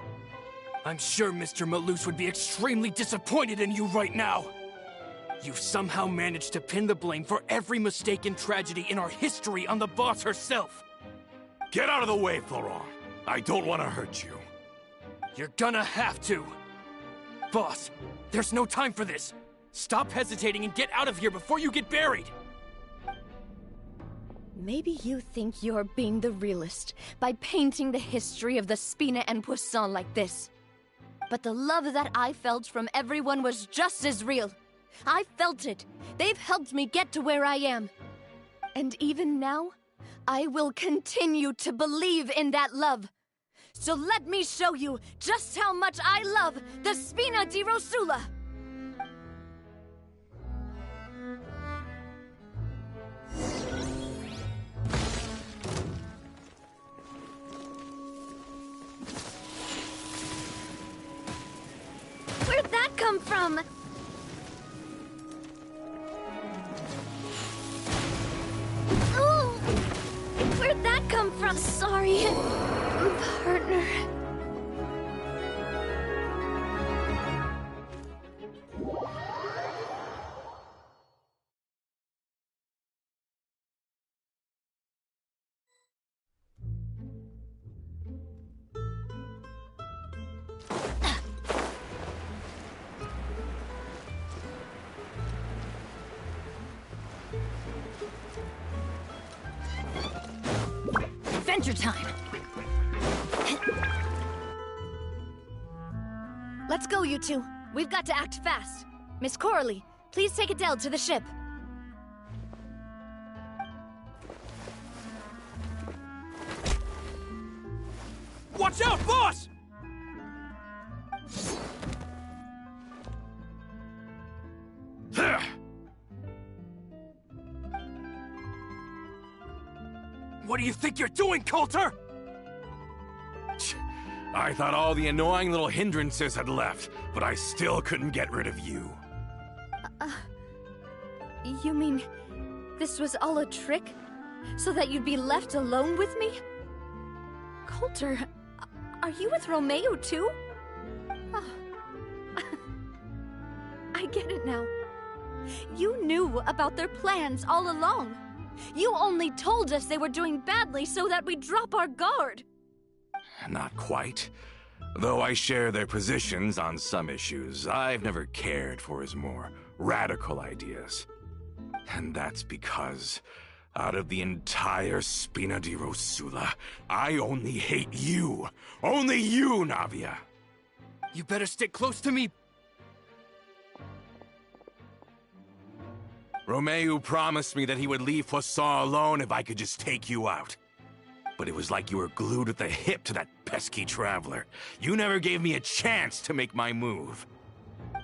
I'm sure Mr. Malus would be extremely disappointed in you right now. You've somehow managed to pin the blame for every mistake and tragedy in our history on the boss herself.
Get out of the way, Florent. I don't want to hurt you.
You're gonna have to. Boss, there's no time for this. Stop hesitating and get out of here before you get buried.
Maybe you think you're being the realist by painting the history of the Spina and Poisson like this. But the love that I felt from everyone was just as real. I felt it. They've helped me get to where I am. And even now, I will continue to believe in that love. So let me show you just how much I love the Spina di Rosula.
Where'd that come from? Ooh! Where'd that come from? Sorry, partner.
Adventure time! Let's go, you two. We've got to act fast. Miss Coralie, please take Adele to the ship.
Watch out, boss! What do you think you're doing, Coulter?
I thought all the annoying little hindrances had left, but I still couldn't get rid of you.
You mean this was all a trick? So that you'd be left alone with me? Coulter, are you with Romeo too? Oh. I get it now. You knew about their plans all along. You only told us they were doing badly so that we'd drop our guard.
Not quite. Though I share their positions on some issues, I've never cared for his more radical ideas. And that's because, out of the entire Spina di Rosula, I only hate you. Only you, Navia.
You better stick close to me.
Romeo promised me that he would leave Poisson alone if I could just take you out. But it was like you were glued at the hip to that pesky traveler. You never gave me a chance to make my move.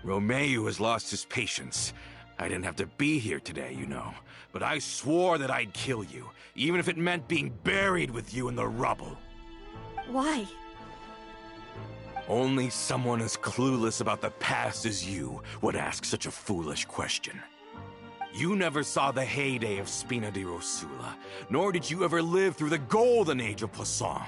Romeo has lost his patience. I didn't have to be here today, you know. But I swore that I'd kill you, even if it meant being buried with you in the rubble.
Why?
Only someone as clueless about the past as you would ask such a foolish question. You never saw the heyday of Spina di Rosula, nor did you ever live through the golden age of Poisson.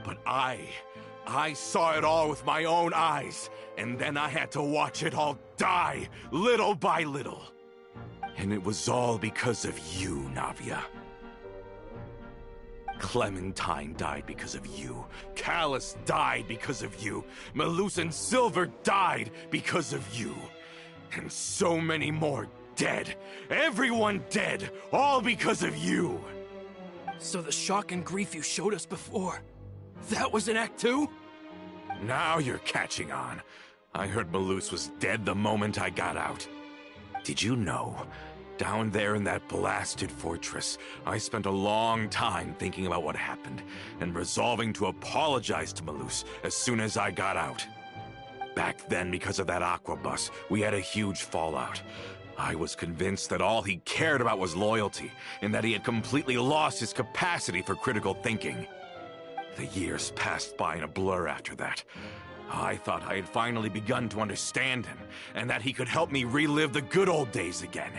But I saw it all with my own eyes, and then I had to watch it all die, little by little. And it was all because of you, Navia. Clementine died because of you. Callus died because of you. Malus and Silver died because of you. And so many more dead. Everyone dead, all because of you.
So the shock and grief you showed us before, that was in Act 2?
Now you're catching on. I heard Malus was dead the moment I got out. Did you know? Down there in that blasted fortress, I spent a long time thinking about what happened, and resolving to apologize to Malus as soon as I got out. Back then, because of that aquabus, we had a huge fallout. I was convinced that all he cared about was loyalty, and that he had completely lost his capacity for critical thinking. The years passed by in a blur after that. I thought I had finally begun to understand him, and that he could help me relive the good old days again.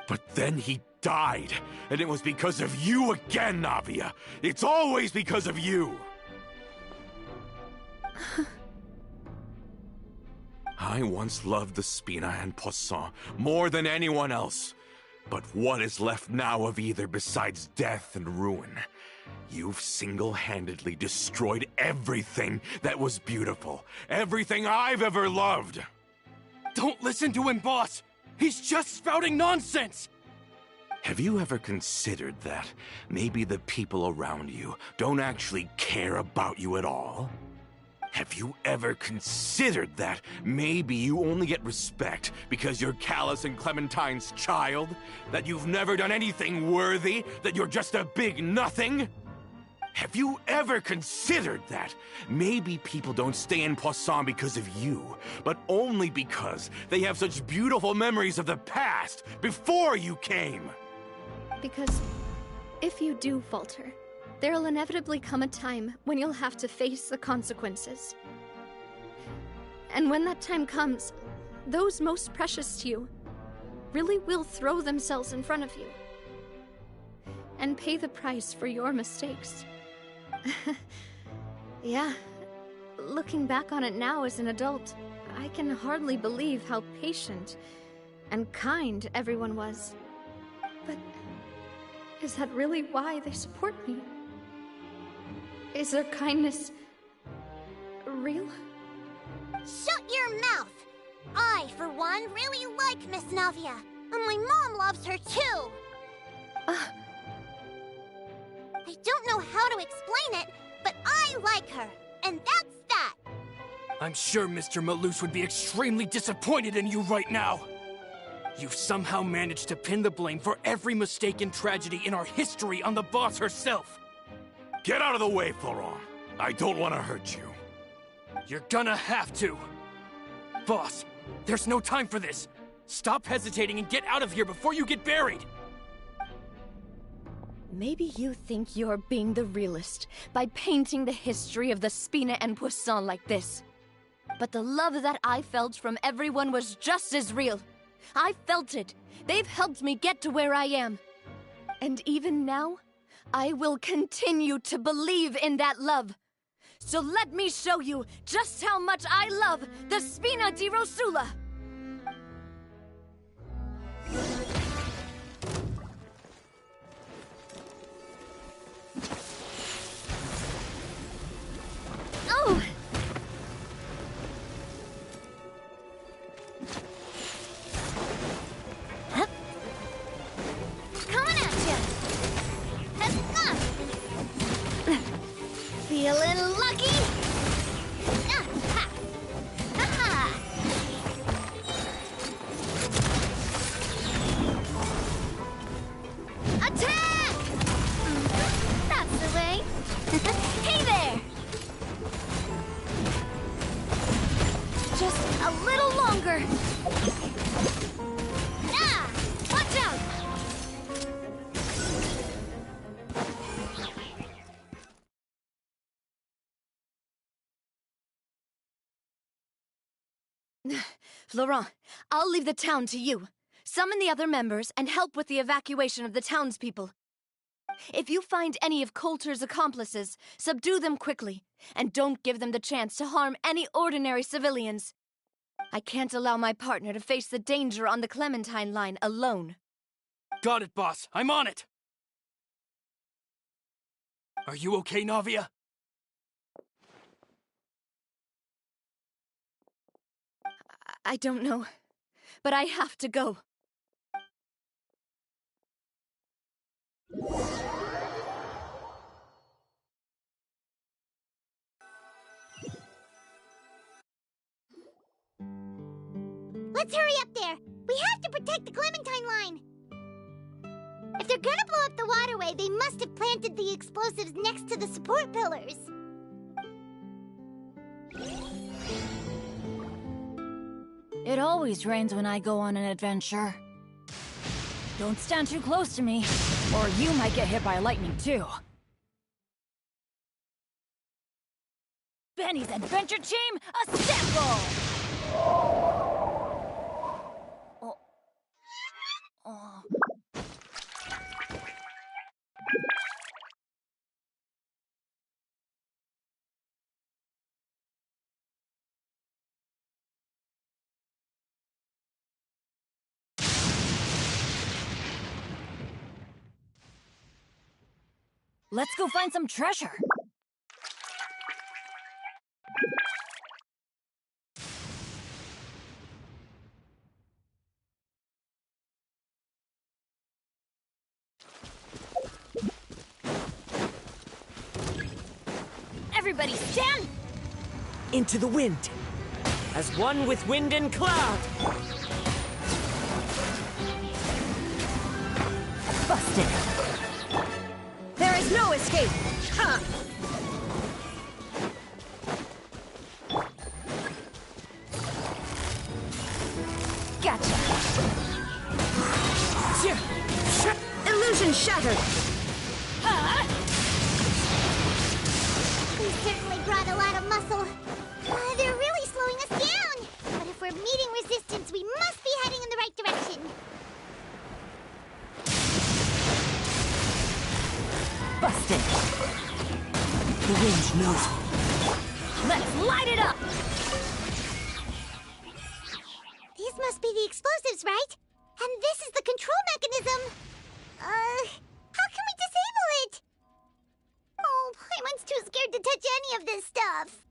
But then he died, and it was because of you again, Navia. It's always because of you. I once loved the Spina and Poisson more than anyone else. But what is left now of either besides death and ruin? You've single-handedly destroyed everything that was beautiful. Everything I've ever loved.
Don't listen to him, boss! He's just spouting nonsense!
Have you ever considered that maybe the people around you don't actually care about you at all? Have you ever considered that maybe you only get respect because you're Callus and Clementine's child? That you've never done anything worthy? That you're just a big nothing? Have you ever considered that maybe people don't stay in Poisson because of you, but only because they have such beautiful memories of the past before you came?
Because if you do falter, there'll inevitably come a time when you'll have to face the consequences. And when that time comes, those most precious to you really will throw themselves in front of you and pay the price for your mistakes. Yeah, looking back on it now as an adult, I can hardly believe how patient and kind everyone was. But is that really why they support me? Is their kindness real?
Shut your mouth! I, for one, really like Miss Navia, and my mom loves her too! I don't know how to explain it, but I like her, and that's that!
I'm sure Mr. Malus would be extremely disappointed in you right now. You've somehow managed to pin the blame for every mistake and tragedy in our history on the boss herself.
Get out of the way, Florent. I don't want to hurt you.
You're gonna have to. Boss, there's no time for this. Stop hesitating and get out of here before you get buried.
Maybe you think you're being the realist by painting the history of the Spina and Poisson like this. But the love that I felt from everyone was just as real. I felt it. They've helped me get to where I am. And even now, I will continue to believe in that love. So let me show you just how much I love the Spina di Rosula. Oh!
Coming at ya!
Feeling lucky?
Attack! That's the way. Hey there!
Just a little longer.
Ah! Watch out!
Florent, I'll leave the town to you. Summon the other members and help with the evacuation of the townspeople. If you find any of Coulter's accomplices, subdue them quickly, and don't give them the chance to harm any ordinary civilians. I can't allow my partner to face the danger on the Clementine line alone.
Got it, boss. I'm on it. Are you okay, Navia?
I don't know, but I have to go.
Let's hurry up there! We have to protect the Clementine line! If they're gonna blow up the waterway, they must have planted the explosives next to the support pillars.
It always rains when I go on an adventure. Don't stand too close to me, or you might get hit by lightning too. Benny's adventure team, assemble! Let's go find some treasure.
Everybody stand!
Into the wind. As one with wind and cloud.
Busted. There is no escape. Ha! Gotcha. Illusion shattered.
We certainly brought a lot of muscle. They're really slowing us down. But if we're meeting resistance, we must be heading in the right direction.
Busted.
The wind knows me.
Let's light it up!
These must be the explosives, right? And this is the control mechanism. How can we disable it? Oh, Paimon's too scared to touch any of this stuff.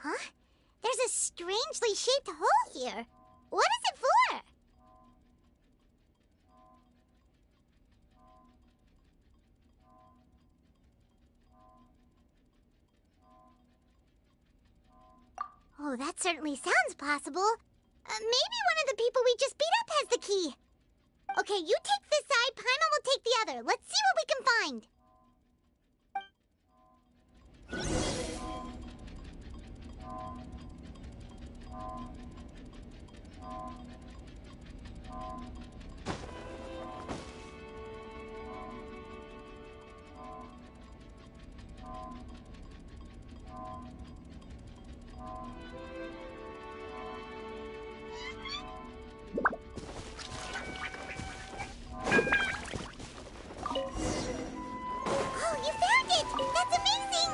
Huh? There's a strangely shaped hole here. What is it for? Oh, that certainly sounds possible. Maybe one of the people we just beat up has the key. Okay, you take this side, Paimon will take the other. Let's see what we can find. Oh, you found it! That's amazing!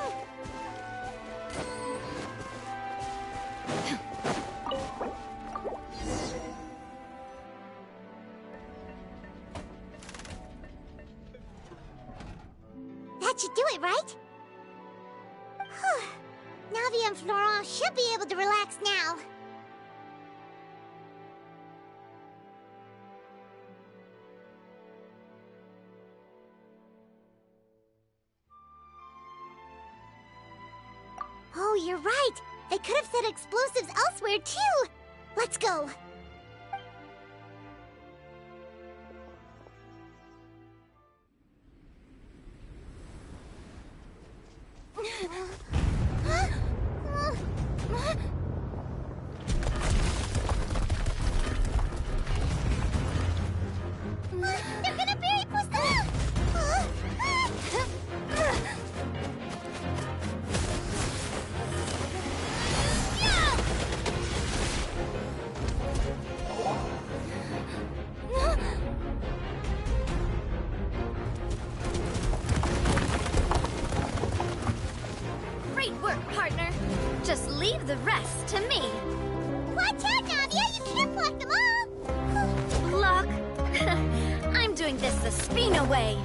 That should do it, right? Whew. Navi and Florent should be able to relax now. Oh, you're right. They could have set explosives elsewhere, too. Let's go. They're gonna bury Poisson!
Great work, partner. Just leave the rest to me.
Watch out, Navia! You can't block them all!
Block? I'm doing this the Spina way.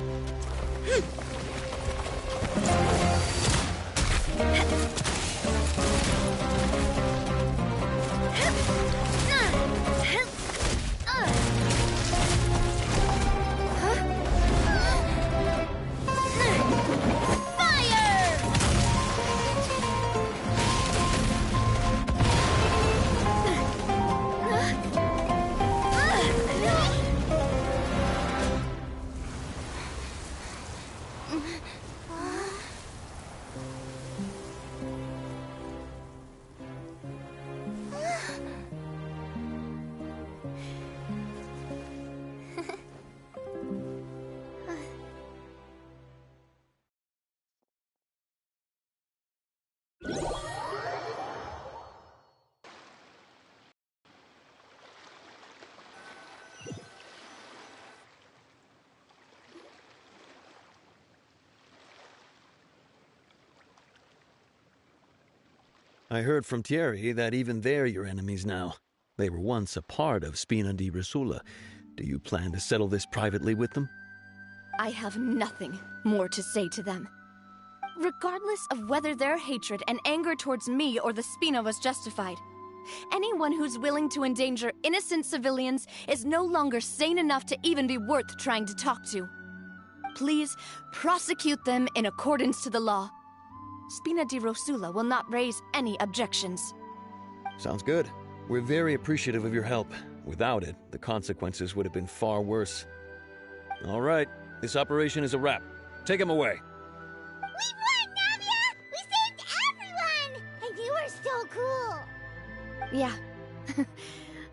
I heard from Thierry that even they're your enemies now. They were once a part of Spina di Rosula. Do you plan to settle this privately with them?
I have nothing more to say to them. Regardless of whether their hatred and anger towards me or the Spina was justified, anyone who's willing to endanger innocent civilians is no longer sane enough to even be worth trying to talk to. Please prosecute them in accordance to the law. Spina di Rosula will not raise any objections.
Sounds good. We're very appreciative of your help. Without it, the consequences would have been far worse. All right, this operation is a wrap. Take him away.
We won, Navia! We saved everyone! And you were so cool!
Yeah.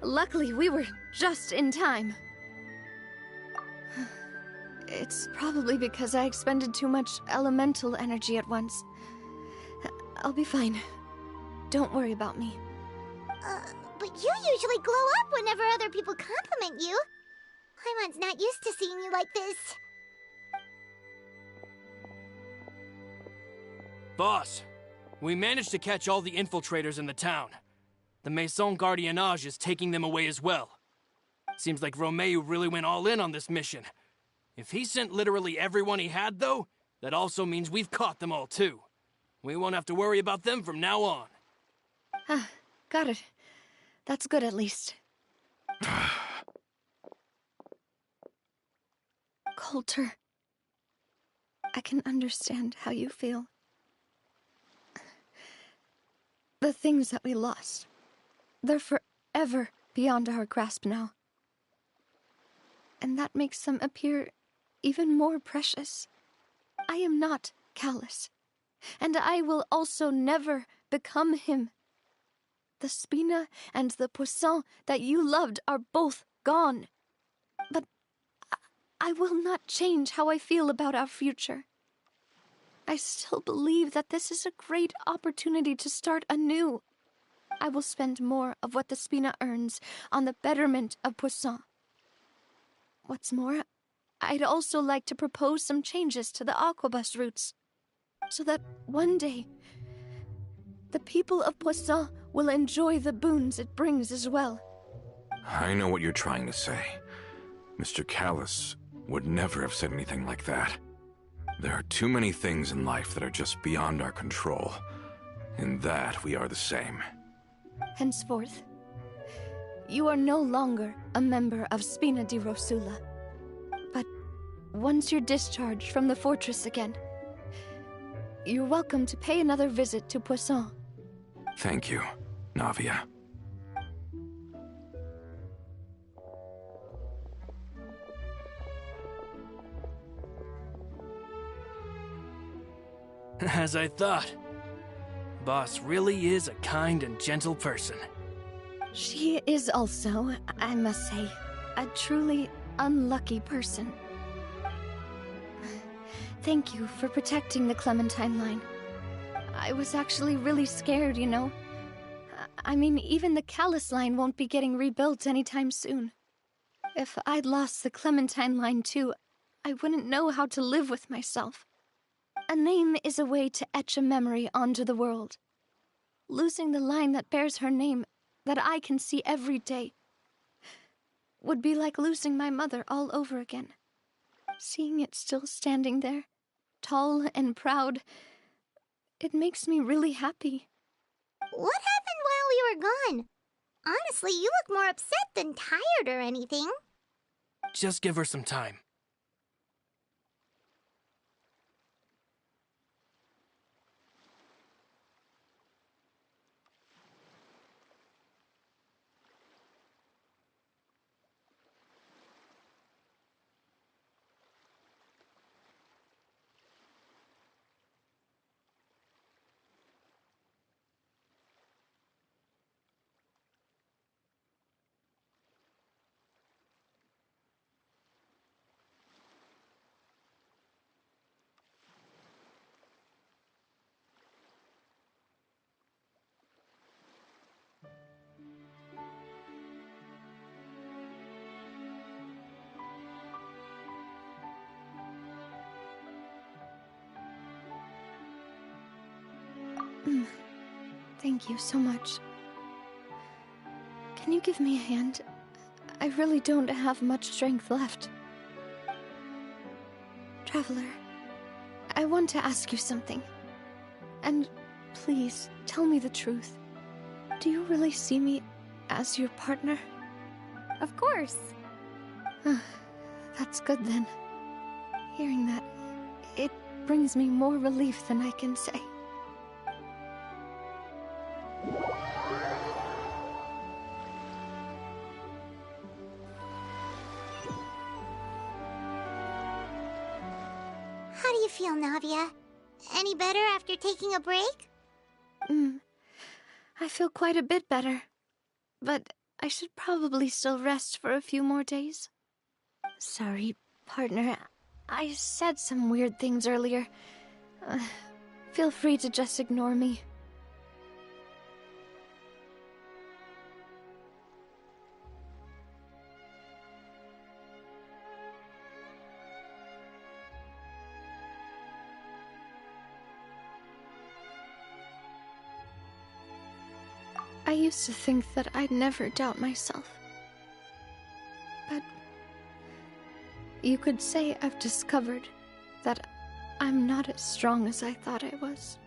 Luckily, we were just in time. It's probably because I expended too much elemental energy at once. I'll be fine. Don't worry about me.
But you usually glow up whenever other people compliment you. Paimon's not used to seeing you like this.
Boss, we managed to catch all the infiltrators in the town. The Maison Gardiennage is taking them away as well. Seems like Romeu really went all in on this mission. If he sent literally everyone he had, though, that also means we've caught them all too. We won't have to worry about them from now on.
got it. That's good at least. Coulter, I can understand how you feel. The things that we lost, they're forever beyond our grasp now. And that makes them appear even more precious. I am not callous, and I will also never become him. The Spina and the Poisson that you loved are both gone. But I will not change how I feel about our future. I still believe that this is a great opportunity to start anew. I will spend more of what the Spina earns on the betterment of Poisson. What's more, I'd also like to propose some changes to the Aquabus routes, so that one day, the people of Poisson will enjoy the boons it brings as well.
I know what you're trying to say. Mr. Callus would never have said anything like that. There are too many things in life that are just beyond our control. In that, we are the same.
Henceforth, you are no longer a member of Spina di Rosula. But once you're discharged from the fortress again, you're welcome to pay another visit to Poisson.
Thank you, Navia.
As I thought. Boss really is a kind and gentle person.
She is also, I must say, a truly unlucky person. Thank you for protecting the Clementine line. I was actually really scared, you know. I mean, even the Callus line won't be getting rebuilt anytime soon. If I'd lost the Clementine line too, I wouldn't know how to live with myself. A name is a way to etch a memory onto the world. Losing the line that bears her name, that I can see every day, would be like losing my mother all over again. Seeing it still standing there, tall and proud, it makes me really happy.
What happened while we were gone? Honestly, you look more upset than tired or anything.
Just give her some time.
Thank you so much. Can you give me a hand? I really don't have much strength left. Traveler, I want to ask you something. And please, tell me the truth. Do you really see me as your partner?
Of course.
That's good then. Hearing that, it brings me more relief than I can say.
How do you feel, Navia? Any better after taking a break?
I feel quite a bit better. But I should probably still rest for a few more days. Sorry, partner. I said some weird things earlier. Feel free to just ignore me. I used to think that I'd never doubt myself. But you could say I've discovered that I'm not as strong as I thought I was.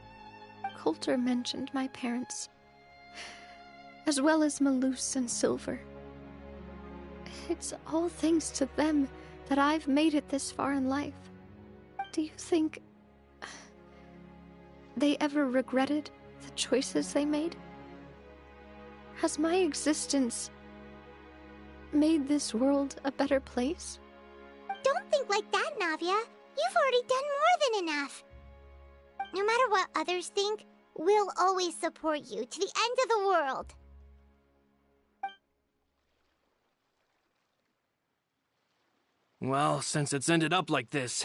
Coulter mentioned my parents. as well as Malus and Silver. It's all thanks to them that I've made it this far in life. Do you think they ever regretted the choices they made? Has my existence made this world a better place?
Don't think like that, Navia. You've already done more than enough. No matter what others think, we'll always support you to the end of the world.
Well, since it's ended up like this,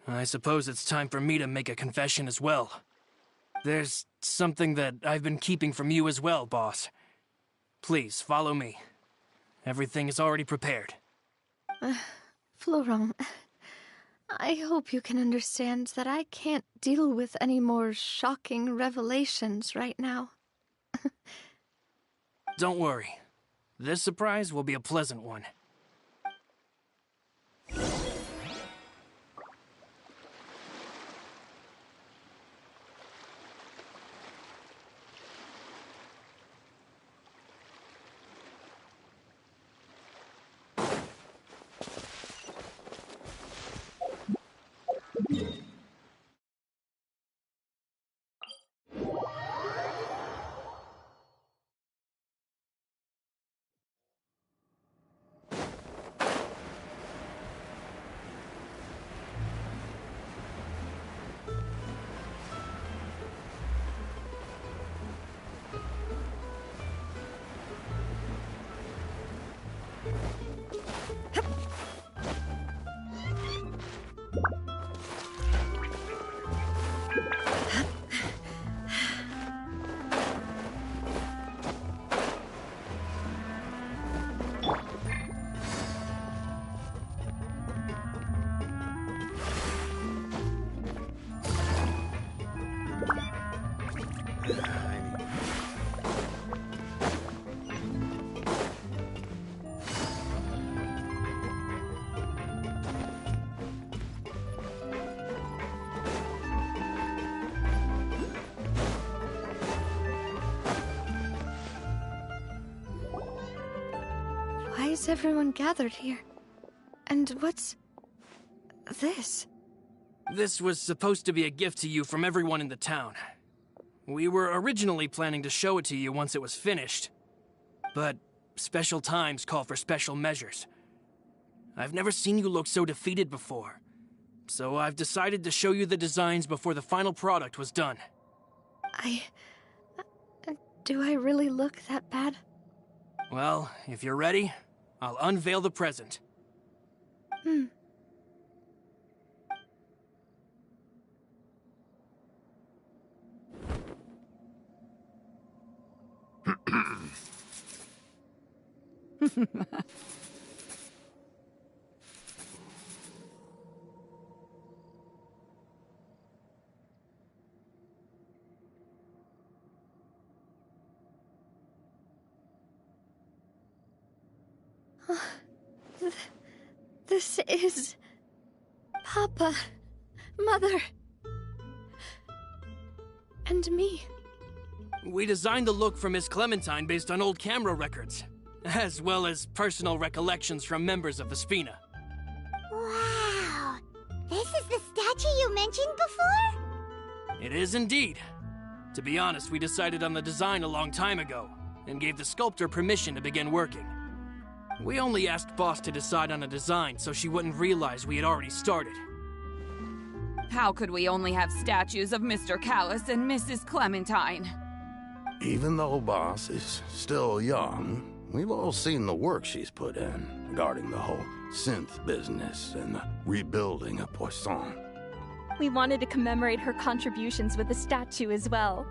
I suppose it's time for me to make a confession as well. There's something that I've been keeping from you as well, boss. Please, follow me. Everything is already prepared.
Florent, I hope you can understand that I can't deal with any more shocking revelations right now.
Don't worry. This surprise will be a pleasant one.
Why is everyone gathered here? And what's this?
This was supposed to be a gift to you from everyone in the town. We were originally planning to show it to you once it was finished. But special times call for special measures. I've never seen you look so defeated before. So I've decided to show you the designs before the final product was done.
Do I really look that bad?
Well, if you're ready, I'll unveil the present.
This is... Papa, Mother, and me.
We designed the look for Miss Clementine based on old camera records, as well as personal recollections from members of the Spina.
Wow! This is the statue you mentioned before?
It is indeed. To be honest, we decided on the design a long time ago, and gave the sculptor permission to begin working. We only asked Boss to decide on a design so she wouldn't realize we had already started.
How could we only have statues of Mr. Callus and Mrs. Clementine?
Even though Boss is still young, we've all seen the work she's put in regarding the whole synth business and the rebuilding of Poisson.
We wanted to commemorate her contributions with a statue as well.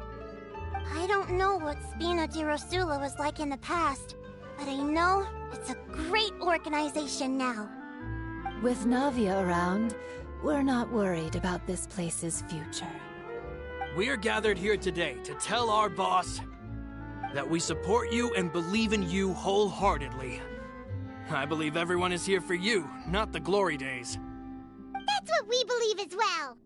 I don't know what Spina di Rosula was like in the past, but I know it's a great organization now.
With Navia around, we're not worried about this place's future.
We are gathered here today to tell our boss that we support you and believe in you wholeheartedly. I believe everyone is here for you, not the glory days.
That's what we believe as well.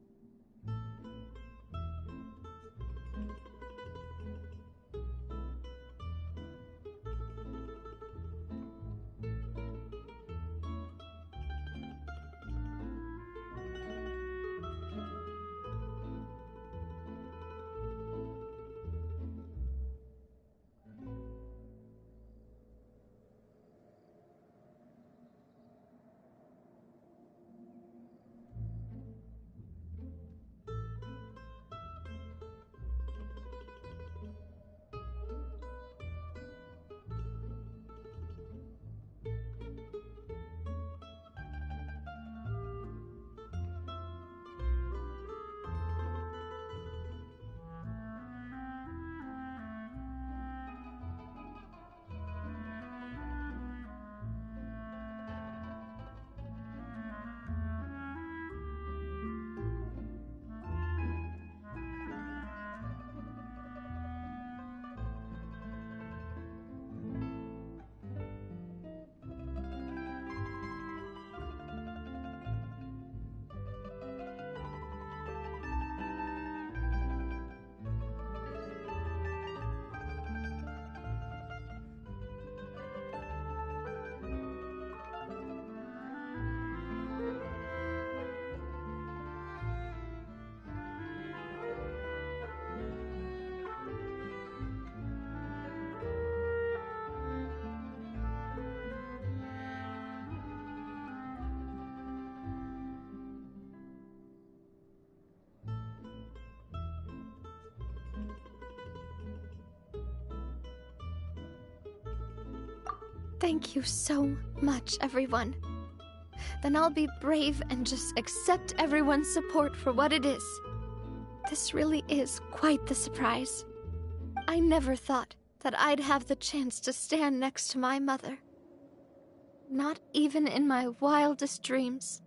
Thank you so much, everyone. Then I'll be brave and just accept everyone's support for what it is. This really is quite the surprise. I never thought that I'd have the chance to stand next to my mother. Not even in my wildest dreams.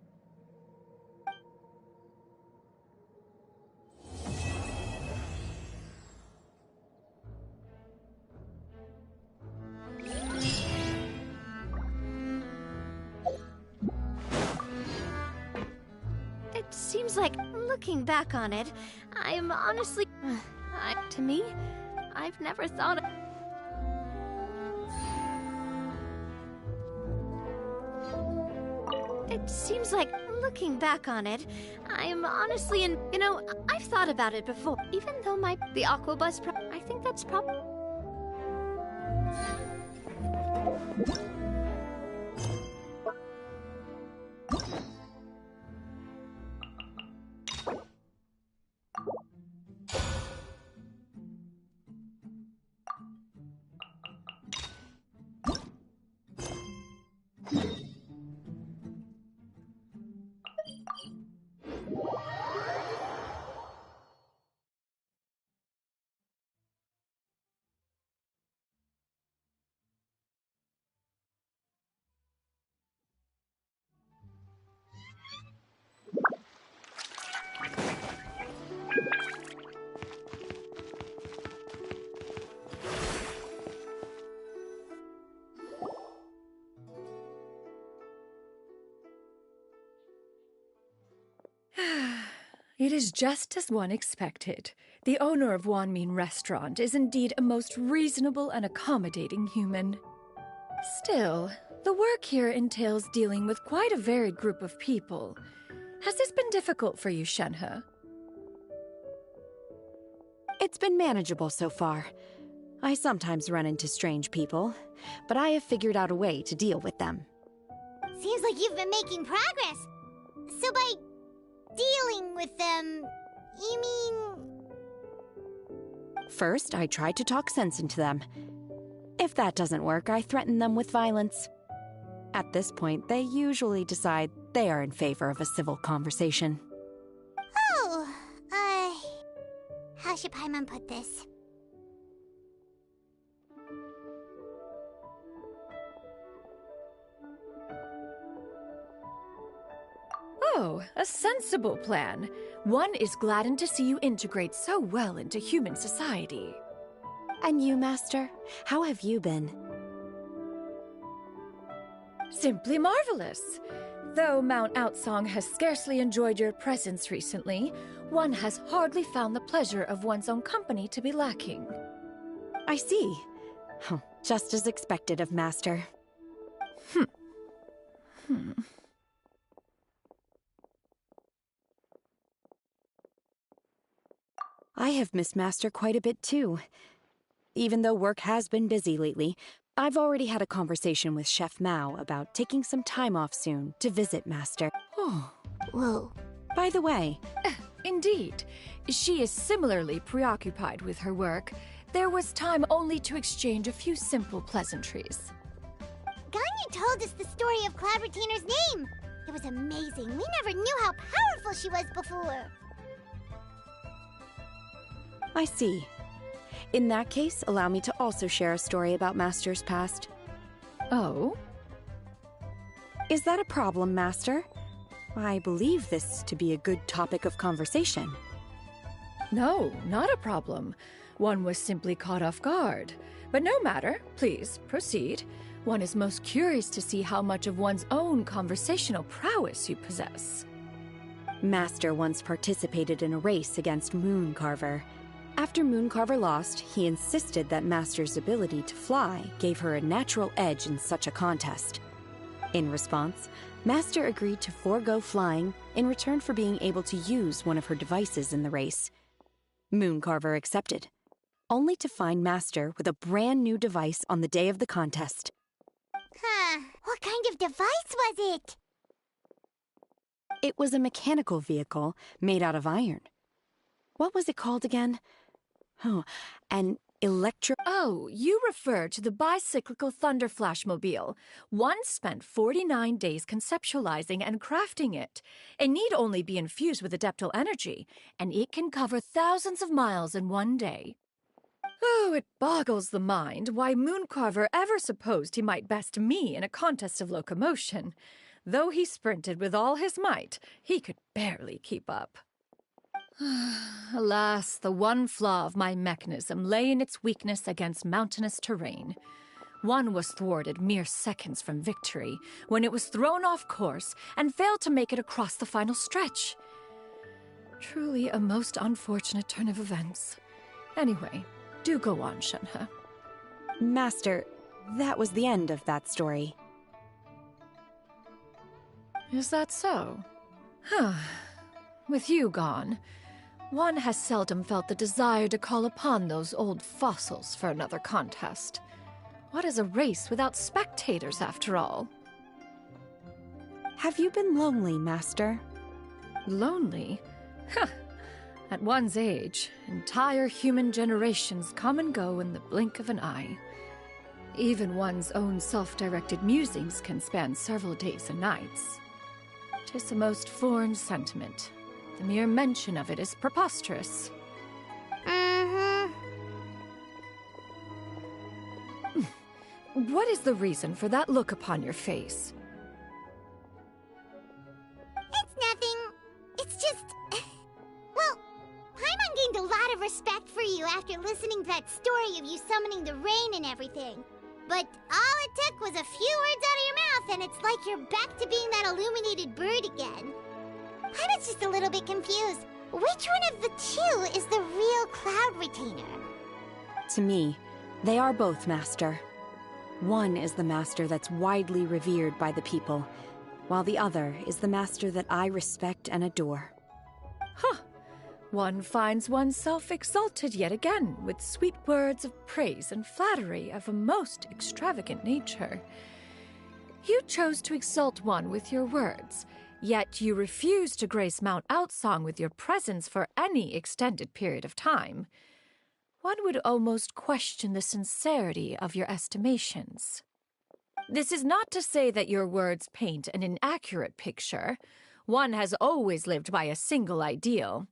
It seems like, looking back on it, I'm honestly... to me, I've never thought of... It seems like, looking back on it, I'm honestly in... You know, I've thought about it before. Even though the Aquabus... I think that's probably...
It is just as one expected. The owner of Wanmin Restaurant is indeed a most reasonable and accommodating human. Still, the work here entails dealing with quite a varied group of people. Has this been difficult for you, Shenhe?
It's been manageable so far. I sometimes run into strange people, but I have figured out a way to deal with them.
Seems like you've been making progress. So by dealing with them, you mean...
First, I try to talk sense into them. If that doesn't work, I threaten them with violence. At this point, they usually decide they are in favor of a civil conversation.
Oh, how should Paimon put this?
Oh, a sensible plan. One is gladdened to see you integrate so well into human society.
And you, Master? How have you been?
Simply marvelous. Though Mount Outsong has scarcely enjoyed your presence recently, one has hardly found the pleasure of one's own company to be lacking.
I see. Just as expected of Master. I have missed Master quite a bit too. Even though work has been busy lately, I've already had a conversation with Chef Mao about taking some time off soon to visit Master.
Oh,
whoa.
By the way...
Indeed. She is similarly preoccupied with her work. There was time only to exchange a few simple pleasantries.
Ganyu told us the story of Cloud Retainer's name. It was amazing. We never knew how powerful she was before.
I see. In that case, allow me to also share a story about Master's past.
Oh?
Is that a problem, Master? I believe this to be a good topic of conversation.
No, not a problem. One was simply caught off guard. But no matter, please, proceed. One is most curious to see how much of one's own conversational prowess you possess.
Master once participated in a race against Mooncarver. After Mooncarver lost, he insisted that Master's ability to fly gave her a natural edge in such a contest. In response, Master agreed to forego flying in return for being able to use one of her devices in the race. Mooncarver accepted, only to find Master with a brand new device on the day of the contest.
What kind of device was it?
It was a mechanical vehicle made out of iron. What was it called again? Oh, and
Oh, you refer to the bicyclical Thunder Flashmobile. One spent 49 days conceptualizing and crafting it. It need only be infused with adeptal energy, and it can cover thousands of miles in one day. Oh, it boggles the mind why Mooncarver ever supposed he might best me in a contest of locomotion. Though he sprinted with all his might, he could barely keep up. Alas, the one flaw of my mechanism lay in its weakness against mountainous terrain. One was thwarted mere seconds from victory, when it was thrown off course and failed to make it across the final stretch. Truly a most unfortunate turn of events. Anyway, do go on, Shenhe.
Master, that was the end of that story.
Is that so? Huh. With you gone, one has seldom felt the desire to call upon those old fossils for another contest. What is a race without spectators, after all?
Have you been lonely, Master?
Lonely? Huh. At one's age, entire human generations come and go in the blink of an eye. Even one's own self-directed musings can span several days and nights. 'Tis a most foreign sentiment. The mere mention of it is preposterous. What is the reason for that look upon your face?
It's nothing. It's just... Well, Paimon gained a lot of respect for you after listening to that story of you summoning the rain and everything. But all it took was a few words out of your mouth and it's like you're back to being that illuminated bird again. I was just a little bit confused. Which one of the two is the real Cloud Retainer?
To me, they are both, Master. One is the master that's widely revered by the people, while the other is the master that I respect and adore.
Huh. One finds oneself exalted yet again with sweet words of praise and flattery of a most extravagant nature. You chose to exalt one with your words, yet you refuse to grace Mount Outsong with your presence for any extended period of time. One would almost question the sincerity of your estimations. This is not to say that your words paint an inaccurate picture. One has always lived by a single ideal.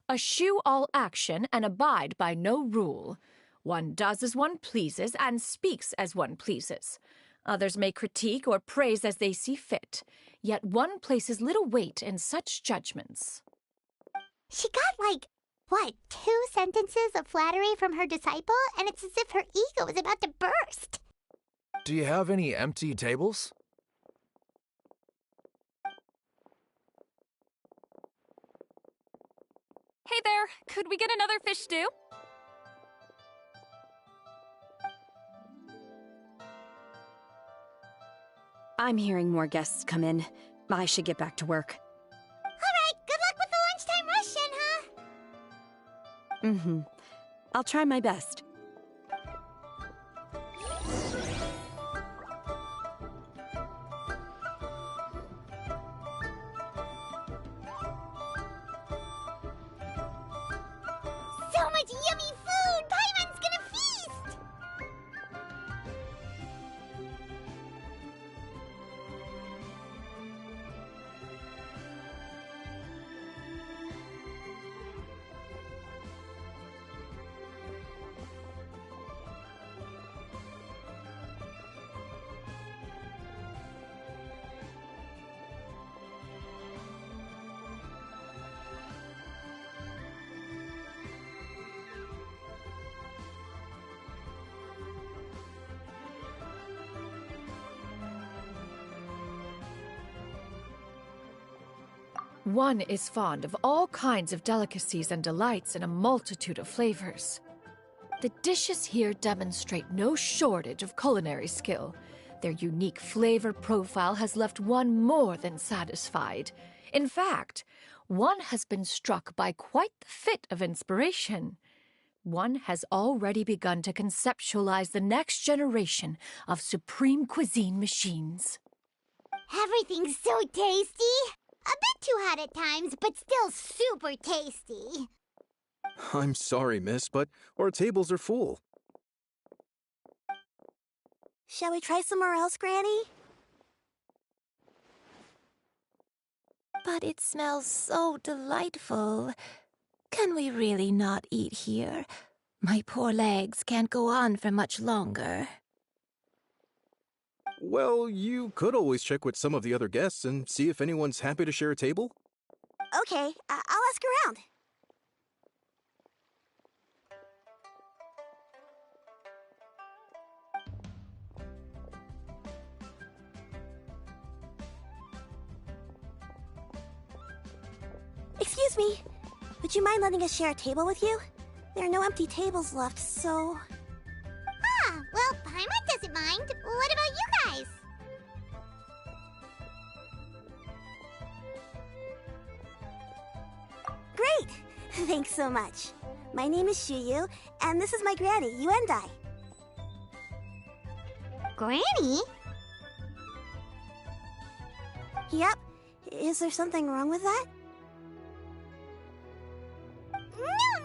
Eschew all action and abide by no rule. One does as one pleases and speaks as one pleases. Others may critique or praise as they see fit, yet one places little weight in such judgments.
She got, like, what, 2 sentences of flattery from her disciple, and it's as if her ego is about to burst.
Do you have any empty tables?
Hey there, could we get another fish stew?
I'm hearing more guests come in. I should get back to work.
Alright, good luck with the lunchtime rush, Shenhe.
I'll try my best.
So much yummy food! Paimon's gonna feast!
One is fond of all kinds of delicacies and delights in a multitude of flavors. The dishes here demonstrate no shortage of culinary skill. Their unique flavor profile has left one more than satisfied. In fact, one has been struck by quite the fit of inspiration. One has already begun to conceptualize the next generation of supreme cuisine machines.
Everything's so tasty! A bit too hot at times, but still super tasty.
I'm sorry, miss, but our tables are full.
Shall we try somewhere else, Granny?
But it smells so delightful. Can we really not eat here? My poor legs can't go on for much longer.
Well, you could always check with some of the other guests and see if anyone's happy to share a table.
Okay, I'll ask around. Excuse me. Would you mind letting us share a table with you? There are no empty tables left, so...
Ah, well, Paimon doesn't mind. What about you guys?
Great! Thanks so much. My name is Shuyu, and this is my granny, Yuendai.
Granny?
Yep. Is there something wrong with that?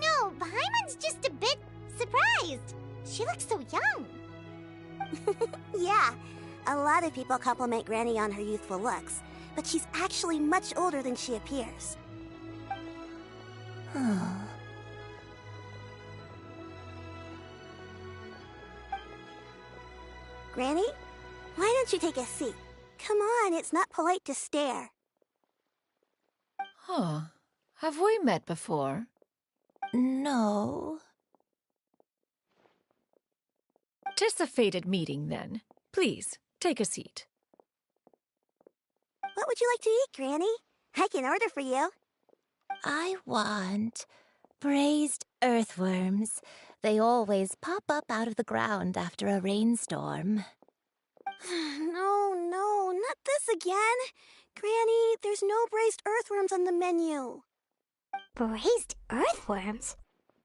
No, Paimon's just a bit surprised. She looks so young.
Yeah, a lot of people compliment Granny on her youthful looks, but she's actually much older than she appears. Granny, why don't you take a seat? Come on, it's not polite to stare.
Huh. Have we met before?
No.
'Tis a fated meeting, then. Please, take a seat.
What would you like to eat, Granny? I can order for you.
I want braised earthworms. They always pop up out of the ground after a rainstorm.
No, not this again. Granny, there's no braised earthworms on the menu.
Braised earthworms?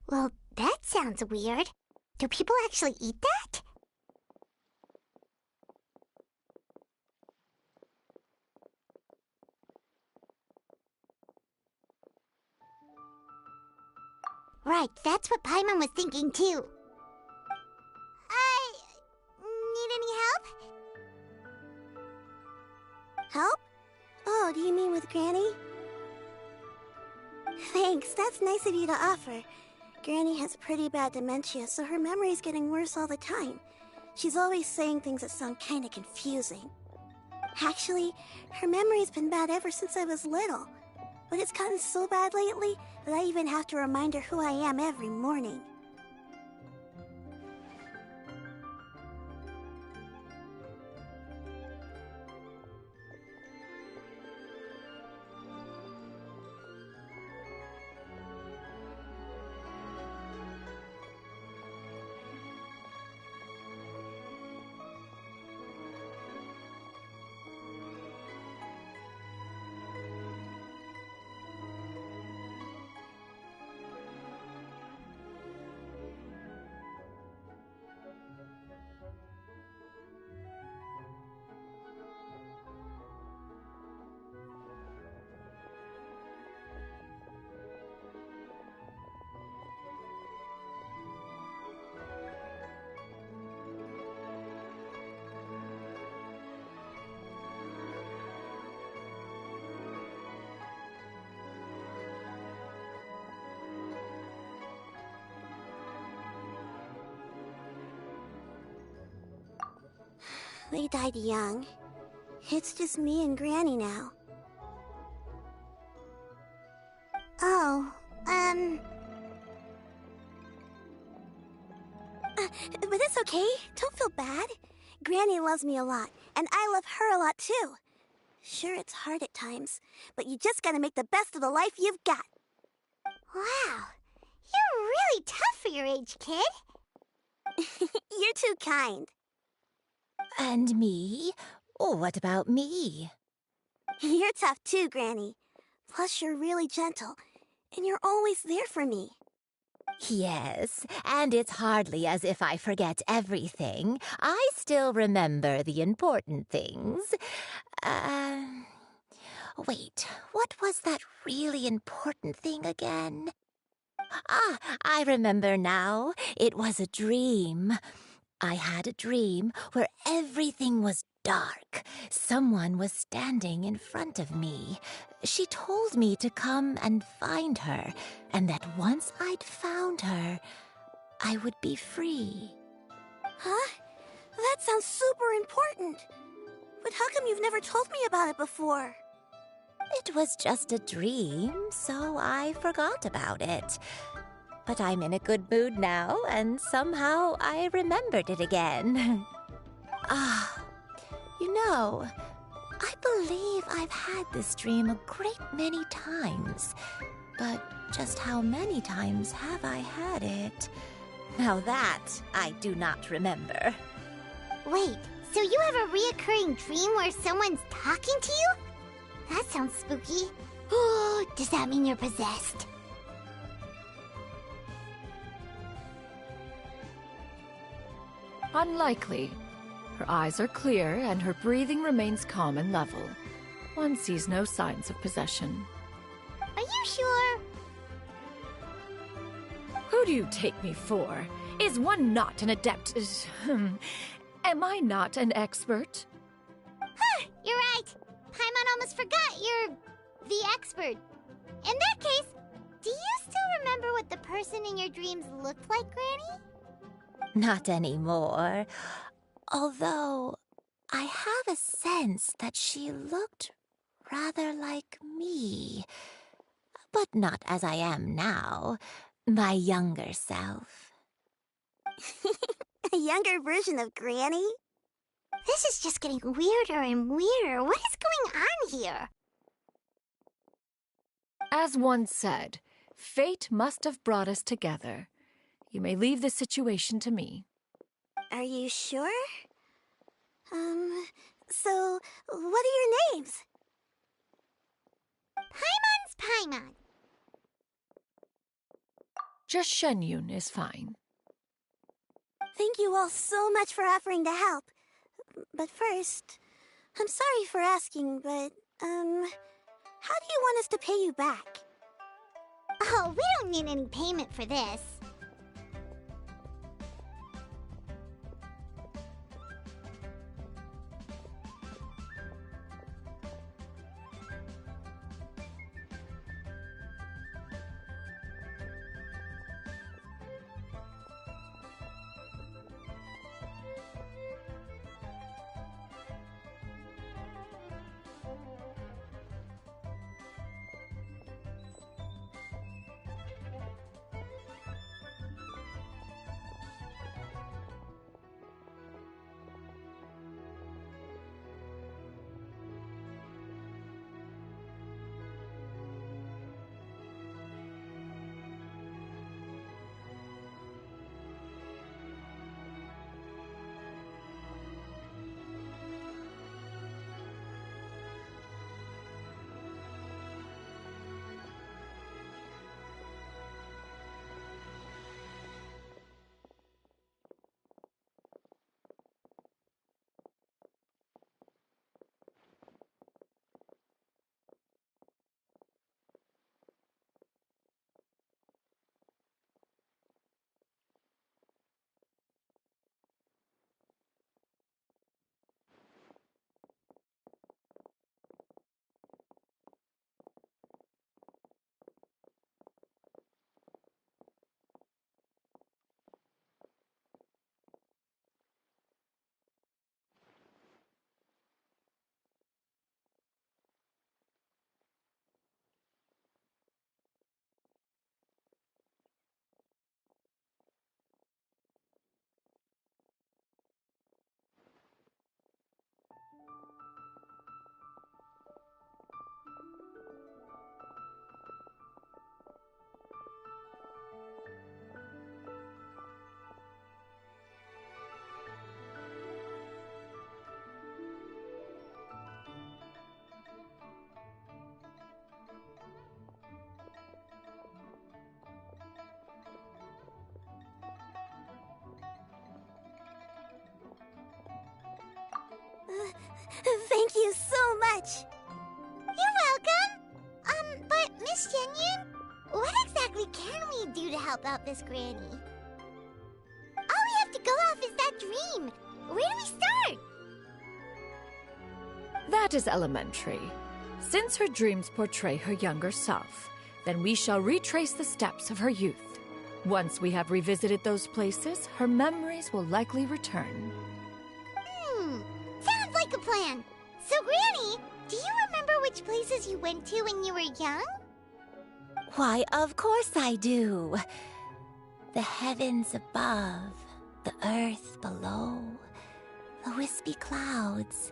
Well, that sounds weird. Do people actually eat that? Right, that's what Paimon was thinking too. Need any help?
Help? Oh, do you mean with Granny? Thanks, that's nice of you to offer. Granny has pretty bad dementia, so her memory's getting worse all the time. She's always saying things that sound kinda confusing. Actually, her memory's been bad ever since I was little. But it's gotten so bad lately that I even have to remind her who I am every morning. They died young. It's just me and Granny now. Oh, but it's okay. Don't feel bad. Granny loves me a lot, and I love her a lot too. Sure, it's hard at times, but you just gotta make the best of the life you've got.
Wow, you're really tough for your age, kid.
You're too kind.
And me? What about me?
You're tough too, Granny. Plus, you're really gentle, and you're always there for me.
Yes, and it's hardly as if I forget everything. I still remember the important things. Wait, what was that really important thing again? Ah, I remember now. It was a dream. I had a dream where everything was dark. Someone was standing in front of me. She told me to come and find her, and that once I'd found her, I would be free.
Huh? That sounds super important. But how come you've never told me about it before?
It was just a dream, so I forgot about it. But I'm in a good mood now, and somehow I remembered it again. You know, I believe I've had this dream a great many times. But just how many times have I had it? Now that I do not remember.
Wait, so you have a reoccurring dream where someone's talking to you? That sounds spooky. Oh, does that mean you're possessed?
Unlikely. Her eyes are clear and her breathing remains calm and level. One sees no signs of possession.
Are you sure?
Who do you take me for? Is one not an adept? Am I not an expert?
Huh, you're right. Paimon almost forgot you're the expert. In that case, do you still remember what the person in your dreams looked like, Granny?
Not anymore. Although, I have a sense that she looked rather like me. But not as I am now. My younger self.
A younger version of Granny?
This is just getting weirder and weirder. What is going on here?
As one said, fate must have brought us together. You may leave this situation to me.
Are you sure? So, what are your names?
Paimon's Paimon.
Just Shenyun is fine.
Thank you all so much for offering to help. But first, I'm sorry for asking, but, how do you want us to pay you back?
Oh, we don't need any payment for this.
Thank you so much!
You're welcome! But Miss Shenyun, what exactly can we do to help out this granny? All we have to go off is that dream dream. Where do we start?
That is elementary. Since her dreams portray her younger self, then we shall retrace the steps of her youth. Once we have revisited those places, her memories will likely return.
Sounds like a plan. So, Granny, do you remember which places you went to when you were young?
Why, of course I do. The heavens above, the earth below, the wispy clouds,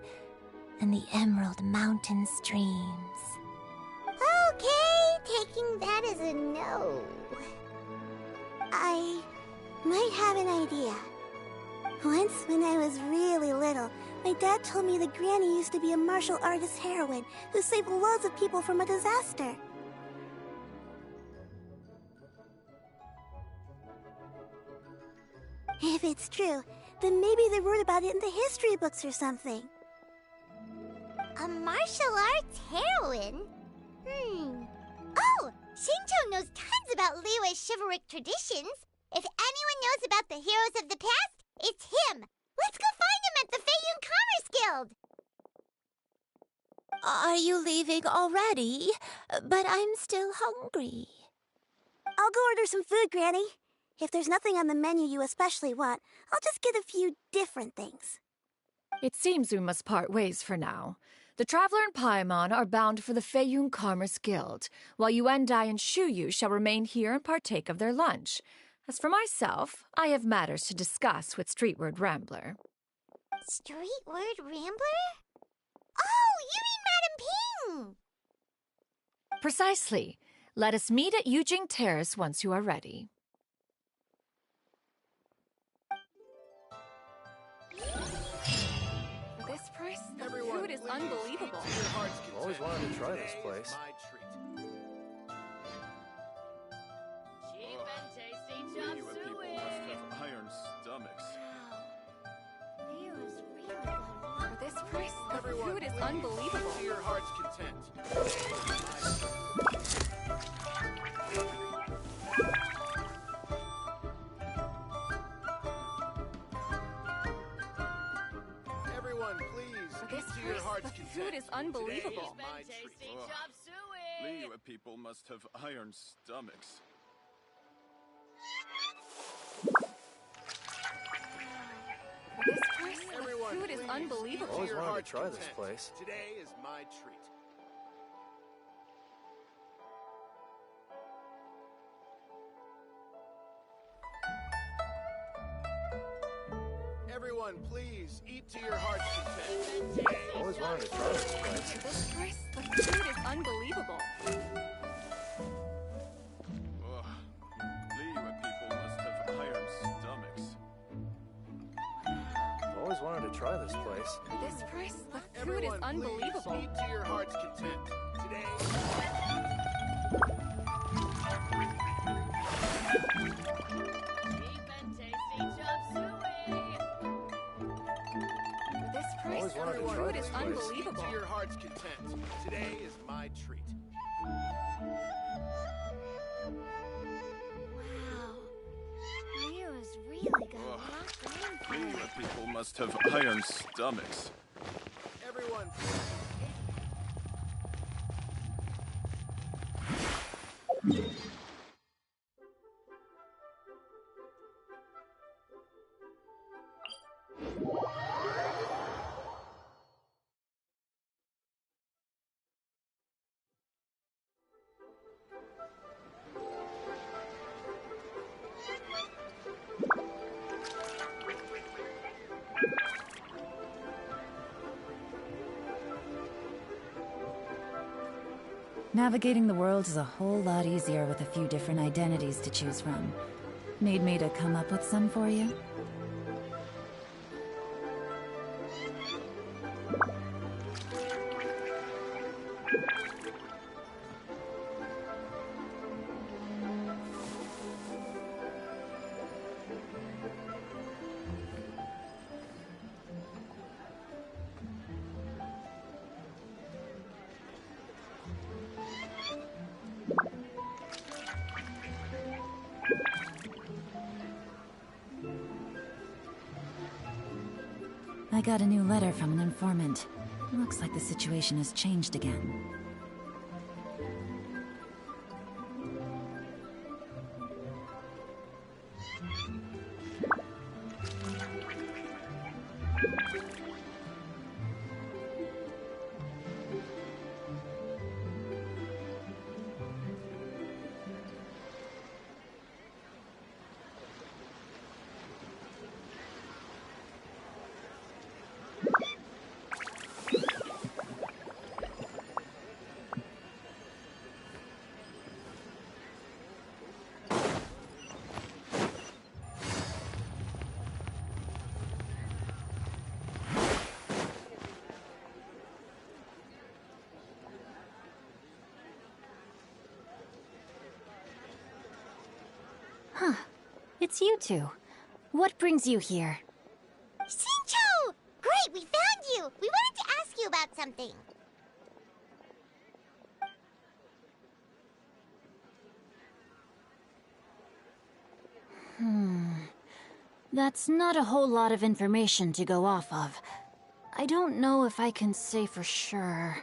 and the emerald mountain streams.
Okay, taking that as a no. I might have an idea. Once, when I was really little, my dad told me that Granny used to be a martial artist heroine who saved loads of people from a disaster. If it's true, then maybe they wrote about it in the history books or something. A martial arts heroine? Oh! Shinjo knows tons about Liyue's chivalric traditions. If anyone knows about the heroes of the past, it's him. Let's go find him at the Feiyun Commerce Guild.
Are you leaving already? But I'm still hungry.
I'll go order some food, Granny. If there's nothing on the menu you especially want, I'll just get a few different things.
It seems we must part ways for now. The Traveler and Paimon are bound for the Feiyun Commerce Guild, while Yuendai and Shuyu shall remain here and partake of their lunch. As for myself, I have matters to discuss with Streetward Rambler.
Streetward Rambler? Oh, you mean Madam Ping!
Precisely. Let us meet at Yujing Terrace once you are ready.
This price, the food is unbelievable.
I've always wanted to try this place.
Cheap and tasty chop suey.
Must have iron stomachs.
For this price, the food is unbelievable.
To your heart's content. Everyone, please.
For this
eat to your
price,
heart's
the
content.
food is unbelievable.
Today is my treat. Liyue people must have iron stomachs.
For this price, the food is unbelievable.
I've always wanted to try this place.
Today is my treat. Everyone, please eat to your heart's content.
I've always wanted to try this place.
For this price, the food is unbelievable.
Ugh. Liyue people must have iron stomachs.
I've always wanted to try this place.
For this price, the food
Everyone,
is unbelievable.
please eat to your heart's content. Today.
Cheap and tasty chop suey.
For this price,
always wanted to
the
try
food
this
is
place.
unbelievable.
Eat to your heart's content. Today is my treat.
Wow. Liyue's really got a lot going for her.
Liyue people must have iron stomachs. Everyone.
Navigating the world is a whole lot easier with a few different identities to choose from. Need me to come up with some for you? I got a new letter from an informant. Looks like the situation has changed again. Huh. It's you two. What brings you here?
Shincho! Great, we found you! We wanted to ask you about something.
That's not a whole lot of information to go off of. I don't know if I can say for sure.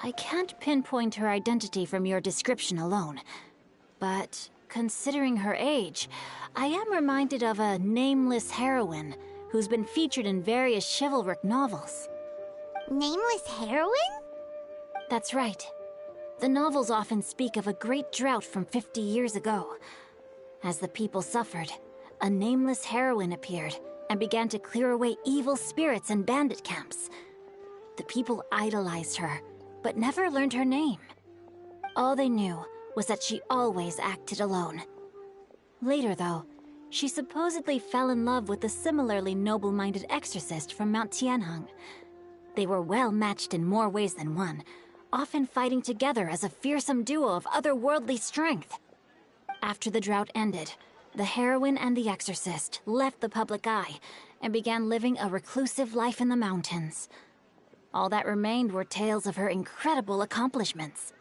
I can't pinpoint her identity from your description alone, but considering her age, I am reminded of a nameless heroine who's been featured in various chivalric novels.
Nameless heroine?
That's right. The novels often speak of a great drought from 50 years ago. As the people suffered, a nameless heroine appeared and began to clear away evil spirits and bandit camps. The people idolized her, but never learned her name. All they knew was that she always acted alone. Later, though, she supposedly fell in love with a similarly noble-minded exorcist from Mount Tianheng. They were well matched in more ways than one, often fighting together as a fearsome duo of otherworldly strength. After the drought ended, the heroine and the exorcist left the public eye and began living a reclusive life in the mountains. All that remained were tales of her incredible accomplishments.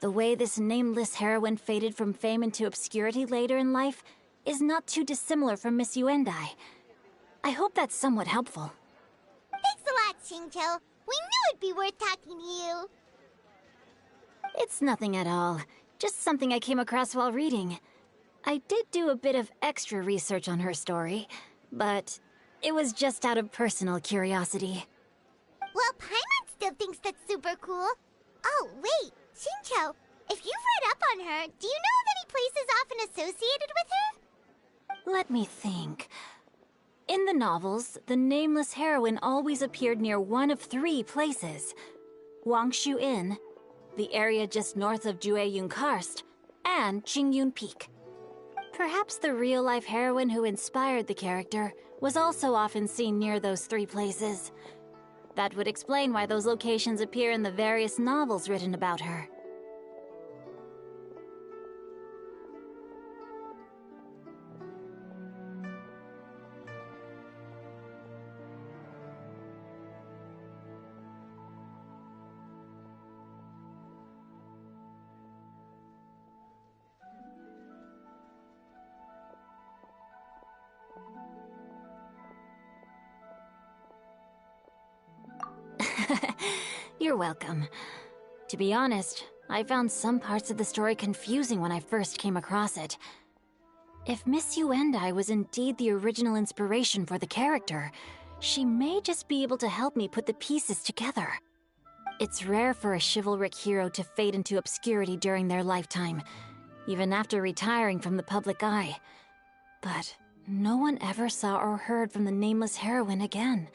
The way this nameless heroine faded from fame into obscurity later in life is not too dissimilar from Miss Yuendai. I hope that's somewhat helpful.
Thanks a lot, Shincho. We knew it'd be worth talking to you.
It's nothing at all. Just something I came across while reading. I did do a bit of extra research on her story, but it was just out of personal curiosity.
Well, Paimon still thinks that's super cool. Oh, wait, Shincho, if you've read up on her, do you know of any places often associated with her?
Let me think. In the novels, the nameless heroine always appeared near one of 3 places. Wangshu Inn, the area just north of Jueyun Karst, and Qingyun Peak. Perhaps the real-life heroine who inspired the character was also often seen near those 3 places. That would explain why those locations appear in the various novels written about her. You're welcome. To be honest, I found some parts of the story confusing when I first came across it. If Miss Yuendai was indeed the original inspiration for the character, she may just be able to help me put the pieces together. It's rare for a chivalric hero to fade into obscurity during their lifetime, even after retiring from the public eye. But no one ever saw or heard from the nameless heroine again.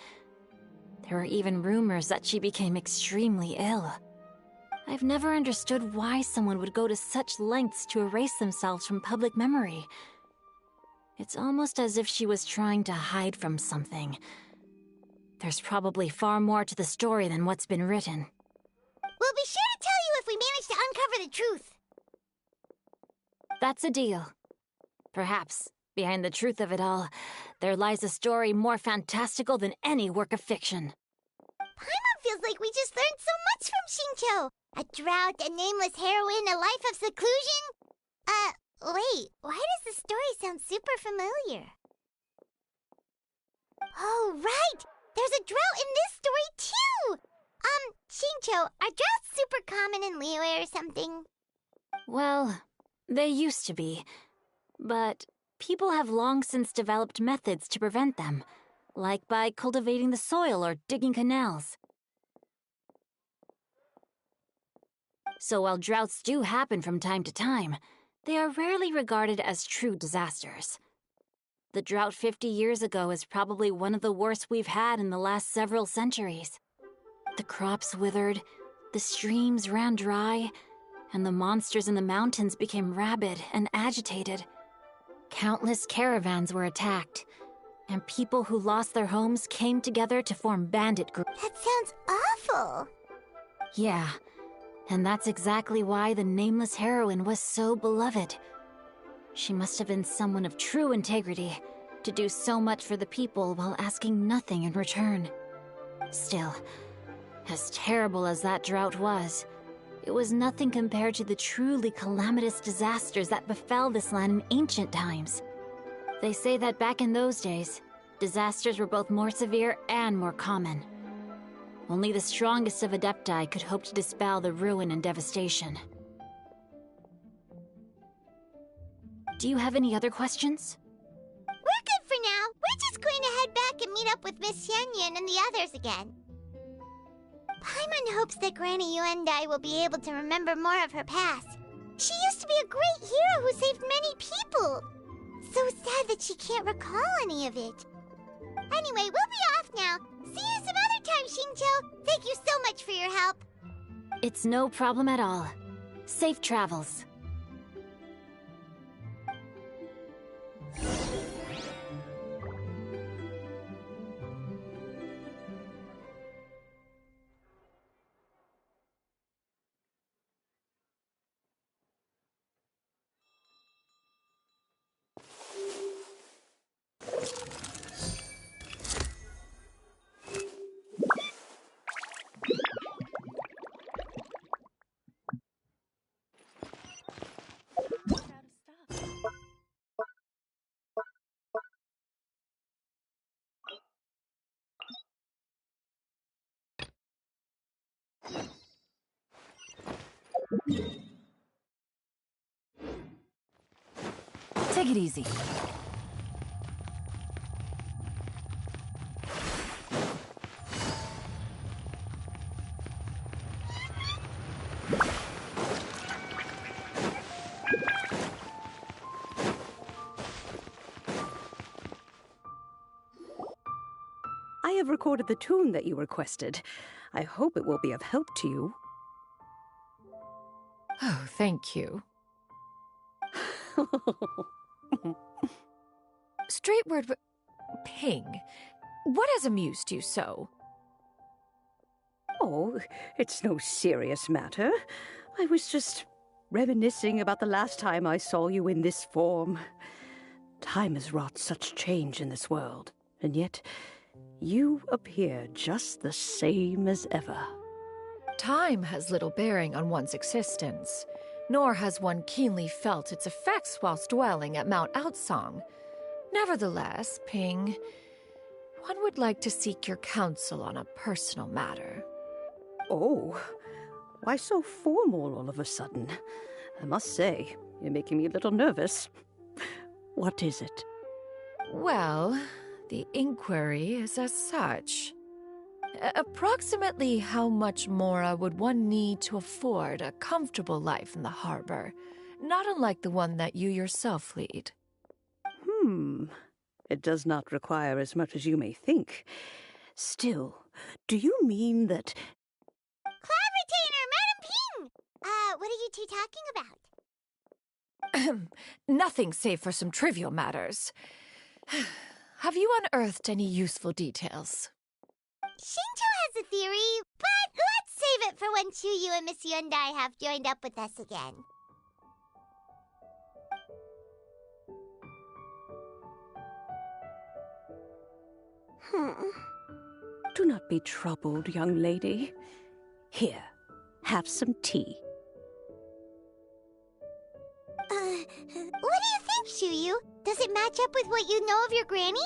There were even rumors that she became extremely ill. I've never understood why someone would go to such lengths to erase themselves from public memory. It's almost as if she was trying to hide from something. There's probably far more to the story than what's been written.
We'll be sure to tell you if we manage to uncover the truth.
That's a deal. Perhaps, behind the truth of it all, there lies a story more fantastical than any work of fiction.
Paimon feels like we just learned so much from Xingqiu. A drought, a nameless heroine, a life of seclusion. Wait, why does the story sound super familiar? Oh, right! There's a drought in this story, too! Xingqiu, are droughts super common in Liyue or something?
Well, they used to be. But people have long since developed methods to prevent them, like by cultivating the soil or digging canals. So while droughts do happen from time to time, they are rarely regarded as true disasters. The drought 50 years ago is probably one of the worst we've had in the last several centuries. The crops withered, the streams ran dry, and the monsters in the mountains became rabid and agitated. Countless caravans were attacked, and people who lost their homes came together to form bandit groups.
That sounds awful.
Yeah, and that's exactly why the nameless heroine was so beloved. She must have been someone of true integrity, to do so much for the people while asking nothing in return. Still, as terrible as that drought was, it was nothing compared to the truly calamitous disasters that befell this land in ancient times. They say that back in those days, disasters were both more severe and more common. Only the strongest of Adepti could hope to dispel the ruin and devastation. Do you have any other questions?
We're good for now. We're just going to head back and meet up with Miss Xianyan and the others again. Paimon hopes that Granny Yuendai will be able to remember more of her past. She used to be a great hero who saved many people. So sad that she can't recall any of it. Anyway, we'll be off now. See you some other time, Xingqiu. Thank you so much for your help.
It's no problem at all. Safe travels.
Take it easy.
I have recorded the tune that you requested. I hope it will be of help to you.
Oh, thank you. Straight word, Ping. What has amused you so?
Oh, it's no serious matter. I was just reminiscing about the last time I saw you in this form. Time has wrought such change in this world, and yet you appear just the same as ever.
Time has little bearing on one's existence, nor has one keenly felt its effects whilst dwelling at Mount Outsong. Nevertheless, Ping, one would like to seek your counsel on a personal matter.
Oh, why so formal all of a sudden? I must say, you're making me a little nervous. What is it?
Well, the inquiry is as such. Approximately how much more would one need to afford a comfortable life in the harbor, not unlike the one that you yourself lead?
It does not require as much as you may think. Still, do you mean that...
Cloud Retainer, Madam Ping! What are you two talking about?
Nothing save for some trivial matters. Have you unearthed any useful details?
Xingqiu has a theory, but let's save it for when Chuyu and Miss Yundai have joined up with us again.
Do not be troubled, young lady. Here, have some tea.
What do you think, Chuyu? Does it match up with what you know of your granny?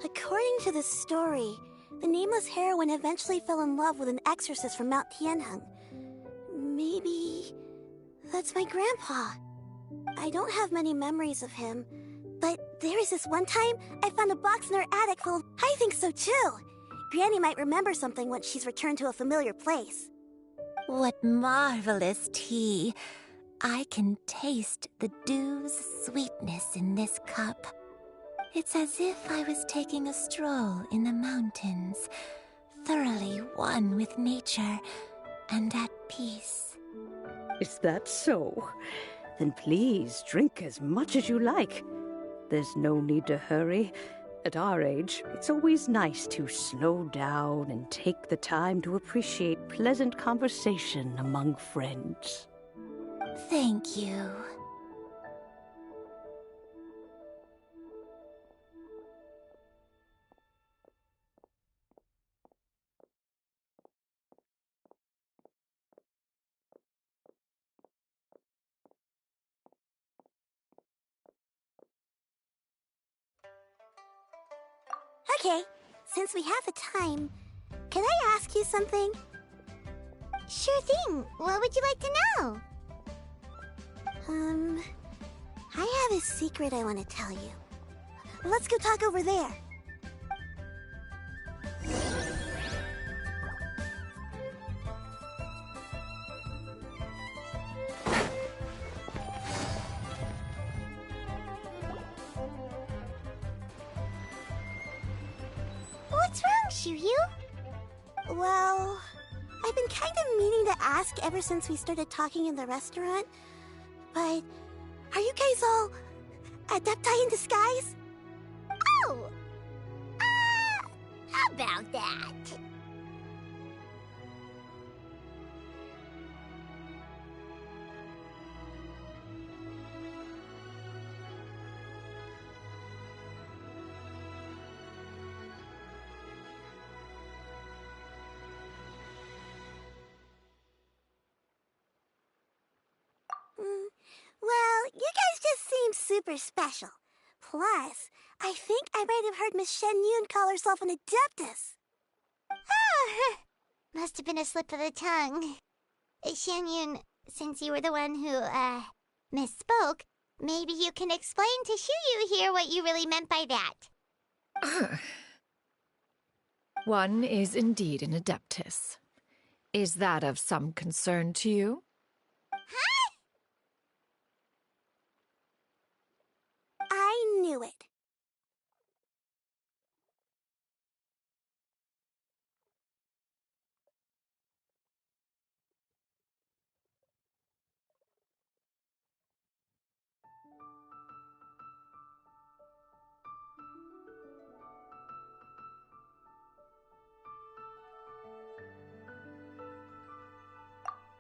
According to the story, the nameless heroine eventually fell in love with an exorcist from Mount Tianheng. Maybe that's my grandpa. I don't have many memories of him, but there was this one time I found a box in her attic full of... I think so too. Granny might remember something once she's returned to a familiar place.
What marvelous tea. I can taste the dew's sweetness in this cup. It's as if I was taking a stroll in the mountains, thoroughly one with nature and at peace.
Is that so? Then please drink as much as you like. There's no need to hurry. At our age, it's always nice to slow down and take the time to appreciate pleasant conversation among friends.
Thank you.
Okay, since we have the time, can I ask you something?
Sure thing. What would you like to know?
I have a secret I want to tell you. Let's go talk over there.
What's wrong, Chuyu?
Well, I've been kind of meaning to ask ever since we started talking in the restaurant, but are you guys all adepti in disguise?
Oh! About that.
Well, you guys just seem super special. Plus, I think I might have heard Miss Shen Yun call herself an adeptus.
Oh, must have been a slip of the tongue. Shen Yun, since you were the one who, misspoke, maybe you can explain to Chuyu here what you really meant by that.
One is indeed an adeptus. Is that of some concern to you?
Huh?
I knew it.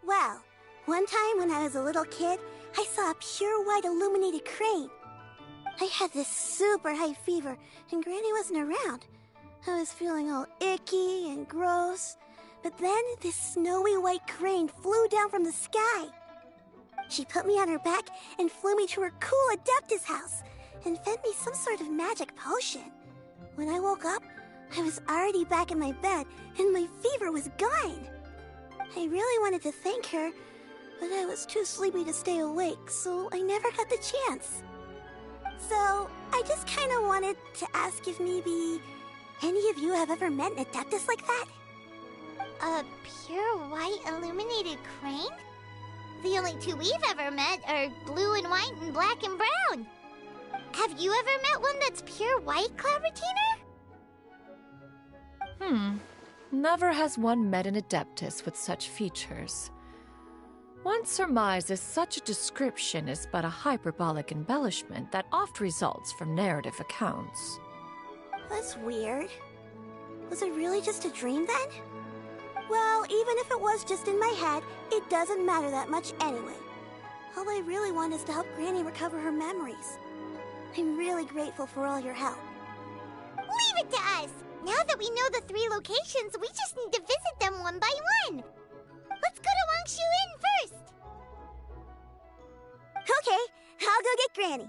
Well, one time when I was a little kid, I saw a pure white illuminated crane. I had this super high fever, and Granny wasn't around. I was feeling all icky and gross, but then this snowy white crane flew down from the sky. She put me on her back and flew me to her cool Adeptus house, and fed me some sort of magic potion. When I woke up, I was already back in my bed, and my fever was gone. I really wanted to thank her, but I was too sleepy to stay awake, so I never got the chance. So, I just kind of wanted to ask if maybe any of you have ever met an Adeptus like that?
A pure white illuminated crane? The only two we've ever met are blue and white and black and brown. Have you ever met one that's pure white, Clavertiner?
Never has one met an adeptus with such features. One surmises such a description is but a hyperbolic embellishment that oft results from narrative accounts.
That's weird. Was it really just a dream then? Well,
Well, even if it was just in my head, it doesn't matter that much anyway. All I really want is to help Granny recover her memories. I'm really grateful for all your help.
Leave it to us! Now that we know the 3 locations, we just need to visit them one by one. Let's go to Wangshu Inn first!
Okay, I'll go get Granny.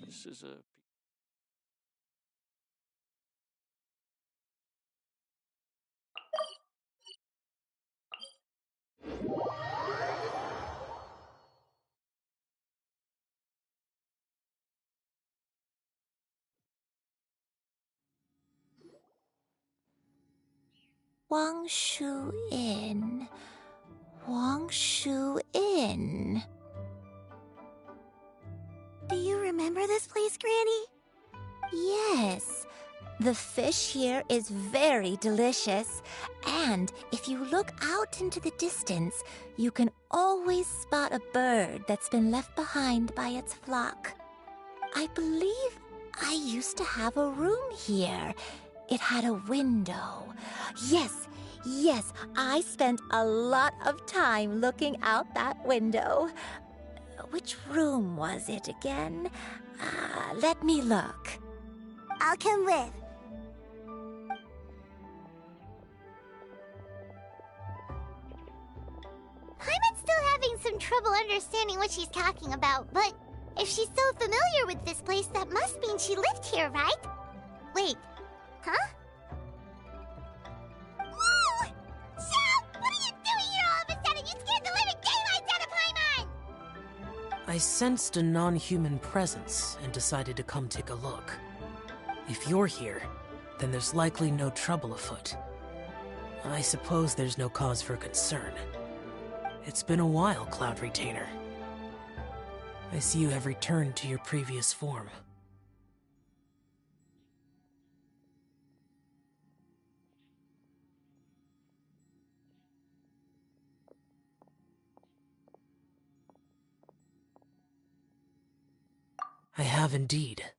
This is a...
Wangshu Inn. Wangshu Inn.
Do you remember this place, Granny?
Yes. The fish here is very delicious, and if you look out into the distance, you can always spot a bird that's been left behind by its flock. I believe I used to have a room here. It had a window. Yes, I spent a lot of time looking out that window. Which room was it again? Let me look.
I'll come with.
Paimon's still having some trouble understanding what she's talking about, but if she's so familiar with this place, that must mean she lived here, right? Wait, huh? Whoa! Siap! What are you doing here all of a sudden? You scared the living daylights out of Paimon!
I sensed a non-human presence and decided to come take a look. If you're here, then there's likely no trouble afoot. I suppose there's no cause for concern. It's been a while, Cloud Retainer. I see you have returned to your previous form. I have indeed.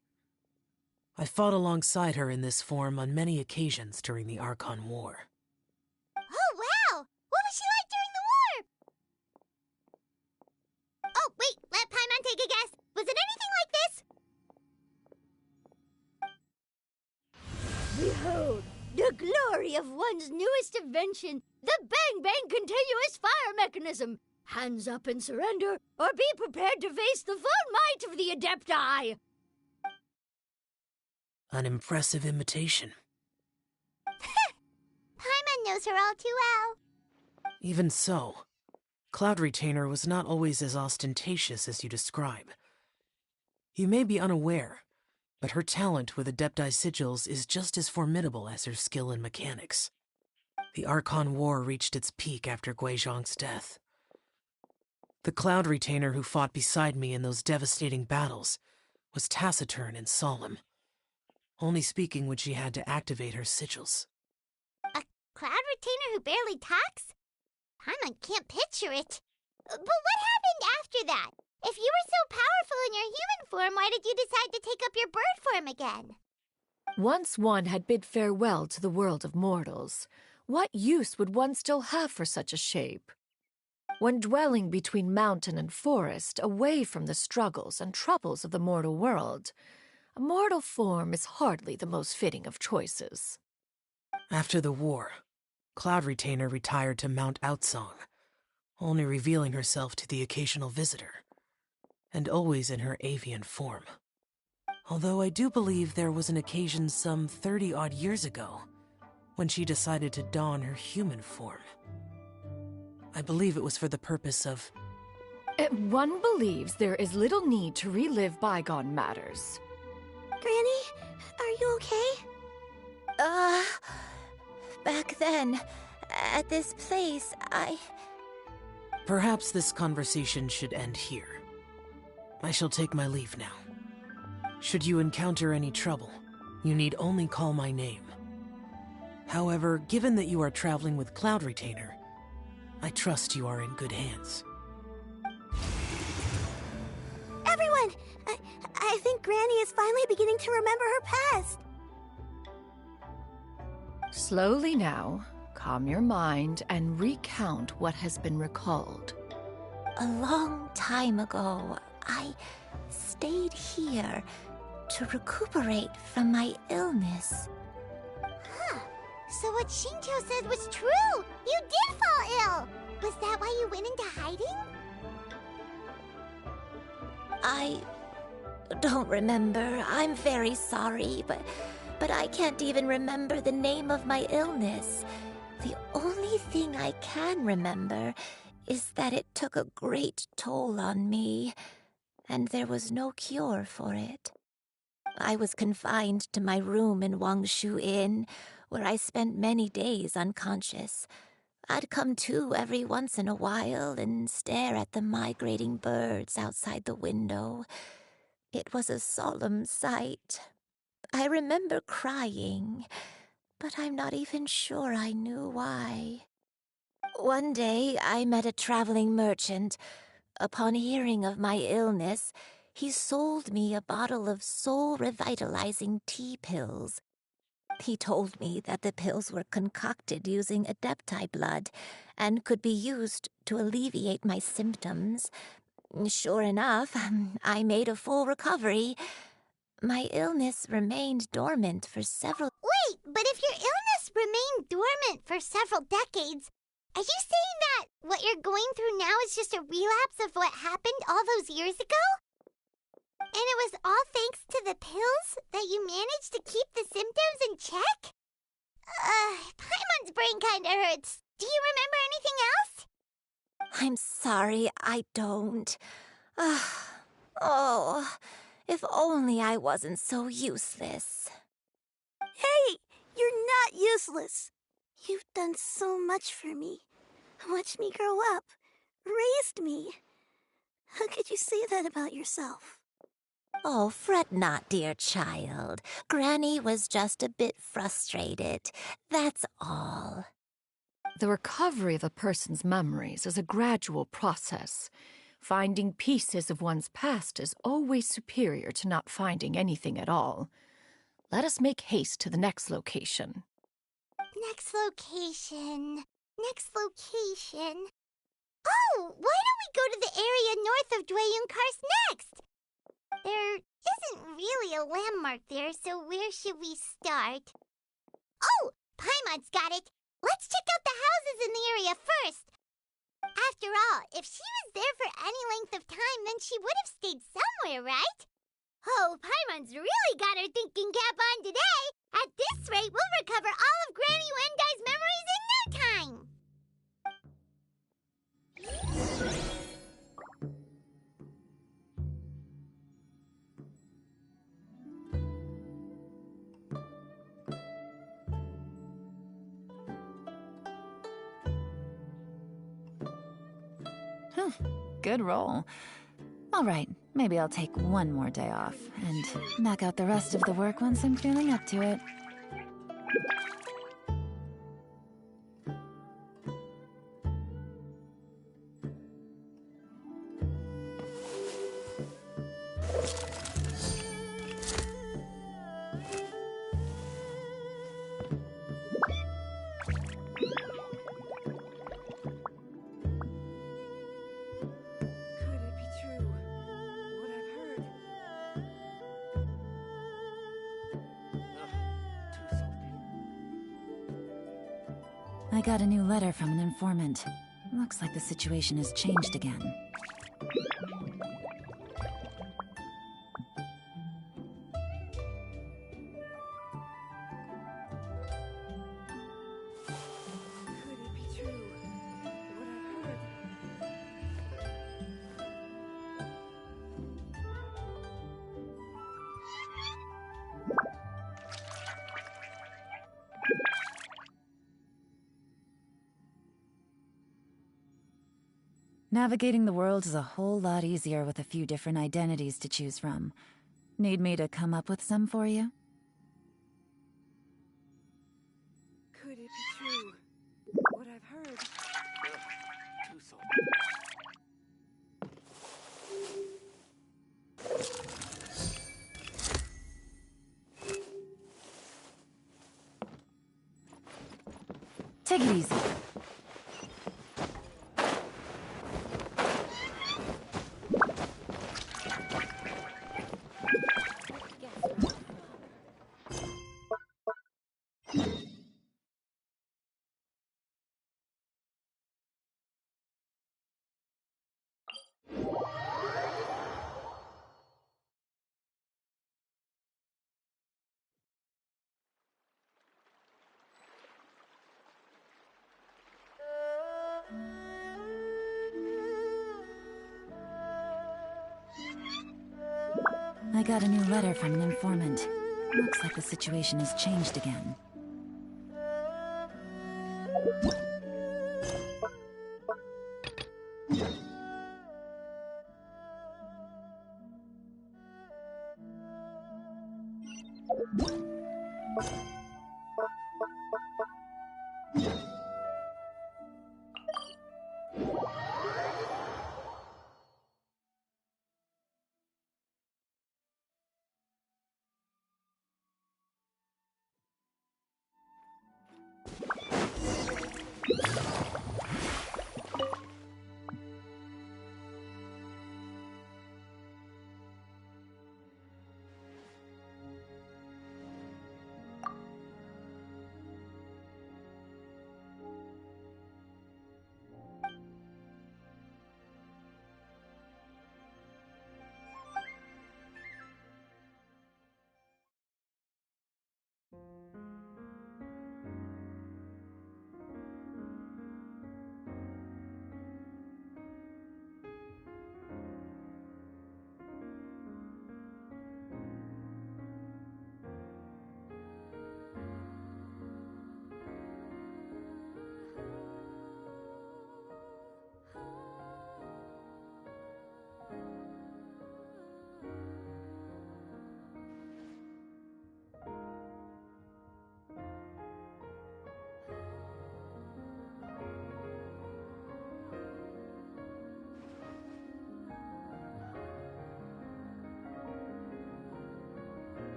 I fought alongside her in this form on many occasions during the Archon War.
Oh, wow! What was she like during the war? Oh, wait, let Paimon take a guess. Was it anything like this?
Behold, the glory of one's newest invention, the Bang Bang Continuous Fire Mechanism. Hands up and surrender, or be prepared to face the full might of the Adepti.
An impressive imitation.
Paimon knows her all too well.
Even so, Cloud Retainer was not always as ostentatious as you describe. You may be unaware, but her talent with Adepti sigils is just as formidable as her skill in mechanics. The Archon War reached its peak after Guizhong's death. The Cloud Retainer who fought beside me in those devastating battles was taciturn and solemn, only speaking when she had to activate her sigils.
A Cloud Retainer who barely talks? Paimon can't picture it. But what happened after that? If you were so powerful in your human form, why did you decide to take up your bird form again?
Once one had bid farewell to the world of mortals, what use would one still have for such a shape? When dwelling between mountain and forest, away from the struggles and troubles of the mortal world, a mortal form is hardly the most fitting of choices.
After the war, Cloud Retainer retired to Mount Outsong, only revealing herself to the occasional visitor, and always in her avian form. Although I do believe there was an occasion some 30-odd years ago when she decided to don her human form. I believe it was for the purpose of...
One believes there is little need to relive bygone matters.
Granny, are you okay?
Back then, at this place,
Perhaps this conversation should end here. I shall take my leave now. Should you encounter any trouble, you need only call my name. However, given that you are traveling with Cloud Retainer, I trust you are in good hands.
Everyone! I think Granny is finally beginning to remember her past.
Slowly now, calm your mind and recount what has been recalled.
A long time ago, I stayed here to recuperate from my illness.
Huh. So what Shinto said was true! You did fall ill! Was that why you went into hiding?
I don't remember. I'm very sorry, but I can't even remember the name of my illness. The only thing I can remember is that it took a great toll on me, and there was no cure for it. I was confined to my room in Wangshu Inn, where I spent many days unconscious. I'd come to every once in a while and stare at the migrating birds outside the window. It was a solemn sight. I remember crying, but I'm not even sure I knew why. One day, I met a traveling merchant. Upon hearing of my illness, he sold me a bottle of soul-revitalizing tea pills. He told me that the pills were concocted using adepti blood and could be used to alleviate my symptoms. Sure enough, I made a full recovery. My illness remained dormant for several—
Wait, but if your illness remained dormant for several decades, are you saying that what you're going through now is just a relapse of what happened all those years ago? And it was all thanks to the pills that you managed to keep the symptoms in check? Paimon's brain kinda hurts. Do you remember anything else?
I'm sorry, I don't. Oh, if only I wasn't so useless.
Hey, you're not useless. You've done so much for me. Watched me grow up. Raised me. How could you say that about yourself?
Oh, fret not, dear child. Granny was just a bit frustrated. That's all.
The recovery of a person's memories is a gradual process. Finding pieces of one's past is always superior to not finding anything at all. Let us make haste to the next location.
Next location. Oh, why don't we go to the area north of Dwayunkars next? There isn't really a landmark there, so where should we start? Oh, Paimon's got it! Let's check out the houses in the area first! After all, if she was there for any length of time, then she would have stayed somewhere, right? Oh, Paimon's really got her thinking cap on today! At this rate, we'll recover all of Granny Wendai's memories in no time!
Good roll. All right, maybe I'll take one more day off and knock out the rest of the work once I'm feeling up to it. I got a new letter from an informant. Looks like the situation has changed again. Navigating the world is a whole lot easier with a few different identities to choose from. Need me to come up with some for you?
Could it be true? What I've heard.
Too soft.
Take it easy. I got a new letter from an informant. Looks like the situation has changed again.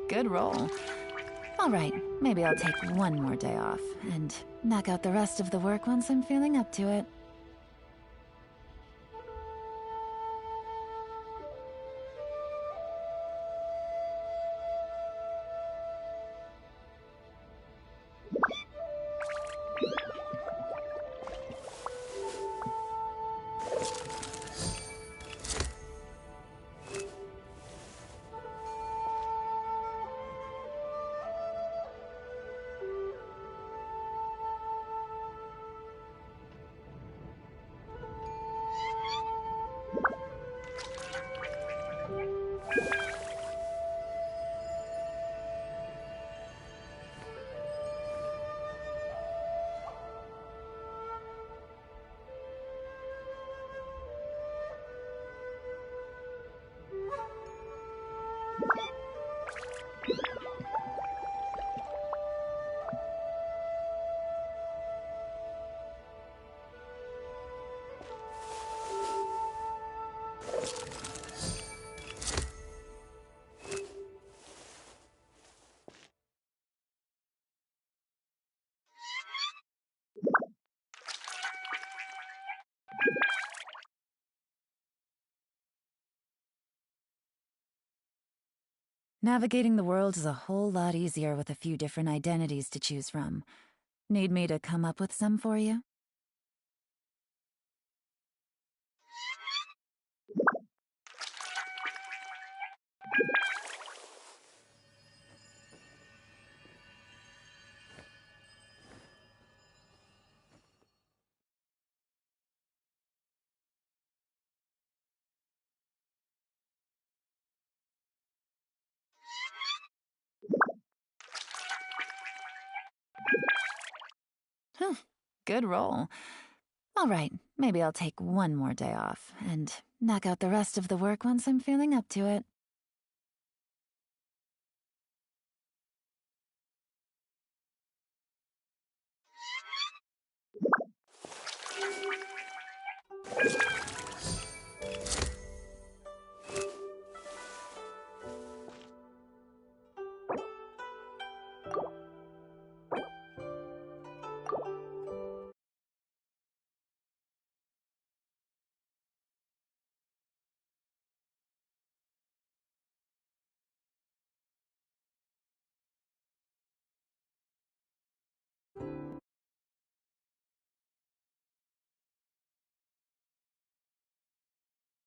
good roll. All right, maybe I'll take one more day off and knock out the rest of the work once I'm feeling up to it. Navigating the world is a whole lot easier with a few different identities to choose from. Need me to come up with some for you? Good roll. All right, maybe I'll take one more day off and knock out the rest of the work once I'm feeling up to it.